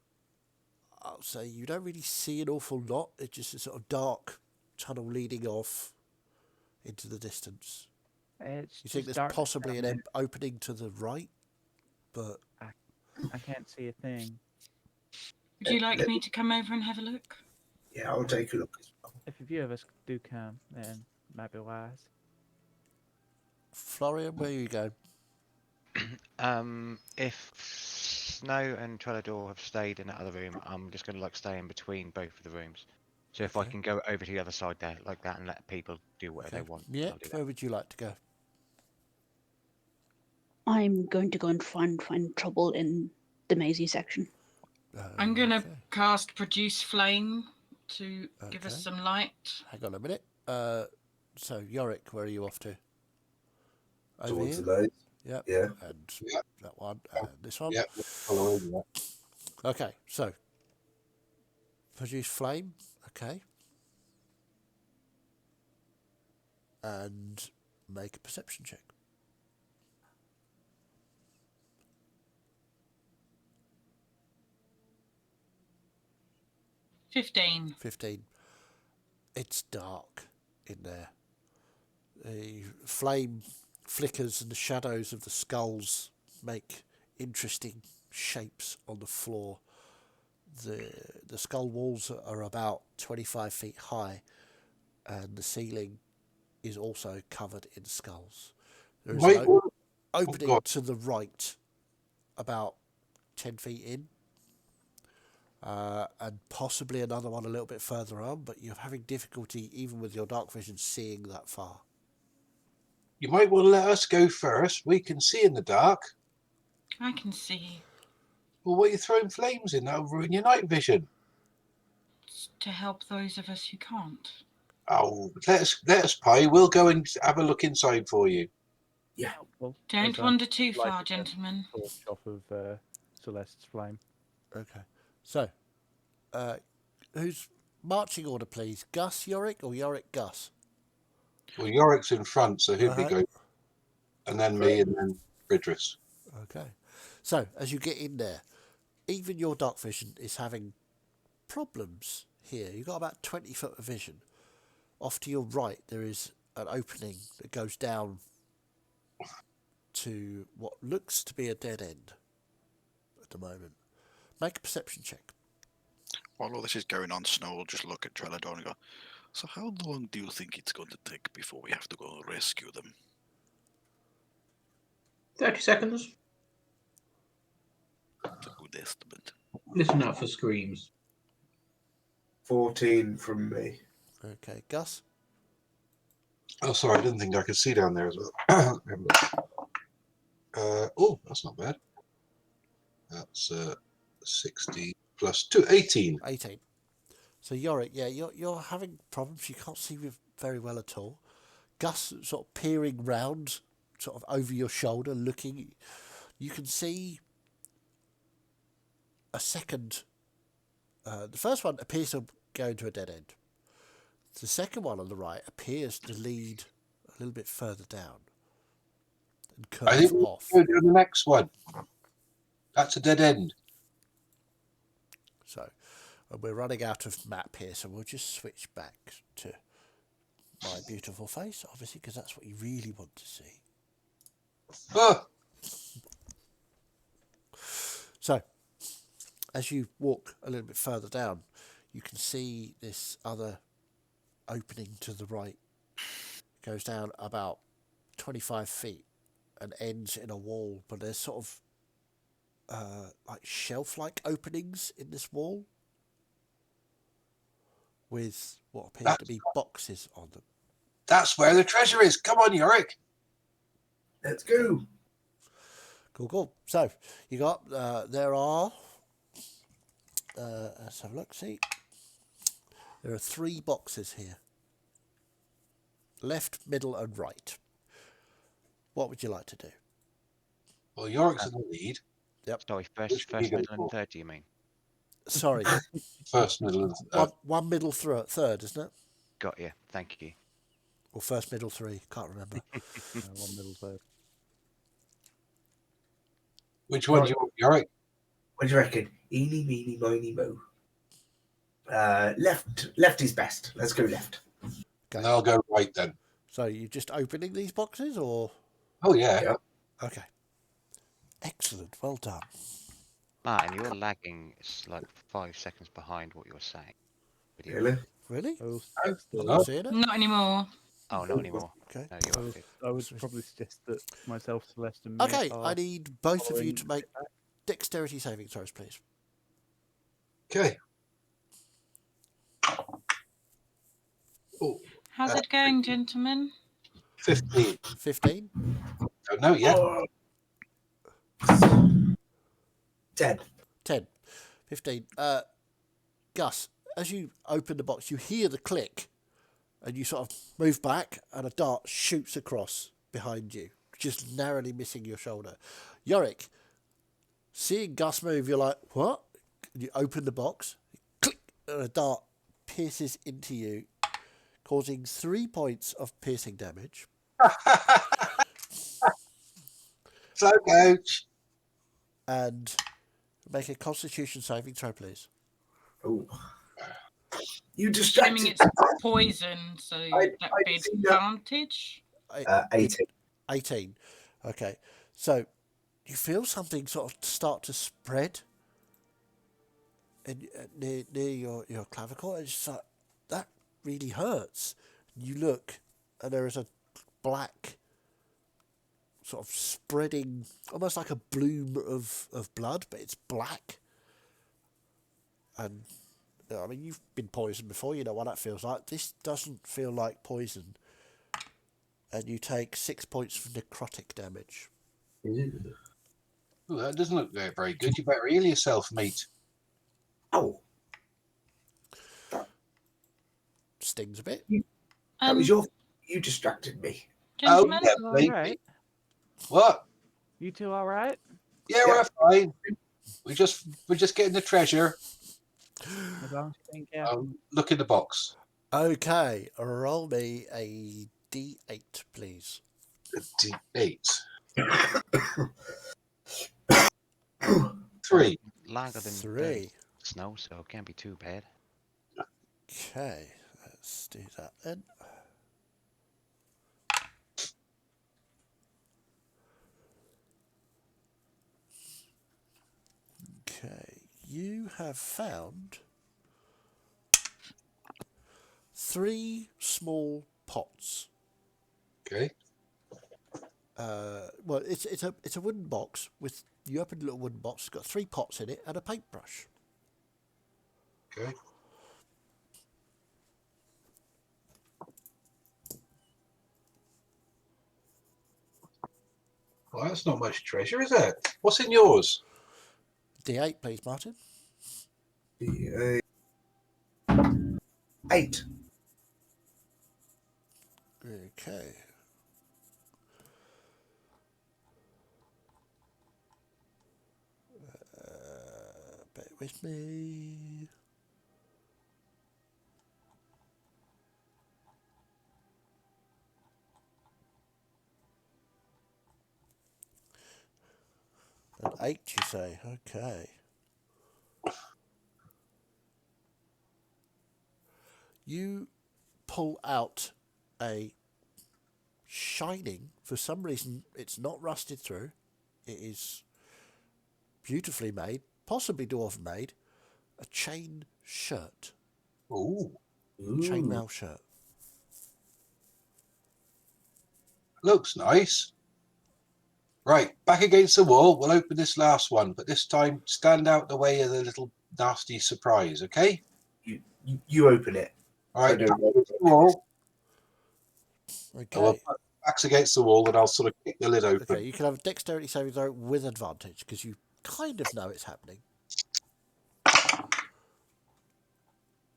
I'll say you don't really see an awful lot. It's just a sort of dark tunnel leading off into the distance. It's You think just there's dark possibly down an opening to the right, but there. I can't see a thing. Would you like me to come over and have a look? Yeah, I'll take a look as well. If a few of us do come, then might be wise. Florian, where are you going? if Snow and Trellador have stayed in that other room, I'm just gonna like stay in between both of the rooms. So if I Okay. can go over to the other side there like that and let people do whatever they want, Yeah, I'll do where that. would you like to go? I'm going to go and find trouble in the mazy section. I'm going to Okay. cast Produce Flame to give us Okay. some light. Hang on a minute. So Yorick, where are you off to? Over Towards here? the maze. Yep. Yeah. And Yeah. that one, and this one. Yeah, following that. Okay, so produce flame. Okay. And make a perception check. $15. 15. It's dark in there. The flame flickers and the shadows of the skulls make interesting shapes on the floor. The skull walls are about 25 feet high, and the ceiling is also covered in skulls. There is Wait, an oh, opening God. to the right, about 10 feet in, and possibly another one a little bit further on, but you're having difficulty, even with your dark vision, seeing that far. You might want to let us go first. We can see in the dark. I can see. Well, what are you throwing flames in? That'll ruin your night vision. It's to help those of us who can't. Oh, let us pay. We'll go and have a look inside for you. Yeah. Helpful. Don't As I wander too light far, a gentlemen. torch off of Celeste's flame. Okay. So, who's marching order, please? Gus Yorick or Yorick Gus? Well, Yorick's in front, so he'll be going. And then me, and then Bridris. Okay. So, as you get in there, even your dark vision is having problems here. You've got about 20 foot of vision. Off to your right, there is an opening that goes down to what looks to be a dead end at the moment. Make a perception check. While all this is going on, Snow will just look at Trelador and go, so how long do you think it's going to take before we have to go rescue them? 30 seconds. That's a good estimate. Listen out for screams. 14 from me. Okay, Gus? Oh, sorry, I didn't think I could see down there as well. Oh, that's not bad. That's 60 plus 2, 18. 18. So Yorick, yeah, you're having problems. You can't see very well at all. Gus sort of peering round, sort of over your shoulder, looking. You can see a second. The first one appears to go into a dead end. The second one on the right appears to lead a little bit further down and I think curve we'll off. go to the next one. That's a dead end. So we're running out of map here, so we'll just switch back to my beautiful face, obviously, because that's what you really want to see. Oh, So, as you walk a little bit further down, you can see this other opening to the right. It goes down about 25 feet and ends in a wall, but there's sort of like shelf-like openings in this wall with what appears to be boxes on them. that's where the treasure is. Come on, Yorick. Let's go. Cool. So, you got, there are, let's have a look, see. There are 3 boxes here. Left, middle and right. What would you like to do? Well, Yorick's in the lead. Sorry, Which first, one you go middle, and for? third. Do you mean? Sorry, First, middle, and one middle, third, isn't it? Got you. Thank you. Or first, middle, 3, can't remember. One middle third. which one do you want, Yorick? What do you reckon? Eeny, meeny, miny, mo. Left is best. Let's go left. And I'll go right then. So, you just opening these boxes, or? Oh, yeah. Yeah. Okay. Excellent, well done. Martin, you're lagging. It's like 5 seconds behind what you're saying. Video. Really? Really? I will Oh. suggest that, Not seeing it? Not anymore. Oh, not anymore. Okay. No, you are good. I would probably suggest that myself, Celeste, and Mia Okay, are I need both of you following to make dexterity saving throws, please. Okay. Oh, How's it going, gentlemen? 15. 15? Don't know yet. Oh. 10. 10. 15. Gus, as you open the box, you hear the click, and you sort of move back, and a dart shoots across behind you, just narrowly missing your shoulder. Yorick, seeing Gus move, you're like, what? And you open the box, click, and a dart pierces into you, causing 3 points of piercing damage. So, coach. And make a constitution saving throw, please. Oh. You Assuming distracted. it's poison, so that'd be see that. advantage. 18. 18. Okay. So you feel something sort of start to spread near your clavicle. It's just like, that really hurts. You look, and there is a black sort of spreading, almost like a bloom of blood, but it's black. And I mean, you've been poisoned before, you know what that feels like. This doesn't feel like poison. And you take 6 points of necrotic damage. Ew. Ooh, that doesn't look very good. You better heal yourself, mate. Oh, Stings a bit. that was your. You distracted me. Gentlemen, yeah, all mate. right. What? You two all right? Yeah, we're fine. We're just getting the treasure. As you think, yeah. Look in the box. Okay, roll me a D8, please. D8. 3. Lager than 3. snow, so it can't be too bad. Okay, let's do that then. Okay, you have found 3 small pots. Okay. Well, it's a wooden box with, you open the little wooden box. It's got 3 pots in it and a paintbrush. Okay. Well, that's not much treasure, is it? What's in yours? D8, please, Martin. D8. 8. Okay. Bear with me. An 8, you say? Okay. You pull out a shining, for some reason it's not rusted through, it is beautifully made, possibly dwarven made, a chain shirt. Ooh. Chainmail shirt. Looks nice. Right, back against the wall. We'll open this last one, but this time stand out the way of the little nasty surprise, okay? You open it. All right, I don't know. back against the wall. Okay. Well, backs against the wall, and I'll sort of kick the lid open. Okay, you can have a dexterity saving throw with advantage, because you kind of know it's happening.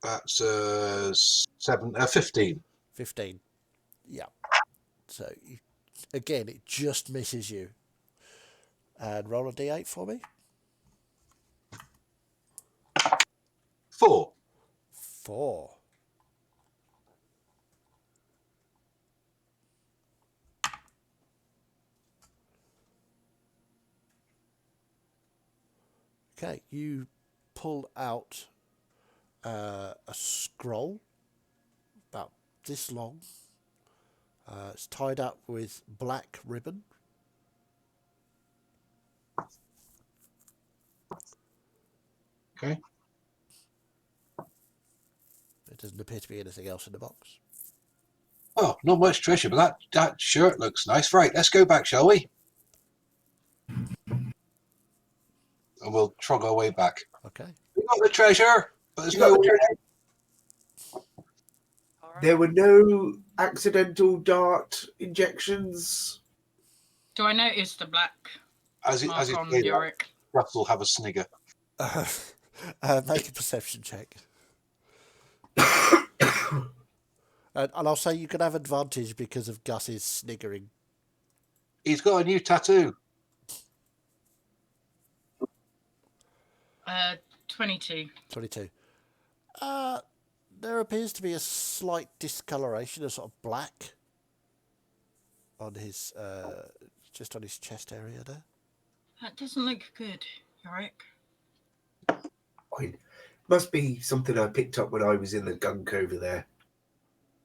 That's 15. 15. Yeah. So, again, it just misses you. And roll a d8 for me. 4. 4. Okay, you pull out a scroll about this long. It's tied up with black ribbon. Okay. There doesn't appear to be anything else in the box. Oh, not much treasure, but that shirt looks nice. Right, let's go back, shall we? And we'll trog our way back. Okay. We got the treasure, but there's no way. There were no accidental dart injections. Do I notice the black As mark you on say that, Yorick? Russ will have a snigger. Make a perception check. And I'll say you can have advantage because of Gus's sniggering. He's got a new tattoo. 22. 22. There appears to be a slight discoloration, a sort of black on his, just on his chest area there. That doesn't look good, Yorick. Must be something I picked up when I was in the gunk over there.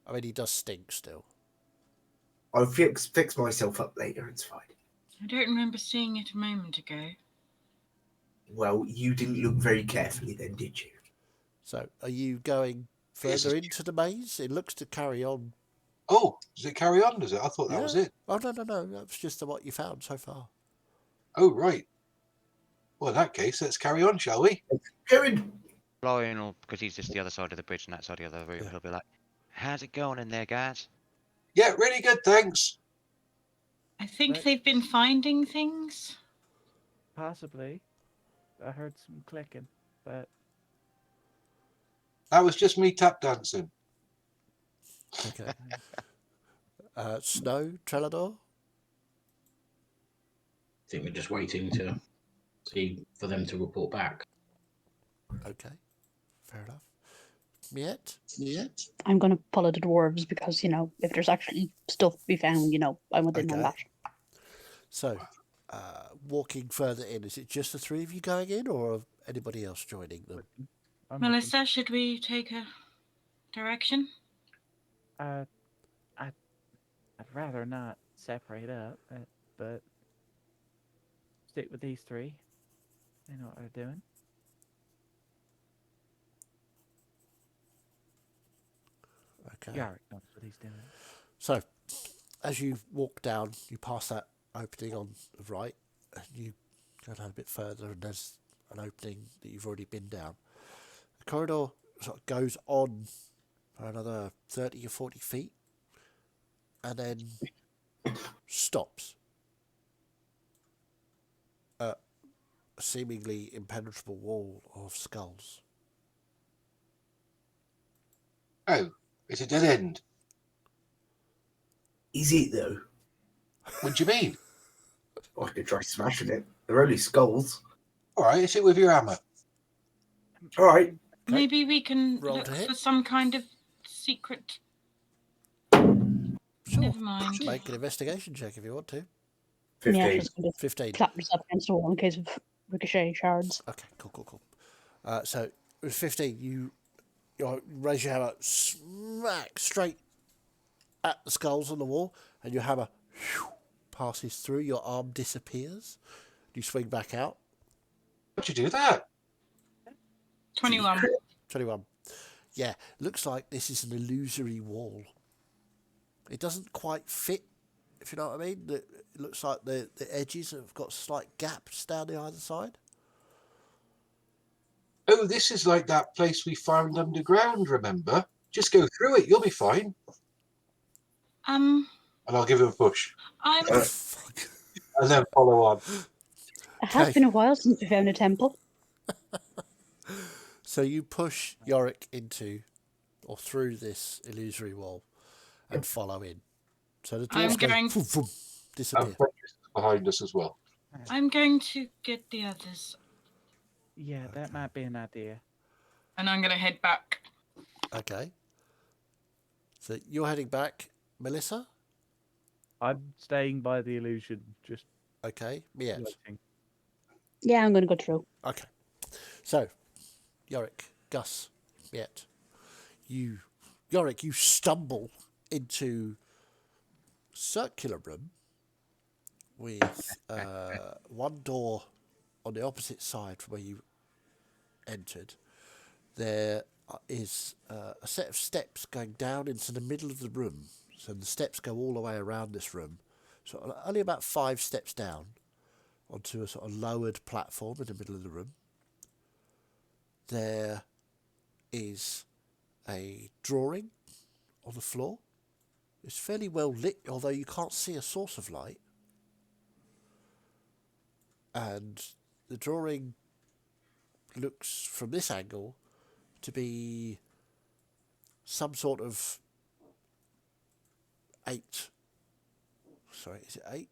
I mean, he does stink still. I'll fix myself up later, it's fine. I don't remember seeing it a moment ago. Well, you didn't look very carefully then, did you? So, are you going further into the maze? It looks to carry on. Oh, does it carry on, does it? I thought that was it. Oh, no. That's just what you found so far. Oh, right. Well, in that case, let's carry on, shall we? Going. Lionel, because he's just the other side of the bridge and that side of the other room, he'll be like, how's it going in there, guys? Yeah, really good, thanks. I think they've been finding things. Possibly. I heard some clicking, but That was just me tap dancing. Okay. Snow, Trelador? I think we're just waiting to see for them to report back. Okay. Fair enough. Miette? I'm going to follow the dwarves because, if there's actually stuff to be found, I'm within on that. So, walking further in, is it just the three of you going in, or anybody else joining them? Melissa, should we take a direction? I'd rather not separate up, but stick with these three. They know what they're doing. Okay. Yarick knows what he's doing. So, as you walk down, you pass that opening on the right, and you go down a bit further, and there's an opening that you've already been down. The corridor sort of goes on for another 30 or 40 feet, and then stops at a seemingly impenetrable wall of skulls. Oh, it's a dead end. Is it though? What do you mean? I could try smashing it. They're only skulls. All right, hit it with your hammer. All right. Maybe we can Roll look to hit. for some kind of secret. Sure. Never mind. Make an investigation check if you want to. 15. Yeah, just going to 15. clap yourself against the wall in case of ricochet shards. Okay, cool. So, with 15, you raise your hammer, smack straight at the skulls on the wall, and your hammer passes through, your arm disappears. You swing back out. How'd you do that? 21. 21. Yeah, looks like this is an illusory wall. It doesn't quite fit, if you know what I mean. It looks like the edges have got slight gaps down the either side. Oh, this is like that place we found underground, remember? Just go through it, you'll be fine. And I'll give him a push. And then follow on. It has been a while since we found a temple. So you push Yorick into or through this illusory wall and follow in. So the dwarf disappear. Behind us as well. I'm going to get the others. Yeah, that might be an idea. And I'm going to head back. Okay. So you're heading back, Melissa? I'm staying by the illusion, just... Okay, Miette? Waiting. Yeah, I'm going to go through. Okay. So, Yorick, Gus, Miette, Yorick, you stumble into a circular room with one door on the opposite side from where you entered. There is a set of steps going down into the middle of the room. So the steps go all the way around this room. So only about 5 steps down onto a sort of lowered platform in the middle of the room. There is a drawing on the floor. It's fairly well lit, although you can't see a source of light. And the drawing looks, from this angle, to be some sort of 8. Sorry, is it 8?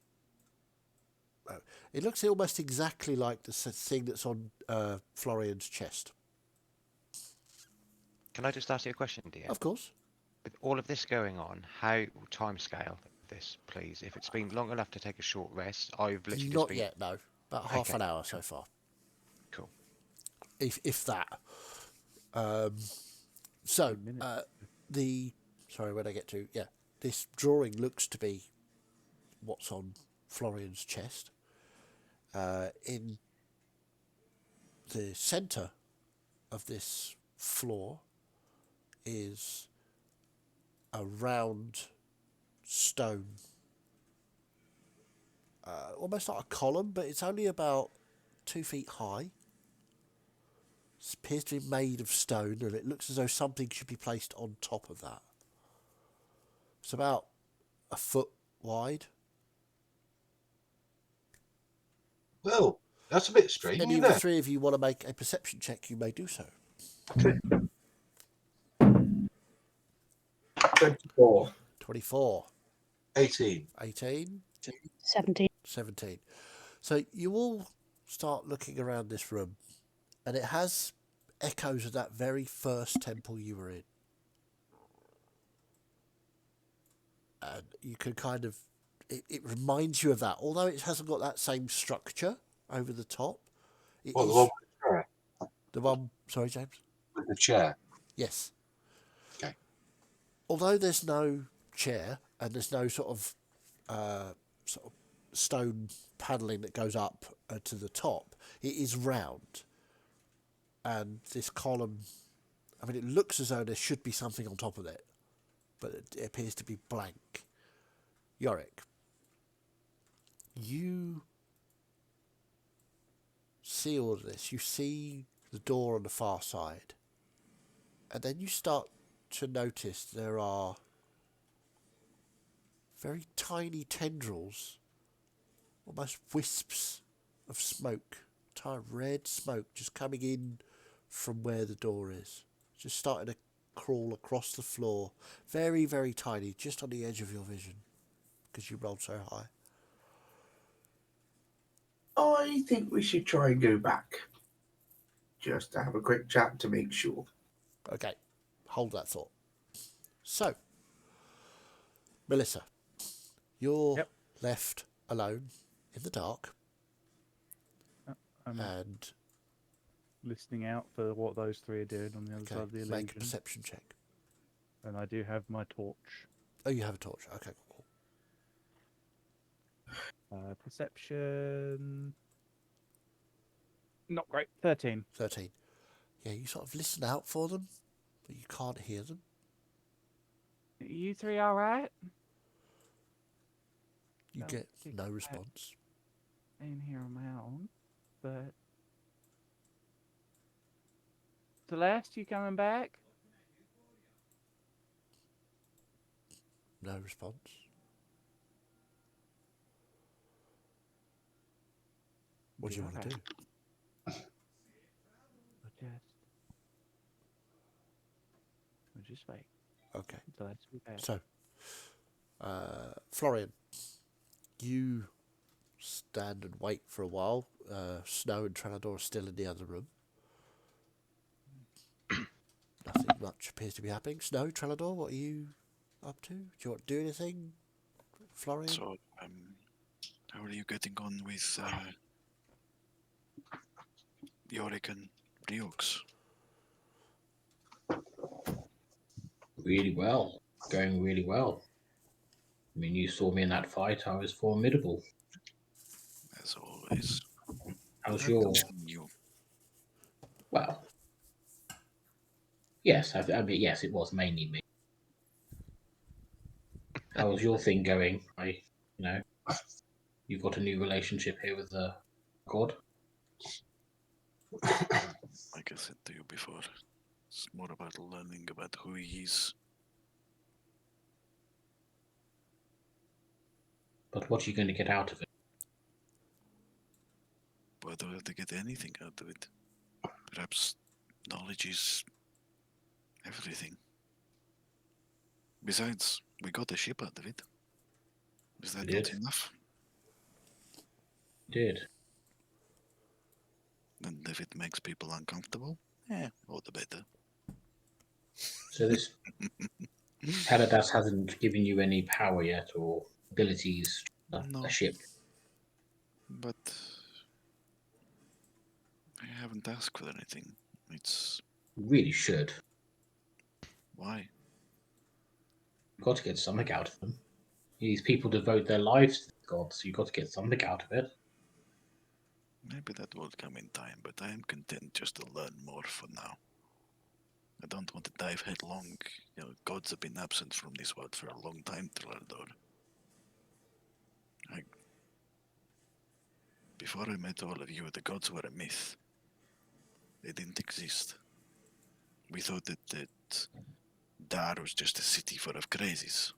No. It looks almost exactly like the thing that's on Florian's chest. Can I just ask you a question, dear? Of course. With all of this going on, how timescale this, please? If it's been long enough to take a short rest, I've literally Not just been... yet, no. About half an hour so far. Cool. If that. Sorry, where'd I get to? Yeah, this drawing looks to be what's on Florian's chest. In the centre of this floor is a round stone, almost like a column, but it's only about 2 feet high. It appears to be made of stone, and it looks as though something should be placed on top of that. It's about a foot wide. Well, that's a bit strange. Any of the three of you want to make a perception check, you may do so. 24. 24. 18. 18. 17. So you all start looking around this room, and it has echoes of that very first temple you were in. And you can kind of... It reminds you of that, although it hasn't got that same structure over the top. The one with the chair? The one... Sorry, James? With the chair? Yes. Okay. Although there's no chair and there's no sort of stone paneling that goes up to the top, it is round. And this column, I mean, it looks as though there should be something on top of it, but it appears to be blank. Yorick, you see all of this. You see the door on the far side. And then you start to notice there are very tiny tendrils, almost wisps of smoke, tiny red smoke just coming in from where the door is. Just starting to crawl across the floor. Very, very tiny, just on the edge of your vision, because you rolled so high. I think we should try and go back. Just to have a quick chat to make sure. Okay, hold that thought. So, Melissa, you're left alone in the dark. And listening out for what those three are doing on the other side of the illusion. Make a perception check. And I do have my torch. Oh, you have a torch. Okay, cool. Perception... Not great. 13. 13. Yeah, you sort of listen out for them, but you can't hear them. You three all right? You get no response. In here on my own, but... Celeste, you coming back? No response. What do you want to do? We'll just wait. Okay. Let's be back. So, Florian, you stand and wait for a while. Snow and Trenador are still in the other room. Nothing much appears to be happening. Snow, Trenador, what are you up to? Do you want to do anything, Florian? So, how are you getting on with Yorick and Riox? Really well. Going really well. I mean, you saw me in that fight. I was formidable. As always. How's your... Well... Yes, I mean, yes, it was mainly me. How was your thing going? You've got a new relationship here with the god. Like I said to you before, it's more about learning about who he is. But what are you going to get out of it? Why do I have to get anything out of it? Perhaps knowledge is everything. Besides, we got a ship out of it. Is that not enough? Did. And if it makes people uncomfortable, all the better. So this Paradas hasn't given you any power yet or abilities, no. A ship. But I haven't asked for anything. It's... You really should. Why? You've got to get something out of them. These people devote their lives to the gods, so you've got to get something out of it. Maybe that will come in time, but I am content just to learn more for now. I don't want to dive headlong. Gods have been absent from this world for a long time, Trillardor. Before I met all of you, the gods were a myth. They didn't exist. We thought that Dar was just a city full of crazies.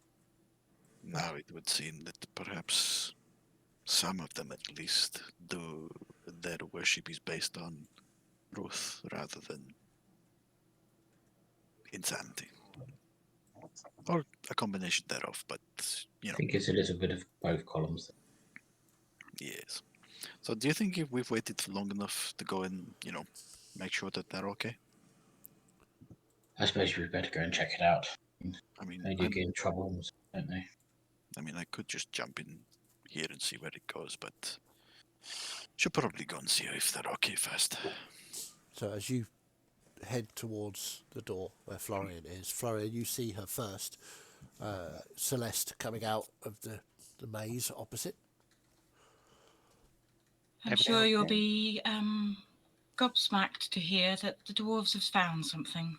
Now it would seem that perhaps some of them at least do their worship is based on truth rather than insanity. Or a combination thereof, but I think it's a little bit of both columns. Yes. So do you think if we've waited long enough to go and, make sure that they're okay? I suppose we'd better go and check it out. I mean, they do get in trouble, don't they? I mean, I could just jump in here and see where it goes, but should probably go and see if they're okay first. So as you head towards the door where Florian is, Florian, you see her first. Celeste coming out of the maze opposite. I'm sure you'll be gobsmacked to hear that the dwarves have found something.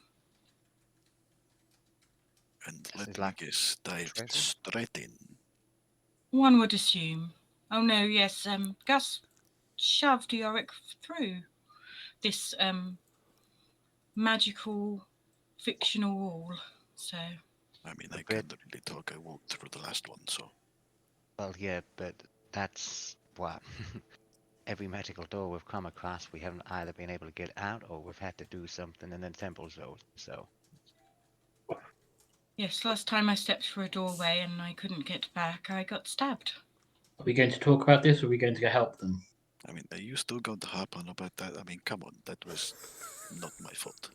And let me guess, dived straight in. One would assume. Oh no, yes, Gus shoved Yorick through this magical, fictional wall, so... I mean, I can't really talk, I walked through the last one, so... Well, yeah, but that's... what... every magical door we've come across, we haven't either been able to get out or we've had to do something in the temple zone, so... Yes, last time I stepped through a doorway and I couldn't get back, I got stabbed. Are we going to talk about this, or are we going to go help them? I mean, are you still going to harp on about that? I mean, come on, that was not my fault.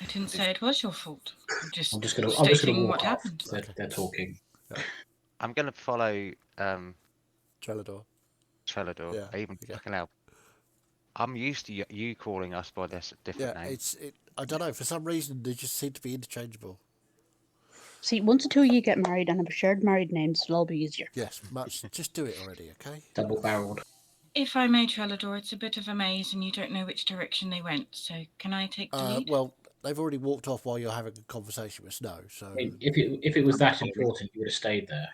I didn't say it was your fault. I'm just going stating to what happened. They're talking. I'm going to follow... Trelador. Yeah, even fucking hell. I'm used to you calling us by this different name. I don't know, for some reason they just seem to be interchangeable. See, once the two of you get married and have a shared married name, it'll all be easier. Yes, just do it already, okay? Double-barreled. If I may, Trelador, it's a bit of a maze and you don't know which direction they went, so can I take the lead? Well, they've already walked off while you're having a conversation with Snow, so... I mean, if it was that important, you would have stayed there.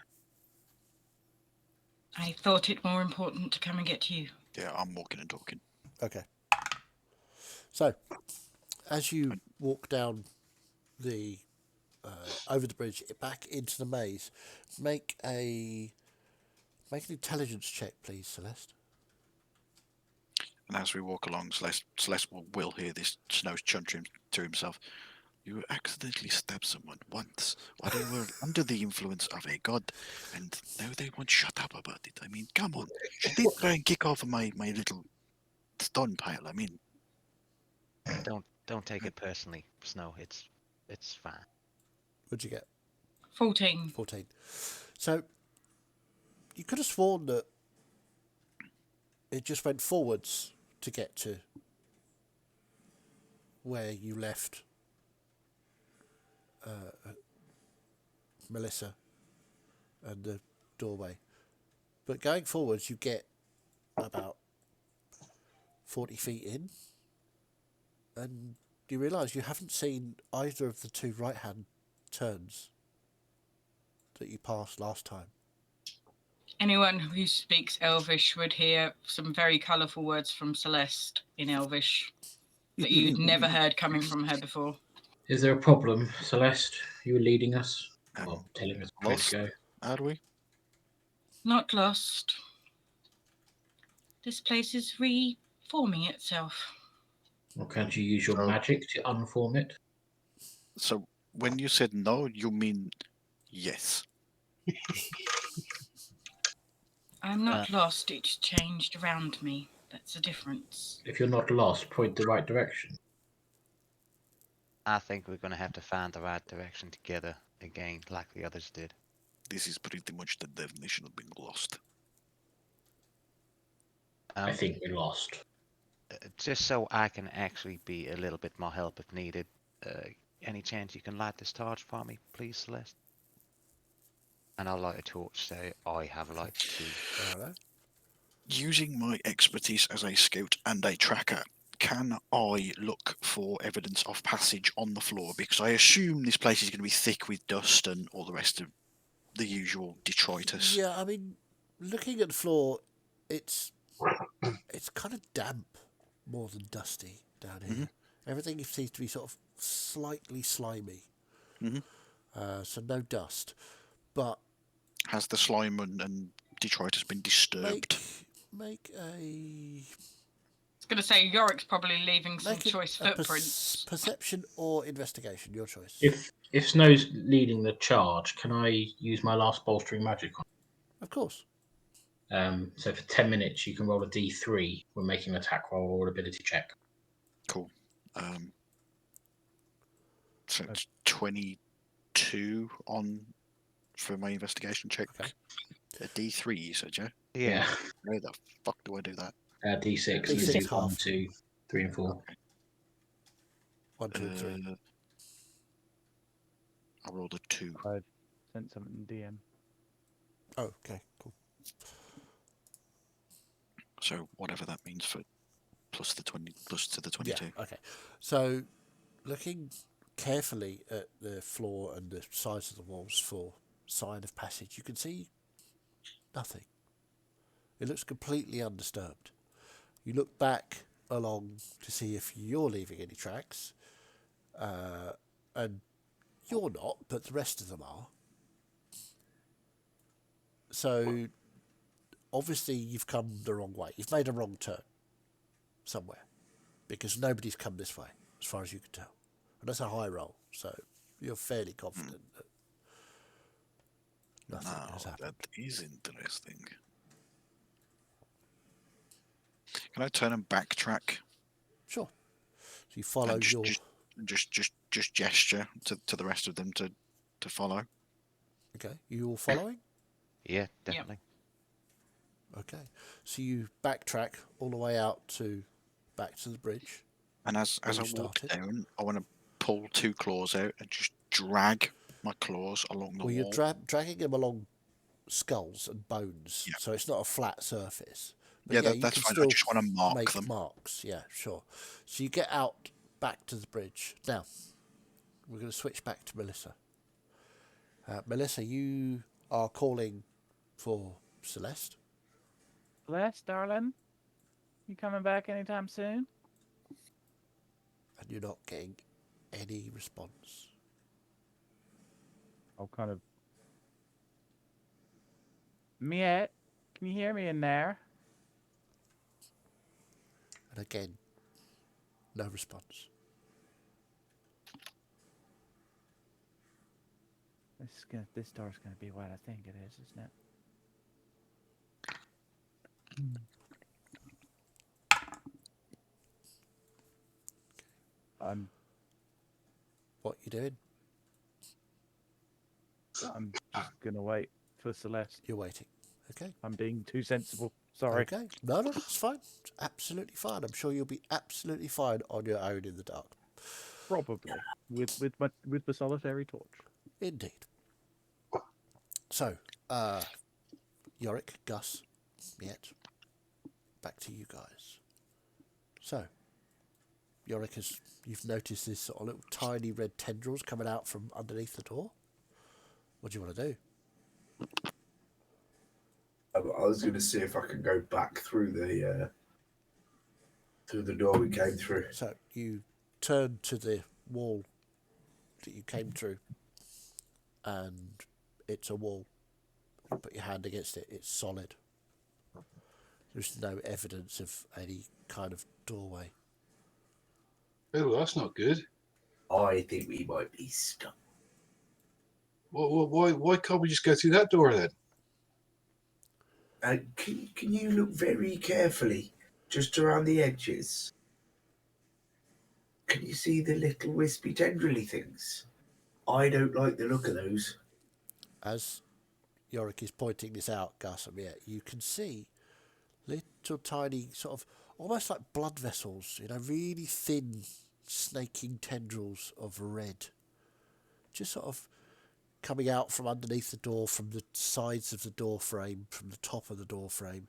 I thought it more important to come and get you. Yeah, I'm walking and talking. Okay. So, as you walk down the... over the bridge, back into the maze, make an intelligence check, please, Celeste. And as we walk along, Celeste will hear this Snow chuntering to himself. You accidentally stabbed someone once while they were under the influence of a god, and now they won't shut up about it. I mean, come on. She did try and kick off my little stone pile. I mean... Don't take it personally, Snow. It's fine. What'd you get? 14. 14. So, you could have sworn that it just went forwards to get to where you left Melissa and the doorway. But going forwards, you get about 40 feet in, and you realise you haven't seen either of the two right-hand turns that you passed last time. Anyone who speaks Elvish would hear some very colourful words from Celeste in Elvish that you'd never heard coming from her before. Is there a problem, Celeste? You were leading us, or telling us where to go. Are we? Not lost. This place is reforming itself. Or can't you use your magic to unform it? So, when you said no, you mean yes. I'm not lost, it's changed around me. That's the difference. If you're not lost, point the right direction. I think we're going to have to find the right direction together again, like the others did. This is pretty much the definition of being lost. I think we're lost. Just so I can actually be a little bit more help if needed, any chance you can light this torch for me, please, Celeste? And I'll light a torch, so I have a light too. Hello. Using my expertise as a scout and a tracker, can I look for evidence of passage on the floor? Because I assume this place is going to be thick with dust and all the rest of the usual detritus. Yeah, I mean, looking at the floor, it's kind of damp more than dusty down here. Mm-hmm. Everything seems to be sort of slightly slimy. Mm-hmm. So no dust. But has the slime and detritus been disturbed? Make a... I was going to say, Yorick's probably leaving some choice footprints. Perception or investigation, your choice. If Snow's leading the charge, can I use my last bolstering magic on it? Of course. So for 10 minutes, you can roll a d3 when making an attack roll or ability check. Cool. So it's 22 for my investigation check. Okay. A D3, you said, yeah? Yeah. Where the fuck do I do that? D6. D6 you do half. 1, 2, 3, and 4. Okay. 1, 2, and 3. I rolled a 2. I sent something DM. Oh, okay, cool. So whatever that means for plus to the 22. Yeah, okay. So, looking carefully at the floor and the sides of the walls for sign of passage, you can see nothing. It looks completely undisturbed. You look back along to see if you're leaving any tracks, and you're not, but the rest of them are. So, obviously, you've come the wrong way. You've made a wrong turn somewhere, because nobody's come this way, as far as you can tell. And that's a high roll, so you're fairly confident that nothing has happened. That is interesting. Can I turn and backtrack? Sure. So you follow and your... Just gesture to the rest of them to follow. Okay. You all following? Yeah, definitely. Okay. So you backtrack all the way out back to the bridge. And as I walk down, I want to pull 2 claws out and just drag my claws along the wall. Well, you're dragging them along skulls and bones, so it's not a flat surface. But yeah, that's fine. I just want to mark them. Marks, yeah, sure. So you get out back to the bridge. Now, we're going to switch back to Melissa. Melissa, you are calling for Celeste. Celeste, darling, you coming back anytime soon? And you're not getting any response. I'll kind of... Miette, can you hear me in there? And again, no response. This door's gonna be what I think it is, isn't it? What you doing? I'm just gonna wait for Celeste. You're waiting. Okay. I'm being too sensible. Sorry. Okay. No, it's fine. It's absolutely fine. I'm sure you'll be absolutely fine on your own in the dark. Probably with the solitary torch. Indeed. So, Yorick, Gus, Miette, back to you guys. So, Yorick, you've noticed this sort of little tiny red tendrils coming out from underneath the door. What do you want to do? I was going to see if I can go back through the door we came through. So you turn to the wall that you came through, and it's a wall. You put your hand against it, it's solid. There's no evidence of any kind of doorway. Oh, that's not good. I think we might be stuck. Why can't we just go through that door then? Can you look very carefully, just around the edges? Can you see the little wispy tendrily things? I don't like the look of those. As Yorick is pointing this out, Gus, you can see little tiny sort of almost like blood vessels, really thin snaking tendrils of red, just sort of coming out from underneath the door, from the sides of the door frame, from the top of the door frame.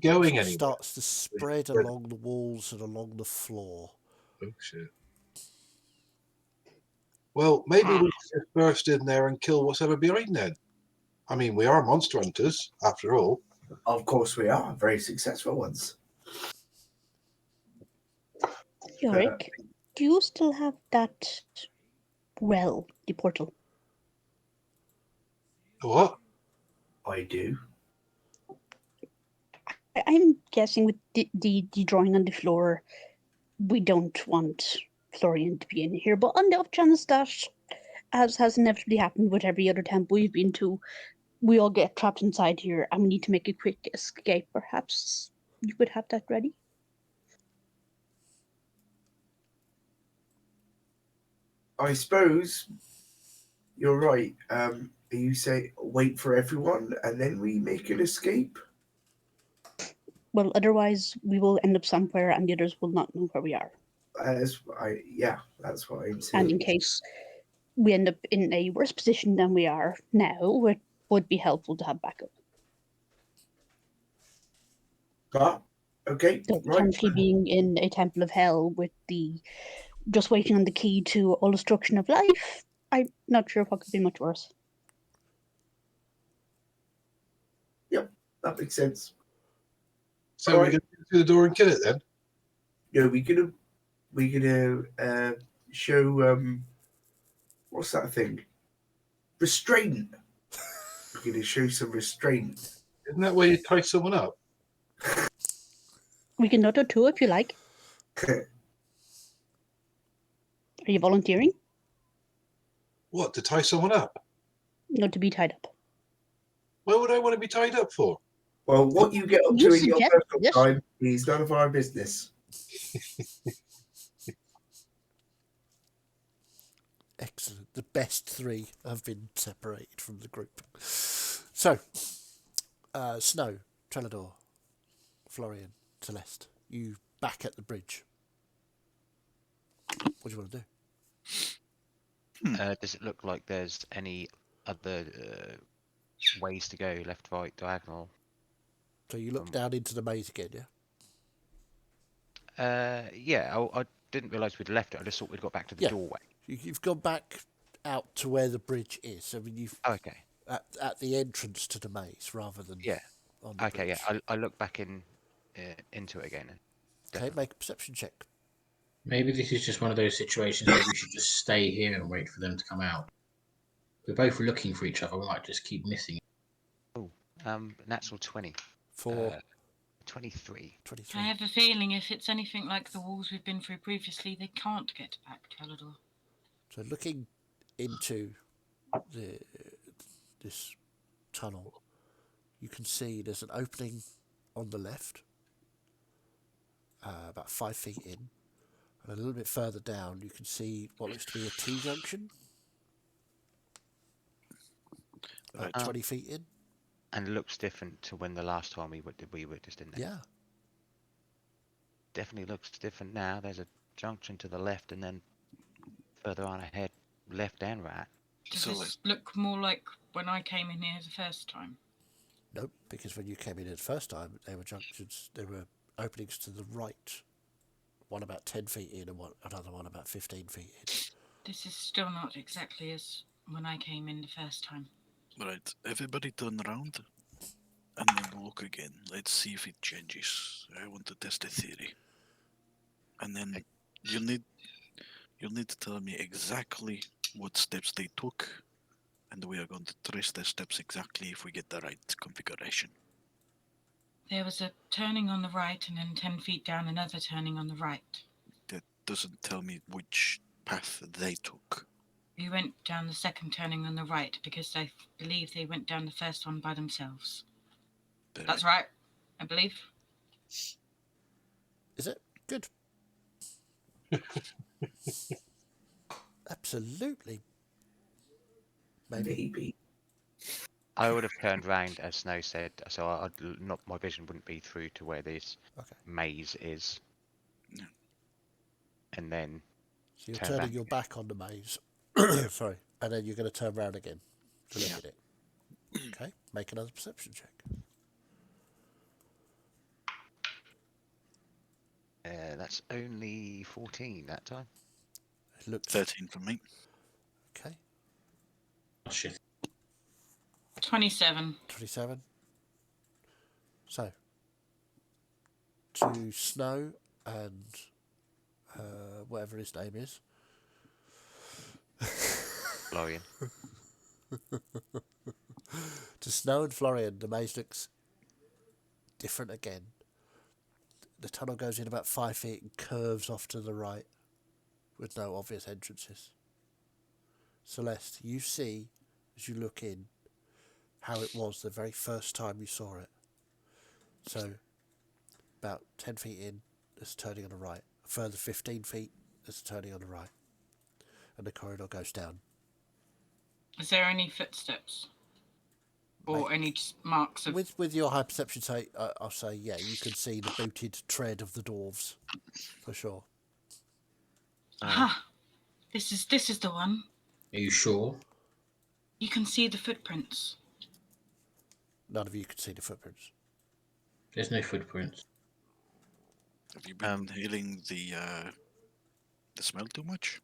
Going anywhere. Starts to spread along the walls and along the floor. Oh shit. Well, maybe we just burst in there and kill what's ever behind then. I mean, we are monster hunters, after all. Of course we are. Very successful ones. Yorick, do you still have that the portal? What? I do. I'm guessing with the drawing on the floor, we don't want Florian to be in here, but on the off chance that, as has inevitably happened with every other temple we've been to, we all get trapped inside here and we need to make a quick escape, perhaps you could have that ready? I suppose you're right. You say wait for everyone and then we make an escape? Well, otherwise we will end up somewhere and the others will not know where we are. That's what I'm And saying. in case we end up in a worse position than we are now, it would be helpful to have backup. Okay, So right. potentially being in a temple of hell with the just waiting on the key to all destruction of life, I'm not sure what could be much worse. Yep, that makes sense. So we're going to go through the door and kill it then? No, we're gonna show what's that thing? Restraint. We're gonna show some restraint. Isn't that where you tie someone up? We can do it too if you like. Are you volunteering? What, to tie someone up? No, to be tied up. Why would I want to be tied up for? Well, what you get up You to in your suggested personal this. time is none of our business. Excellent. The best three have been separated from the group. So, Snow, Trelador, Florian, Celeste, you back at the bridge. What do you want to do? Does it look like there's any other ways to go? Left, right, diagonal? So you look down into the maze again, yeah? Yeah, I didn't realise we'd left it. I just thought we'd got back to the doorway. You've gone back out to where the bridge is. I mean, you've okay. At the entrance to the maze rather than on the bridge. I look back into it again. Okay, make a perception check. Maybe this is just one of those situations where we should just stay here and wait for them to come out. We're both looking for each other. We might just keep missing. Oh, natural 20. For 23. 23. I have a feeling if it's anything like the walls we've been through previously, they can't get back to Helloran. So looking into this tunnel, you can see there's an opening on the left, about 5 feet in, and a little bit further down you can see what looks to be a T-junction, about 20 feet in. And it looks different to when the last time we were just in there. Yeah. Definitely looks different now. There's a junction to the left and then further on ahead, left and right. Does this look more like when I came in here the first time? Nope, because when you came in the first time, there were junctions, there were openings to the right. One about 10 feet in and another one about 15 feet in. This is still not exactly as when I came in the first time. Right, everybody turn around and then look again. Let's see if it changes. I want to test a theory. And then you'll need to tell me exactly what steps they took, and we are going to trace their steps exactly if we get the right configuration. There was a turning on the right and then 10 feet down another turning on the right. That doesn't tell me which path they took. We went down the second turning on the right because I believe they went down the first one by themselves. That's right, I believe. Is it? Good. Absolutely. Maybe. I would have turned round, as Snow said, so my vision wouldn't be through to where this maze is. No. And then. So you're turning your back on the maze. Sorry. And then you're going to turn around again to look at it. Okay, make another perception check. That's only 14 that time. It looks 13 for me. Okay. Oh, shit. 27. 27. So, to Snow and whatever his name is. Florian. To Snow and Florian, the maze looks different again. The tunnel goes in about 5 feet and curves off to the right with no obvious entrances. Celeste, you see, as you look in, how it was the very first time you saw it. So, about 10 feet in, there's a turning on the right. A further 15 feet, there's a turning on the right. and the corridor goes down. Is there any footsteps? Or any marks of... With your high perception, I'll say, yeah, you can see the booted tread of the dwarves, for sure. Aha! This is the one. Are you sure? You can see the footprints. None of you can see the footprints. There's no footprints. Have you been inhaling the smell too much?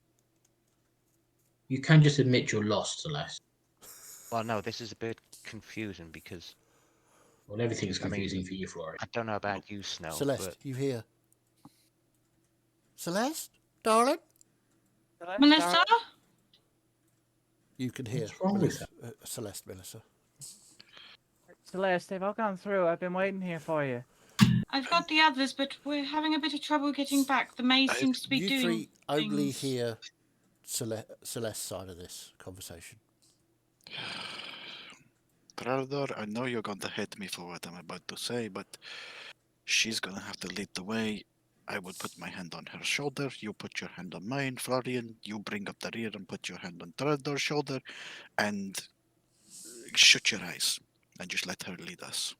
You can just admit you're lost, Celeste. Well, no, this is a bit confusing because... Well, everything's confusing for you, Flori. I don't know about you, Snow. Celeste, but... you hear? Celeste? Darling? Melissa? You can hear What's wrong with Celeste, Melissa. Celeste, they've all gone through. I've been waiting here for you. I've got the others, but we're having a bit of trouble getting back. The maze seems to be You doing three only things. hear Celeste's side of this conversation. Brother, I know you're going to hate me for what I'm about to say, but she's going to have to lead the way. I will put my hand on her shoulder. You put your hand on mine, Florian. You bring up the rear and put your hand on Theodore's shoulder, and shut your eyes and just let her lead us.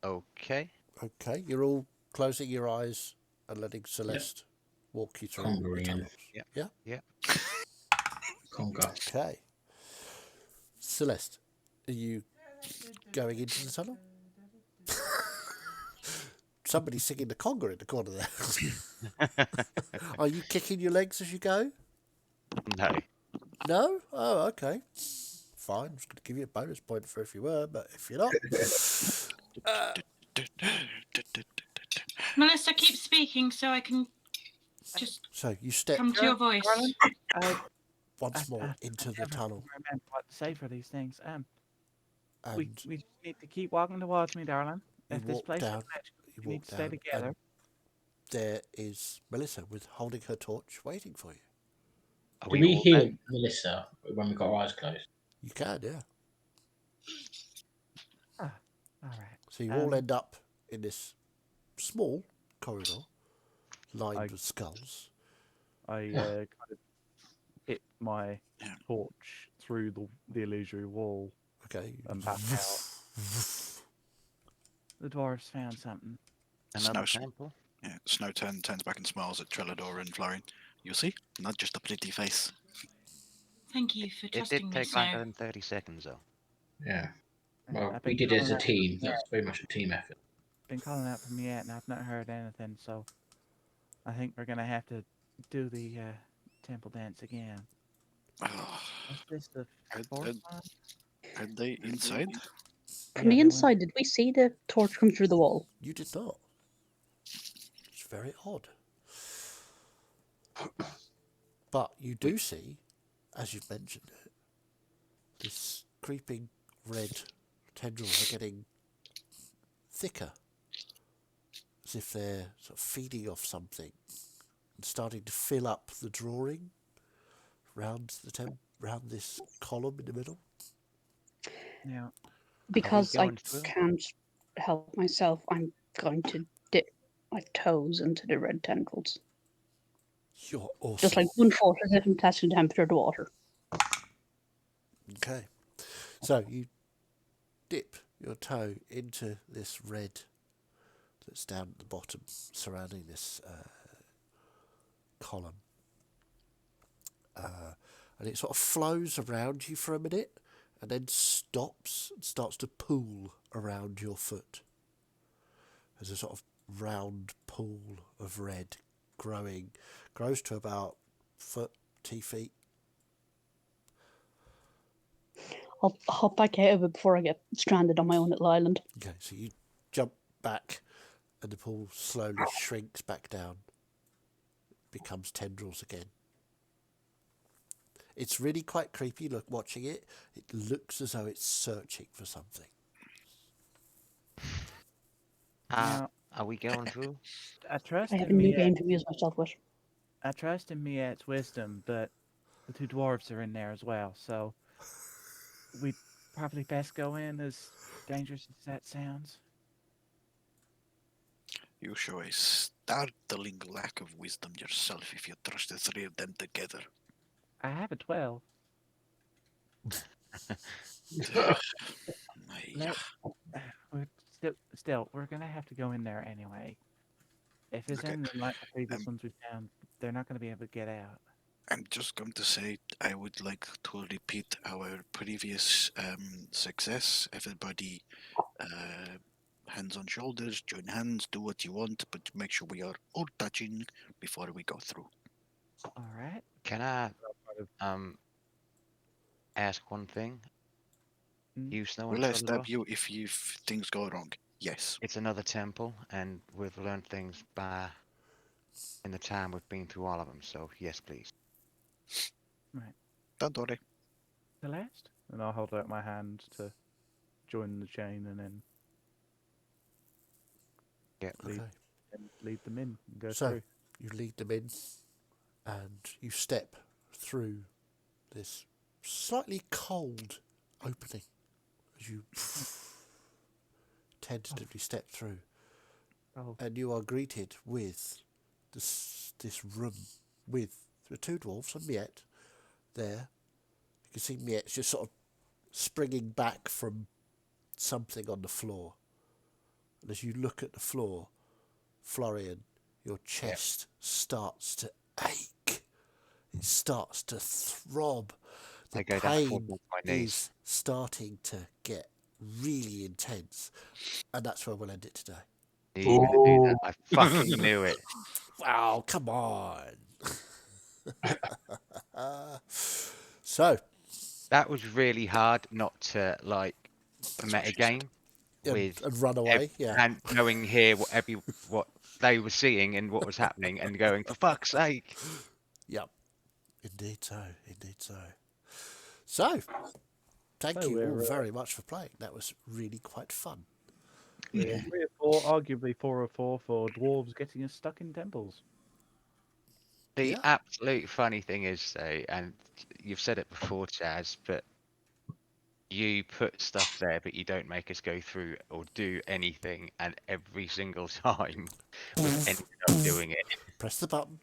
Okay. Okay, you're all closing your eyes and letting Celeste walk you through the tunnels. Yeah. Conga. Okay. Celeste, are you going into the tunnel? Somebody's singing the conga in the corner there. Are you kicking your legs as you go? No. No? Oh, okay. Fine. I'm just going to give you a bonus point for if you were, but if you're not... Melissa, keep speaking so I can just So you step come to your voice. once more into the tunnel. Remember what to say for these things. And we need to keep walking towards me, darling. you If this walk place down. we need to stay together. There is Melissa with holding her torch, waiting for you. Did we hear Melissa when we got our eyes closed? You can, yeah. All right. So you all end up in this small corridor lined with skulls. I kind of hit my torch through the illusory wall. Okay. And back out. The dwarves found something. Another temple? Yeah, Snow turns back and smiles at Trellador and Florian. You see? Not just a pretty face. Thank you for trusting me, It did take Snow. longer than 30 seconds, though. Yeah. Well, we did it as a team. That's very much a team effort. Been calling out for me yet, and I've not heard anything, so I think we're going to have to do the temple dance again. Is this the fourth one? Are they inside? From the inside, did we see the torch come through the wall? You did not. It's very odd. But you do see, as you've mentioned it, this creeping red tendrils are getting thicker, as if they're sort of feeding off something and starting to fill up the drawing round round this column in the middle. Yeah. Because I can't help myself, I'm going to dip my toes into the red tendrils. You're awesome. Just like 1/4 as if I'm testing the temperature of the water. Okay. So you dip your toe into this red that's down at the bottom surrounding this column. And it sort of flows around you for a minute and then stops and starts to pool around your foot. There's a sort of round pool of red grows to about 2 feet. I'll hop back out of it before I get stranded on my own little island. Okay, so you jump back and the pool slowly shrinks back down. Becomes tendrils again. It's really quite creepy. Look, watching it, it looks as though it's searching for something. Are we going through? I trust I have a in new Miette. game to amuse myself with. I trust in Miette's wisdom, but the 2 dwarves are in there as well, so we probably best go in, as dangerous as that sounds. You show a startling lack of wisdom yourself if you trust the three of them together. I have a 12. Still, we're gonna have to go in there anyway. If it's Okay. anything like the previous ones we found, they're not gonna be able to get out. I'm just going to say I would like to repeat our previous success. Everybody, hands on shoulders, join hands, do what you want, but make sure we are all touching before we go through. All right. Can I ask one thing? You Snow and Will I stab Trevor? you if things go wrong? Yes. It's another temple, and we've learned things in the time we've been through all of them. So yes, please. Right. Don't worry. Celeste? And I'll hold out my hand to join the chain and then lead them in and go through. You lead them in and you step through this slightly cold opening as you tentatively step through. And you are greeted with this room with the two dwarves and Miette there. You can see Miette's just sort of springing back from something on the floor. And as you look at the floor, Florian, your chest starts to ache. It starts to throb. The pain is starting to get really intense. And that's where we'll end it today. I fucking knew it. Wow, come on. So that was really hard not to metagame with and run away, and knowing here what they were seeing and what was happening and going, for fuck's sake. Yep. Indeed so. So thank you all very much for playing. That was really quite fun. Yeah. 3 or 4, arguably 4 or 4 for dwarves getting us stuck in temples. The absolute funny thing is, though, and you've said it before, Chaz, but you put stuff there, but you don't make us go through or do anything, and every single time we've ended up doing it. Press the button.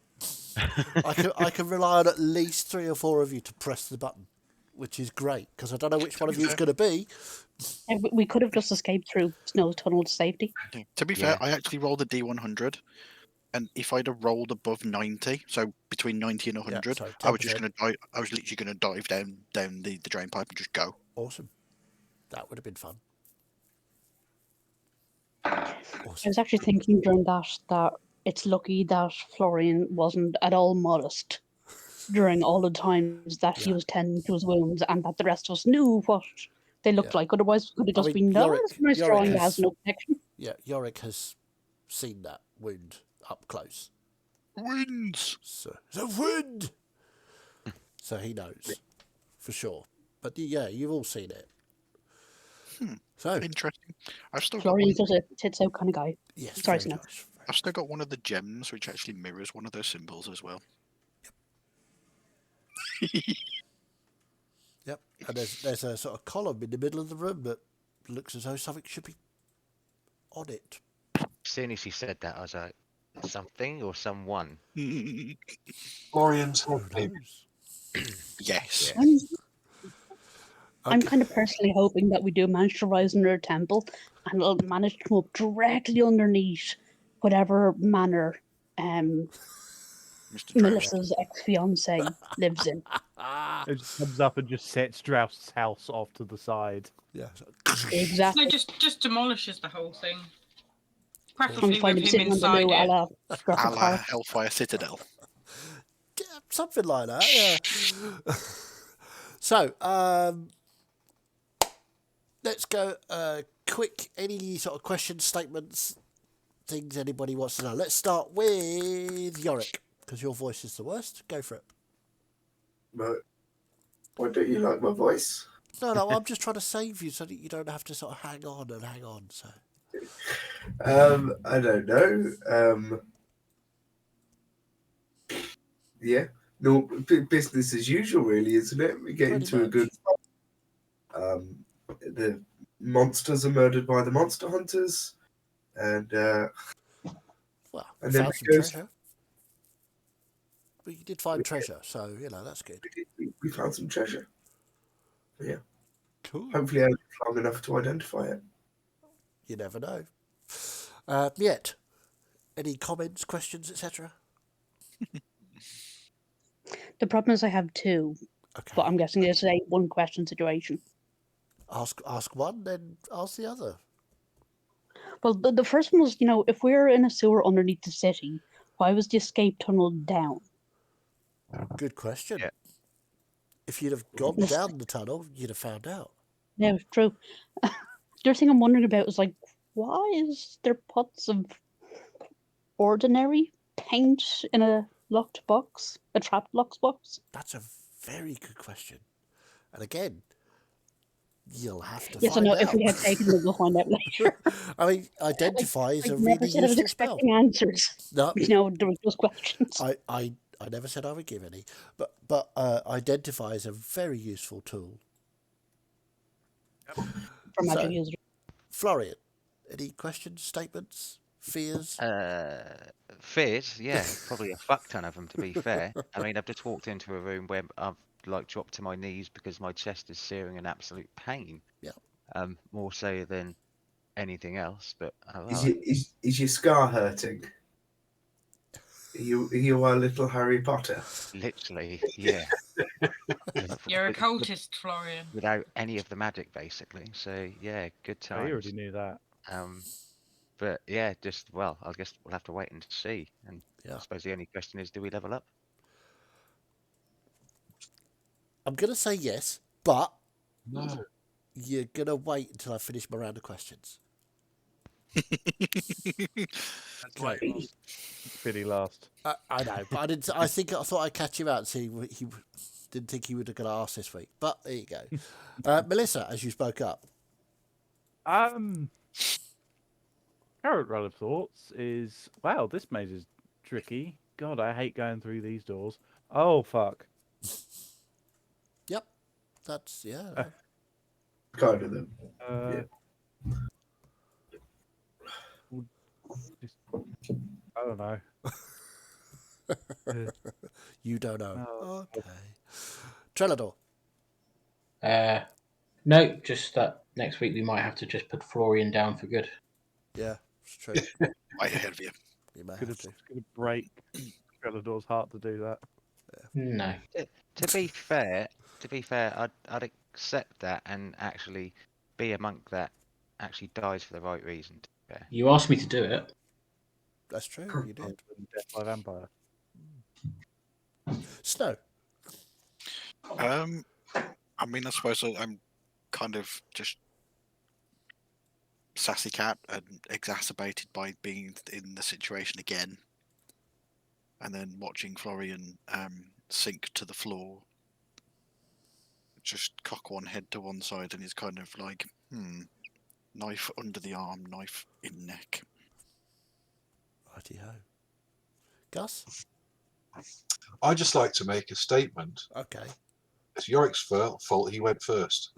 I can rely on at least 3 or 4 of you to press the button, which is great, because I don't know which one of you it's going to be. We could have just escaped through Snow's tunnel to safety. Yeah. To be fair, I actually rolled a D100, and if I'd have rolled above 90, so between 90 and 100, I was just going to dive. I was literally going to dive down the drain pipe and just go. Awesome. That would have been fun. Awesome. I was actually thinking during that it's lucky that Florian wasn't at all modest during all the times that he was tending to his wounds, and that the rest of us knew what they looked like. Otherwise, it could have just been nice drawing that has no protection. Yeah, Yorick has seen that wound up close. Winds! So, the wind! So he knows, for sure. But yeah, you've all seen it. So interesting. I've still Florian's just a tits out kind of guy. Yes, sorry, Snow. I've still got one of the gems which actually mirrors one of those symbols as well. Yep. And there's a sort of column in the middle of the room that looks as though something should be on it. As soon as you said that, I was like, something or someone. Florian's Yes. I'm kind of personally hoping that we do manage to rise under a temple and it'll manage to come up directly underneath whatever manor Melissa's ex-fiance lives in. It just comes up and just sets Droust's house off to the side. Yeah. Exactly. No, just demolishes the whole thing. Preferably find with him him inside it. A la Hellfire Citadel. Yeah, something like that, yeah. So, let's go quick. Any sort of questions, statements, things anybody wants to know? Let's start with Yorick, because your voice is the worst. Go for it. But why don't you like my voice? No, I'm just trying to save you so that you don't have to sort of hang on. So, I don't know. Yeah, no, business as usual, really, isn't it? We get into a good. The monsters are murdered by the monster hunters, and Well, And you then found some because treasure. But you did find treasure, so, that's good. we found some treasure. Yeah. Cool. Hopefully I lived long enough to identify it. You never know. Yet, any comments, questions, etc.? The problem is I have two, Okay. but I'm guessing it's a one question situation. Ask one, then ask the other. Well, the first one was, if we're in a sewer underneath the city, why was the escape tunnel down? Good question. Yeah. If you'd have gone down the tunnel, you'd have found out. Yeah, true. The other thing I'm wondering about is, why is there pots of ordinary paint in a locked box? A trapped locked box? That's a very good question. And again, you'll have to Yes, I find know. out. If we had taken them, we'll find out later. I mean, identify is a never really said I was useful spell. expecting answers. No, There were those questions. I never said I would give any, but identify is a very useful tool. For magic users. Florian, any questions, statements, fears? Fears, yeah, probably a fuck ton of them, to be fair. I mean, I've just walked into a room where I've dropped to my knees because my chest is searing in absolute pain. Yeah. More so than anything else. But Is your scar hurting? Are you our little Harry Potter? literally, yeah. You're a cultist, Florian. Without any of the magic, basically. So yeah, good times. I already knew that. But yeah, I guess we'll have to wait and see. And Yeah. I suppose the only question is, do we level up? I'm going to say yes, but No. you're going to wait until I finish my round of questions. That's like Billy last. I know, but I didn't. I thought I'd catch him out and see he didn't think he would have got to ask this week. But there you go. Melissa, as you spoke up. Current run of thoughts is, wow, this maze is tricky. God, I hate going through these doors. Oh, fuck. Yep. That's, yeah. Kind of them. I don't know. You don't know. Oh. Okay. Trelador. No, just that next week we might have to just put Florian down for good. Yeah, it's true. Way ahead of you. You may It's have to. going to break Trelador's heart to do that. No. To be fair, I'd accept that and actually be a monk that actually dies for the right reason. To be fair. You asked me to do it. That's true. You did. Death by vampire. Snow. I mean, I suppose I'm kind of just sassy cat and exacerbated by being in the situation again, and then watching Florian sink to the floor. Just cock one head to one side, and he's kind of like, knife under the arm, knife in neck. Righty-ho. Gus? I just like to make a statement. Okay. It's Yorick's fault he went first.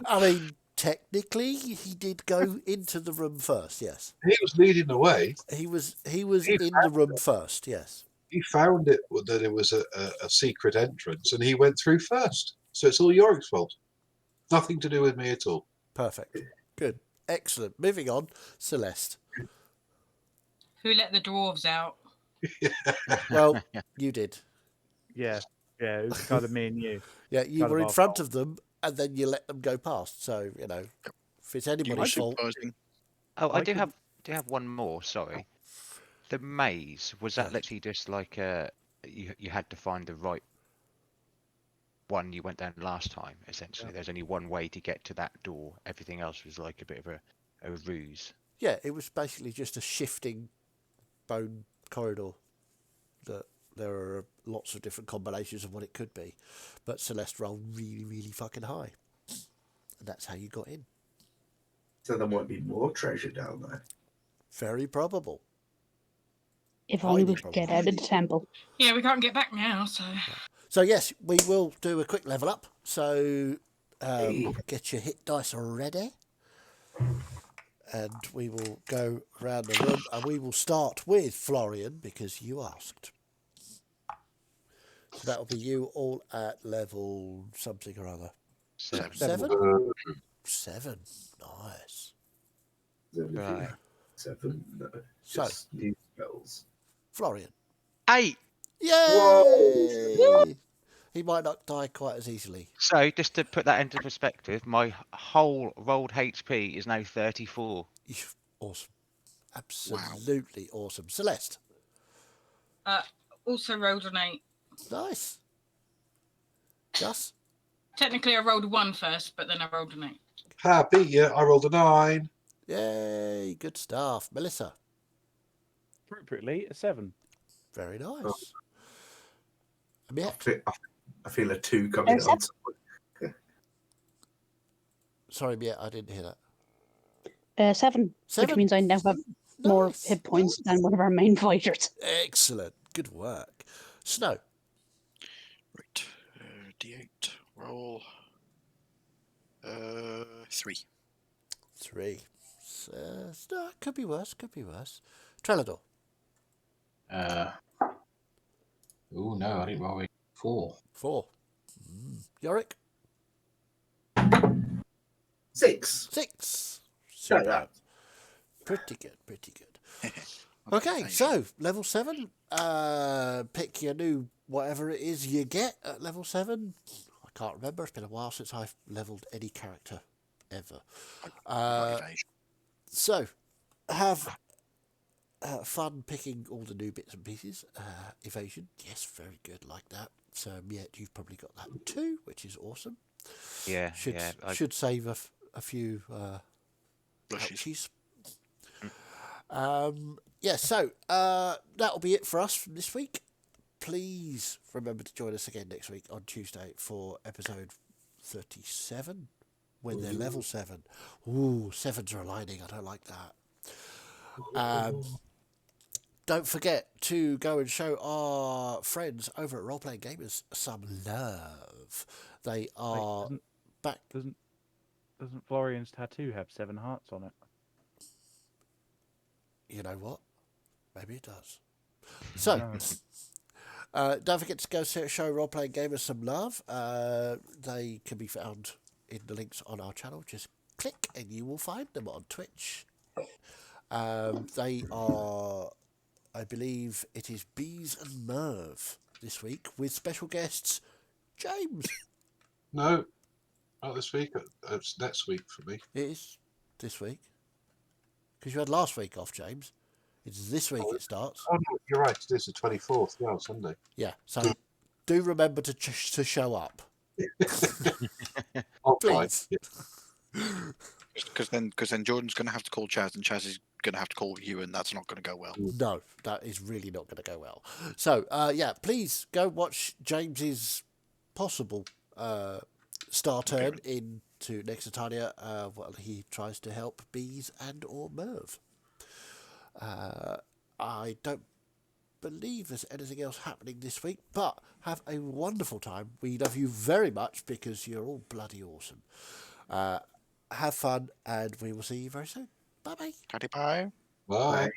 I mean, technically, he did go into the room first, yes. He was leading the way. He was in the room first, yes. He found it that it was a secret entrance, and he went through first. So it's all Yorick's fault. Nothing to do with me at all. Perfect. Good. Excellent. Moving on. Celeste. Who let the dwarves out? Well, you did. Yeah, it was kind of me and you. Yeah, you Kind were of in our front fault. of them, and then you let them go past. So, if it's anybody's fault. Oh, I do have one more. Sorry, the maze, was that literally just like you had to find the right one you went down last time? Essentially, there's only one way to get to that door. Everything else was like a bit of a ruse. Yeah, it was basically just a shifting bone corridor. That there are lots of different combinations of what it could be, but Celeste rolled really, really fucking high, and that's how you got in. So there might be more treasure down there. Very probable. If only we could get out of the temple. Yeah, we can't get back now, so. So yes, we will do a quick level up. So get your hit dice ready. and we will go around the room, and we will start with Florian because you asked. So that will be you all at level something or other. 7. 7? 7. Nice. Right. 7? No. So, Just new spells. Florian. 8. Yay! Whoa! He might not die quite as easily. So, just to put that into perspective, my whole rolled HP is now 34. Awesome. Absolutely awesome. Celeste. Also rolled an 8. Nice. Gus? Technically, I rolled a 1 first, but then I rolled an 8. Happy, yeah. I rolled a 9. Yay, good stuff. Melissa? Appropriately, a 7. Very nice. I feel a 2 coming on. Sorry, Miette, I didn't hear that. 7, which means I now have more hit points than one of our main fighters. Excellent. Good work. Snow. Right. D8. Roll. 3. 3. No, could be worse. Trelador. Oh no, I didn't roll a 4. 4. Yorick. 6. 6. Yeah, Superb. yeah. Pretty good. Okay, so level 7. Pick your new whatever it is you get at level 7. I can't remember. It's been a while since I've leveled any character ever. So have fun picking all the new bits and pieces. Evasion, yes, very good, like that. So Miette, you've probably got that too, which is awesome. Yeah, should save a few ouchies. So that'll be it for us from this week. Please remember to join us again next week on Tuesday for episode 37 when they're level 7. Ooh, 7s are aligning. I don't like that. Don't forget to go and show our friends over at Role Playing Gamers some love. They are back. Doesn't Florian's tattoo have 7 hearts on it? You know what? Maybe it does. So, don't forget to go show Role Playing Gamers some love. They can be found in the links on our channel. Just click and you will find them on Twitch. They are, I believe it is Bees and Merv this week with special guests James. No, not this week. It's next week for me. It is this week. Because you had last week off, James. It's this week it starts. Oh, no, you're right. It is the 24th. Yeah, Sunday. Yeah, so do remember to show up. Please. Because then Jordan's going to have to call Chaz, and Chaz is going to have to call you, and that's not going to go well. No, that is really not going to go well. So, please go watch James's possible star turn into Nexitania while he tries to help Bees and or Merv. I don't believe there's anything else happening this week, but have a wonderful time. We love you very much because you're all bloody awesome. Have fun, and we will see you very soon. Bye-bye. Bye. Bye. Bye.